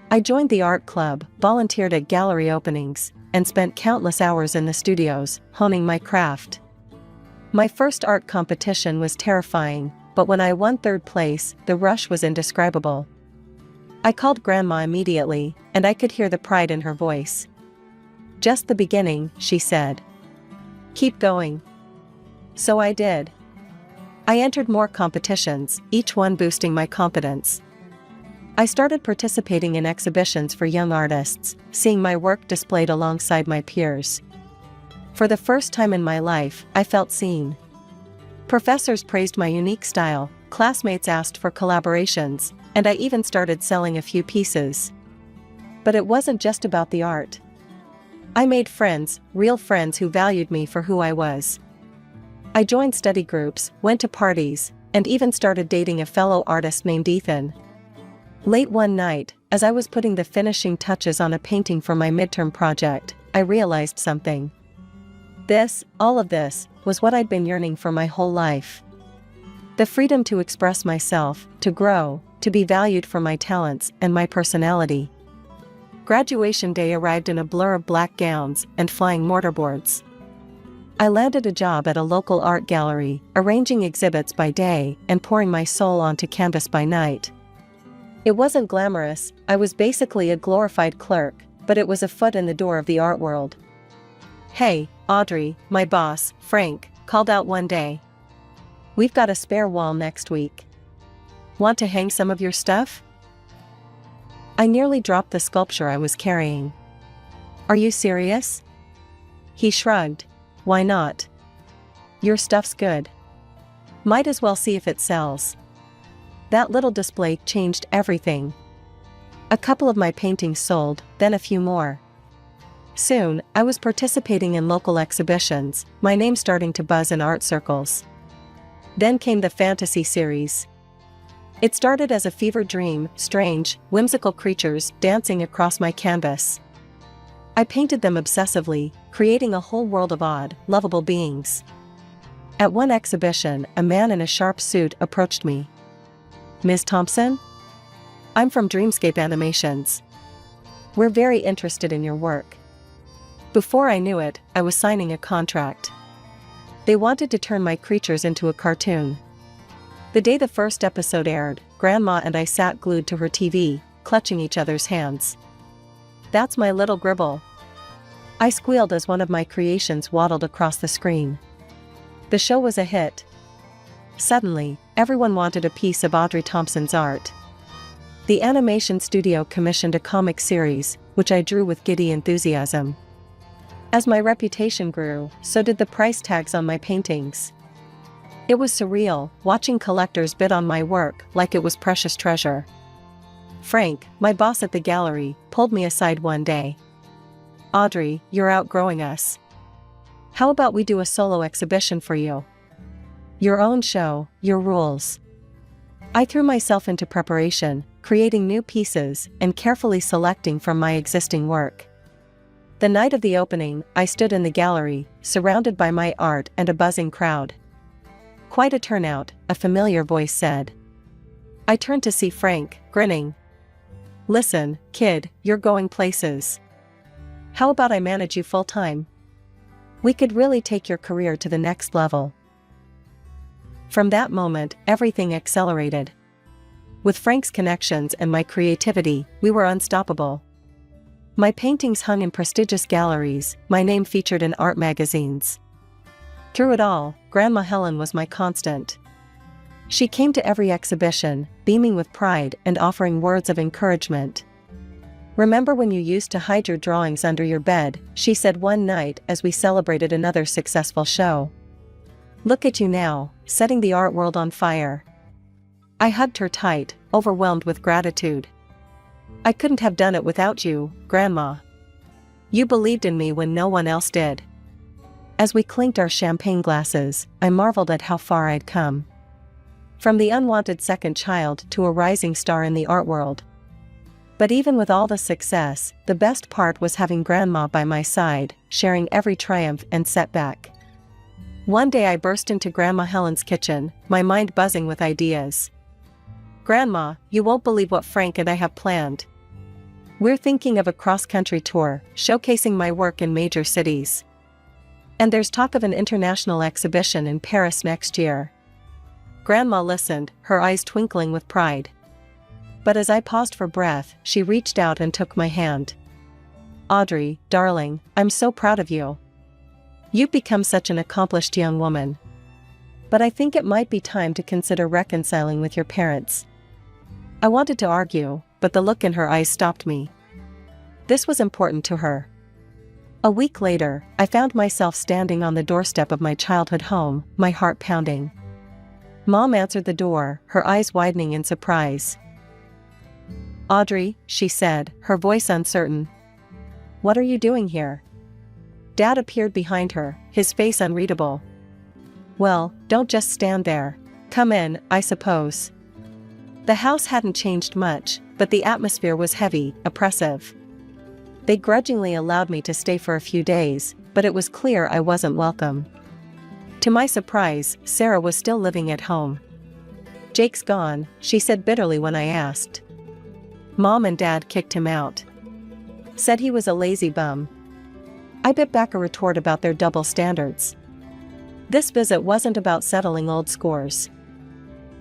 B: I joined the art club, volunteered at gallery openings, and spent countless hours in the studios, honing my craft. My first art competition was terrifying, but when I won third place, the rush was indescribable. I called Grandma immediately, and I could hear the pride in her voice. "Just the beginning," she said. "Keep going." So I did. I entered more competitions, each one boosting my confidence. I started participating in exhibitions for young artists, seeing my work displayed alongside my peers. For the first time in my life, I felt seen. Professors praised my unique style, classmates asked for collaborations, and I even started selling a few pieces. But it wasn't just about the art. I made friends, real friends who valued me for who I was. I joined study groups, went to parties, and even started dating a fellow artist named Ethan. Late one night, as I was putting the finishing touches on a painting for my midterm project, I realized something. All of this, was what I'd been yearning for my whole life. The freedom to express myself, to grow, to be valued for my talents and my personality. Graduation day arrived in a blur of black gowns and flying mortarboards. I landed a job at a local art gallery, arranging exhibits by day and pouring my soul onto canvas by night. It wasn't glamorous, I was basically a glorified clerk, but it was a foot in the door of the art world. "Hey, Audrey," my boss, Frank, called out one day. "We've got a spare wall next week. Want to hang some of your stuff?" I nearly dropped the sculpture I was carrying. "Are you serious?" He shrugged. "Why not? Your stuff's good. Might as well see if it sells." That little display changed everything. A couple of my paintings sold, then a few more. Soon, I was participating in local exhibitions, my name starting to buzz in art circles. Then came the fantasy series. It started as a fever dream, strange, whimsical creatures dancing across my canvas. I painted them obsessively, creating a whole world of odd, lovable beings. At one exhibition, a man in a sharp suit approached me. "Ms. Thompson? I'm from Dreamscape Animations. We're very interested in your work." Before I knew it, I was signing a contract. They wanted to turn my creatures into a cartoon. The day the first episode aired, Grandma and I sat glued to her TV, clutching each other's hands. "That's my little Gribble," I squealed as one of my creations waddled across the screen. The show was a hit. Suddenly, everyone wanted a piece of Audrey Thompson's art. The animation studio commissioned a comic series, which I drew with giddy enthusiasm. As my reputation grew, so did the price tags on my paintings. It was surreal, watching collectors bid on my work like it was precious treasure. Frank, my boss at the gallery, pulled me aside one day. "Audrey, you're outgrowing us. How about we do a solo exhibition for you? Your own show, your rules." I threw myself into preparation, creating new pieces and carefully selecting from my existing work. The night of the opening, I stood in the gallery, surrounded by my art and a buzzing crowd. "Quite a turnout," a familiar voice said. I turned to see Frank, grinning. "Listen, kid, you're going places. How about I manage you full-time? We could really take your career to the next level." From that moment, everything accelerated. With Frank's connections and my creativity, we were unstoppable. My paintings hung in prestigious galleries, my name featured in art magazines. Through it all, Grandma Helen was my constant. She came to every exhibition, beaming with pride and offering words of encouragement. "Remember when you used to hide your drawings under your bed," she said one night as we celebrated another successful show. "Look at you now, setting the art world on fire." I hugged her tight, overwhelmed with gratitude. "I couldn't have done it without you, Grandma. You believed in me when no one else did." As we clinked our champagne glasses, I marveled at how far I'd come. From the unwanted second child to a rising star in the art world. But even with all the success, the best part was having Grandma by my side, sharing every triumph and setback. One day I burst into Grandma Helen's kitchen, my mind buzzing with ideas. "Grandma, you won't believe what Frank and I have planned. We're thinking of a cross-country tour, showcasing my work in major cities. And there's talk of an international exhibition in Paris next year." Grandma listened, her eyes twinkling with pride. But as I paused for breath, she reached out and took my hand. "Audrey, darling, I'm so proud of you. You've become such an accomplished young woman. But I think it might be time to consider reconciling with your parents." I wanted to argue, but the look in her eyes stopped me. This was important to her. A week later, I found myself standing on the doorstep of my childhood home, my heart pounding. Mom answered the door, her eyes widening in surprise. "Audrey," she said, her voice uncertain. "What are you doing here?" Dad appeared behind her, his face unreadable. "Well, don't just stand there. Come in, I suppose." The house hadn't changed much, but the atmosphere was heavy, oppressive. They grudgingly allowed me to stay for a few days, but it was clear I wasn't welcome. To my surprise, Sarah was still living at home. "Jake's gone," she said bitterly when I asked. "Mom and Dad kicked him out. Said he was a lazy bum." I bit back a retort about their double standards. This visit wasn't about settling old scores.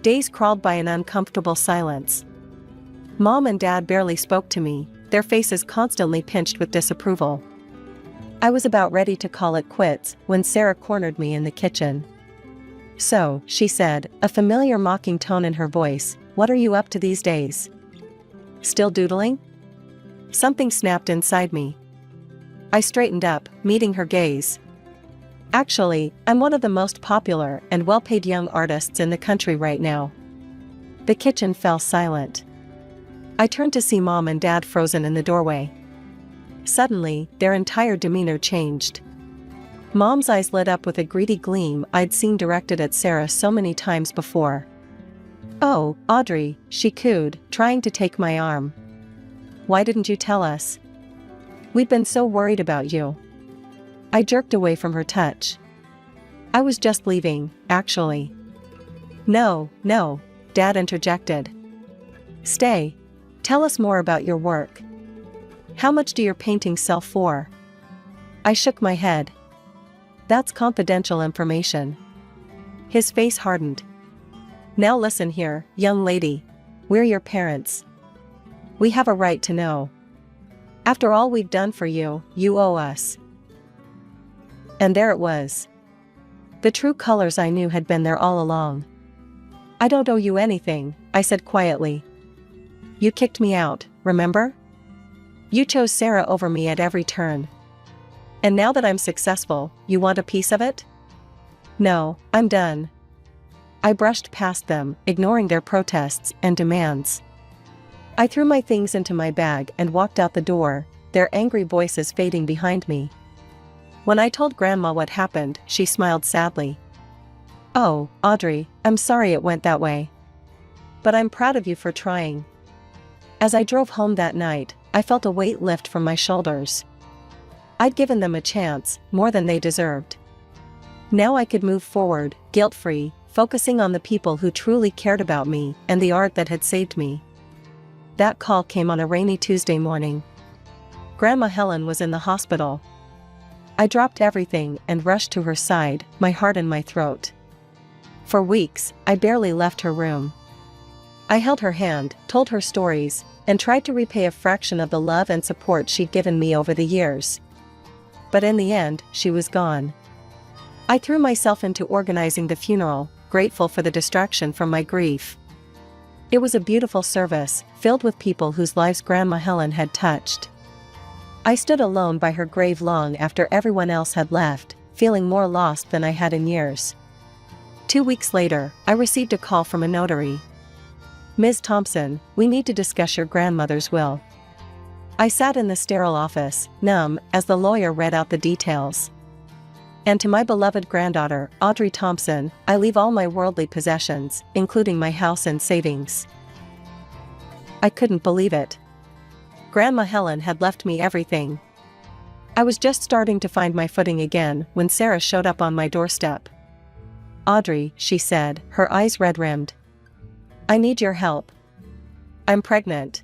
B: Days crawled by in uncomfortable silence. Mom and Dad barely spoke to me, their faces constantly pinched with disapproval. I was about ready to call it quits when Sarah cornered me in the kitchen. "So," she said, a familiar mocking tone in her voice, "what are you up to these days? Still doodling?" Something snapped inside me. I straightened up, meeting her gaze. "Actually, I'm one of the most popular and well-paid young artists in the country right now." The kitchen fell silent. I turned to see Mom and Dad frozen in the doorway. Suddenly, their entire demeanor changed. Mom's eyes lit up with a greedy gleam I'd seen directed at Sarah so many times before. "Oh, Audrey," she cooed, trying to take my arm. "Why didn't you tell us? We've been so worried about you." I jerked away from her touch. "I was just leaving, actually." No, Dad interjected. "Stay. Tell us more about your work. How much do your paintings sell for?" I shook my head. "That's confidential information." His face hardened. "Now listen here, young lady. We're your parents. We have a right to know. After all we've done for you, you owe us." And there it was. The true colors I knew had been there all along. "I don't owe you anything," I said quietly. "You kicked me out, remember? You chose Sarah over me at every turn. And now that I'm successful, you want a piece of it?" "No, I'm done." I brushed past them, ignoring their protests and demands. I threw my things into my bag and walked out the door, their angry voices fading behind me. When I told Grandma what happened, she smiled sadly. "Oh, Audrey, I'm sorry it went that way. But I'm proud of you for trying." As I drove home that night, I felt a weight lift from my shoulders. I'd given them a chance, more than they deserved. Now I could move forward, guilt-free, focusing on the people who truly cared about me and the art that had saved me. That call came on a rainy Tuesday morning. Grandma Helen was in the hospital. I dropped everything and rushed to her side, my heart in my throat. For weeks, I barely left her room. I held her hand, told her stories, and tried to repay a fraction of the love and support she'd given me over the years. But in the end, she was gone. I threw myself into organizing the funeral, grateful for the distraction from my grief. It was a beautiful service, filled with people whose lives Grandma Helen had touched. I stood alone by her grave long after everyone else had left, feeling more lost than I had in years. 2 weeks later, I received a call from a notary. "Ms. Thompson, we need to discuss your grandmother's will." I sat in the sterile office, numb, as the lawyer read out the details. And to my beloved granddaughter, Audrey Thompson, I leave all my worldly possessions, including my house and savings. I couldn't believe it. Grandma Helen had left me everything. I was just starting to find my footing again when Sarah showed up on my doorstep. "Audrey," she said, her eyes red-rimmed. "I need your help. I'm pregnant.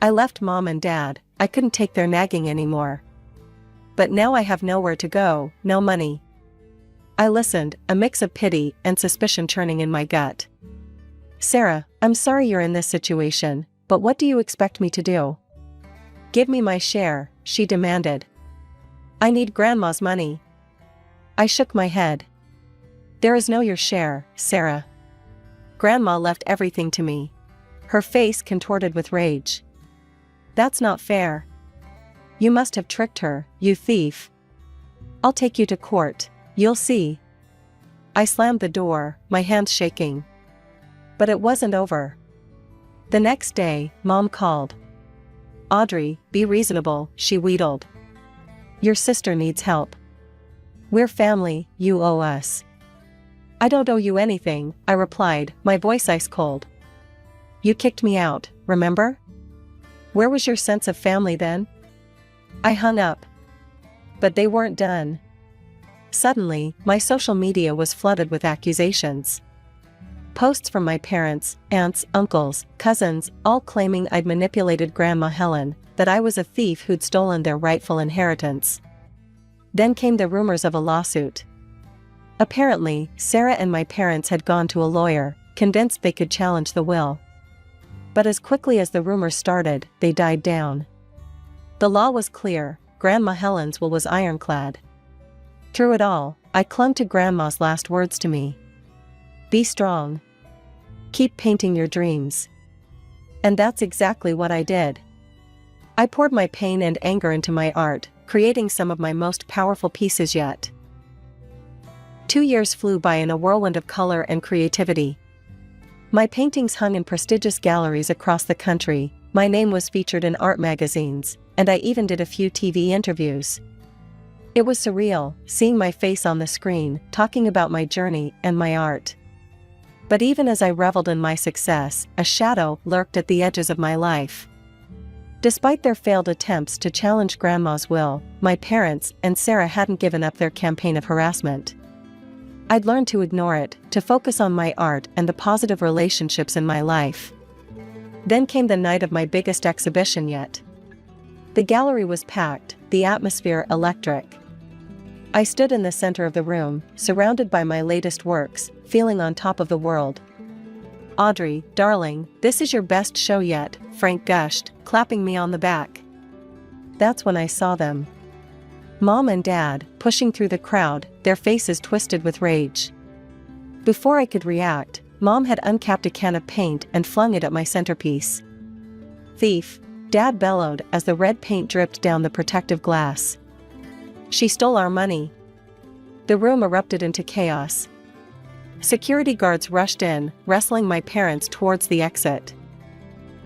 B: I left Mom and Dad, I couldn't take their nagging anymore. But now I have nowhere to go, no money." I listened, a mix of pity and suspicion churning in my gut. "Sarah, I'm sorry you're in this situation, but what do you expect me to do?" "Give me my share," she demanded. "I need Grandma's money." I shook my head. "There is no your share, Sarah. Grandma left everything to me." Her face contorted with rage. "That's not fair. You must have tricked her, you thief. I'll take you to court, you'll see." I slammed the door, my hands shaking. But it wasn't over. The next day, Mom called. "Audrey, be reasonable," she wheedled. "Your sister needs help. We're family, you owe us." "I don't owe you anything," I replied, my voice ice cold. "You kicked me out, remember? Where was your sense of family then?" I hung up. But they weren't done. Suddenly, my social media was flooded with accusations. Posts from my parents, aunts, uncles, cousins, all claiming I'd manipulated Grandma Helen, that I was a thief who'd stolen their rightful inheritance. Then came the rumors of a lawsuit. Apparently, Sarah and my parents had gone to a lawyer, convinced they could challenge the will. But as quickly as the rumors started, they died down. The law was clear, Grandma Helen's will was ironclad. Through it all, I clung to Grandma's last words to me. "Be strong. Keep painting your dreams." And that's exactly what I did. I poured my pain and anger into my art, creating some of my most powerful pieces yet. 2 years flew by in a whirlwind of color and creativity. My paintings hung in prestigious galleries across the country, my name was featured in art magazines, and I even did a few TV interviews. It was surreal, seeing my face on the screen, talking about my journey and my art. But even as I reveled in my success, a shadow lurked at the edges of my life. Despite their failed attempts to challenge Grandma's will, my parents and Sarah hadn't given up their campaign of harassment. I'd learned to ignore it, to focus on my art and the positive relationships in my life. Then came the night of my biggest exhibition yet. The gallery was packed, the atmosphere electric. I stood in the center of the room, surrounded by my latest works, feeling on top of the world. "Audrey, darling, this is your best show yet," Frank gushed, clapping me on the back. That's when I saw them. Mom and Dad, pushing through the crowd, their faces twisted with rage. Before I could react, Mom had uncapped a can of paint and flung it at my centerpiece. "Thief," Dad bellowed as the red paint dripped down the protective glass. "She stole our money." The room erupted into chaos. Security guards rushed in, wrestling my parents towards the exit.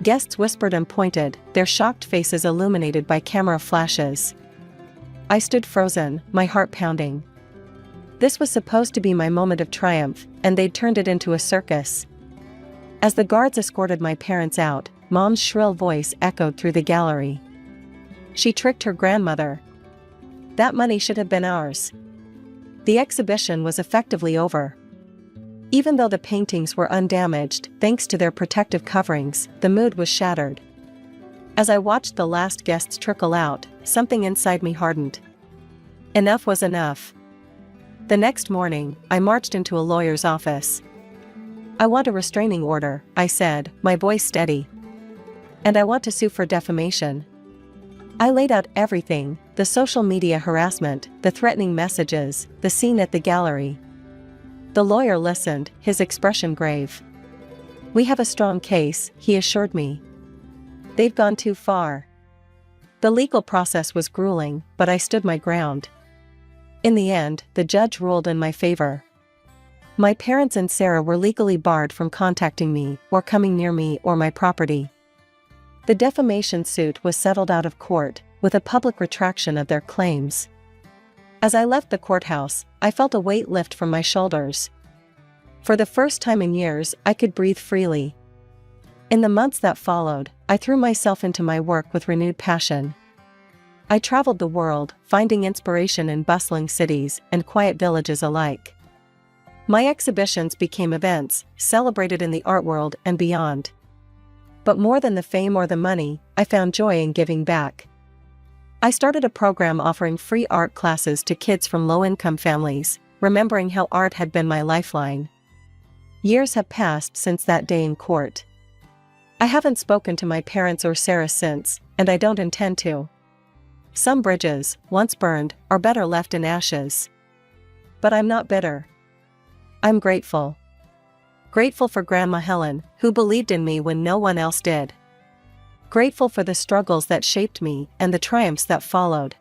B: Guests whispered and pointed, their shocked faces illuminated by camera flashes. I stood frozen, my heart pounding. This was supposed to be my moment of triumph, and they'd turned it into a circus. As the guards escorted my parents out, Mom's shrill voice echoed through the gallery. "She tricked her grandmother. That money should have been ours." The exhibition was effectively over. Even though the paintings were undamaged, thanks to their protective coverings, the mood was shattered. As I watched the last guests trickle out, something inside me hardened. Enough was enough. The next morning, I marched into a lawyer's office. "I want a restraining order," I said, my voice steady. "And I want to sue for defamation." I laid out everything, the social media harassment, the threatening messages, the scene at the gallery. The lawyer listened, his expression grave. "We have a strong case," he assured me. "They've gone too far." The legal process was grueling, but I stood my ground. In the end, the judge ruled in my favor. My parents and Sarah were legally barred from contacting me, or coming near me or my property. The defamation suit was settled out of court, with a public retraction of their claims. As I left the courthouse, I felt a weight lift from my shoulders. For the first time in years, I could breathe freely. In the months that followed, I threw myself into my work with renewed passion. I traveled the world, finding inspiration in bustling cities and quiet villages alike. My exhibitions became events, celebrated in the art world and beyond. But more than the fame or the money, I found joy in giving back. I started a program offering free art classes to kids from low-income families, remembering how art had been my lifeline. Years have passed since that day in court. I haven't spoken to my parents or Sarah since, and I don't intend to. Some bridges, once burned, are better left in ashes. But I'm not bitter. I'm grateful. Grateful for Grandma Helen, who believed in me when no one else did. Grateful for the struggles that shaped me and the triumphs that followed.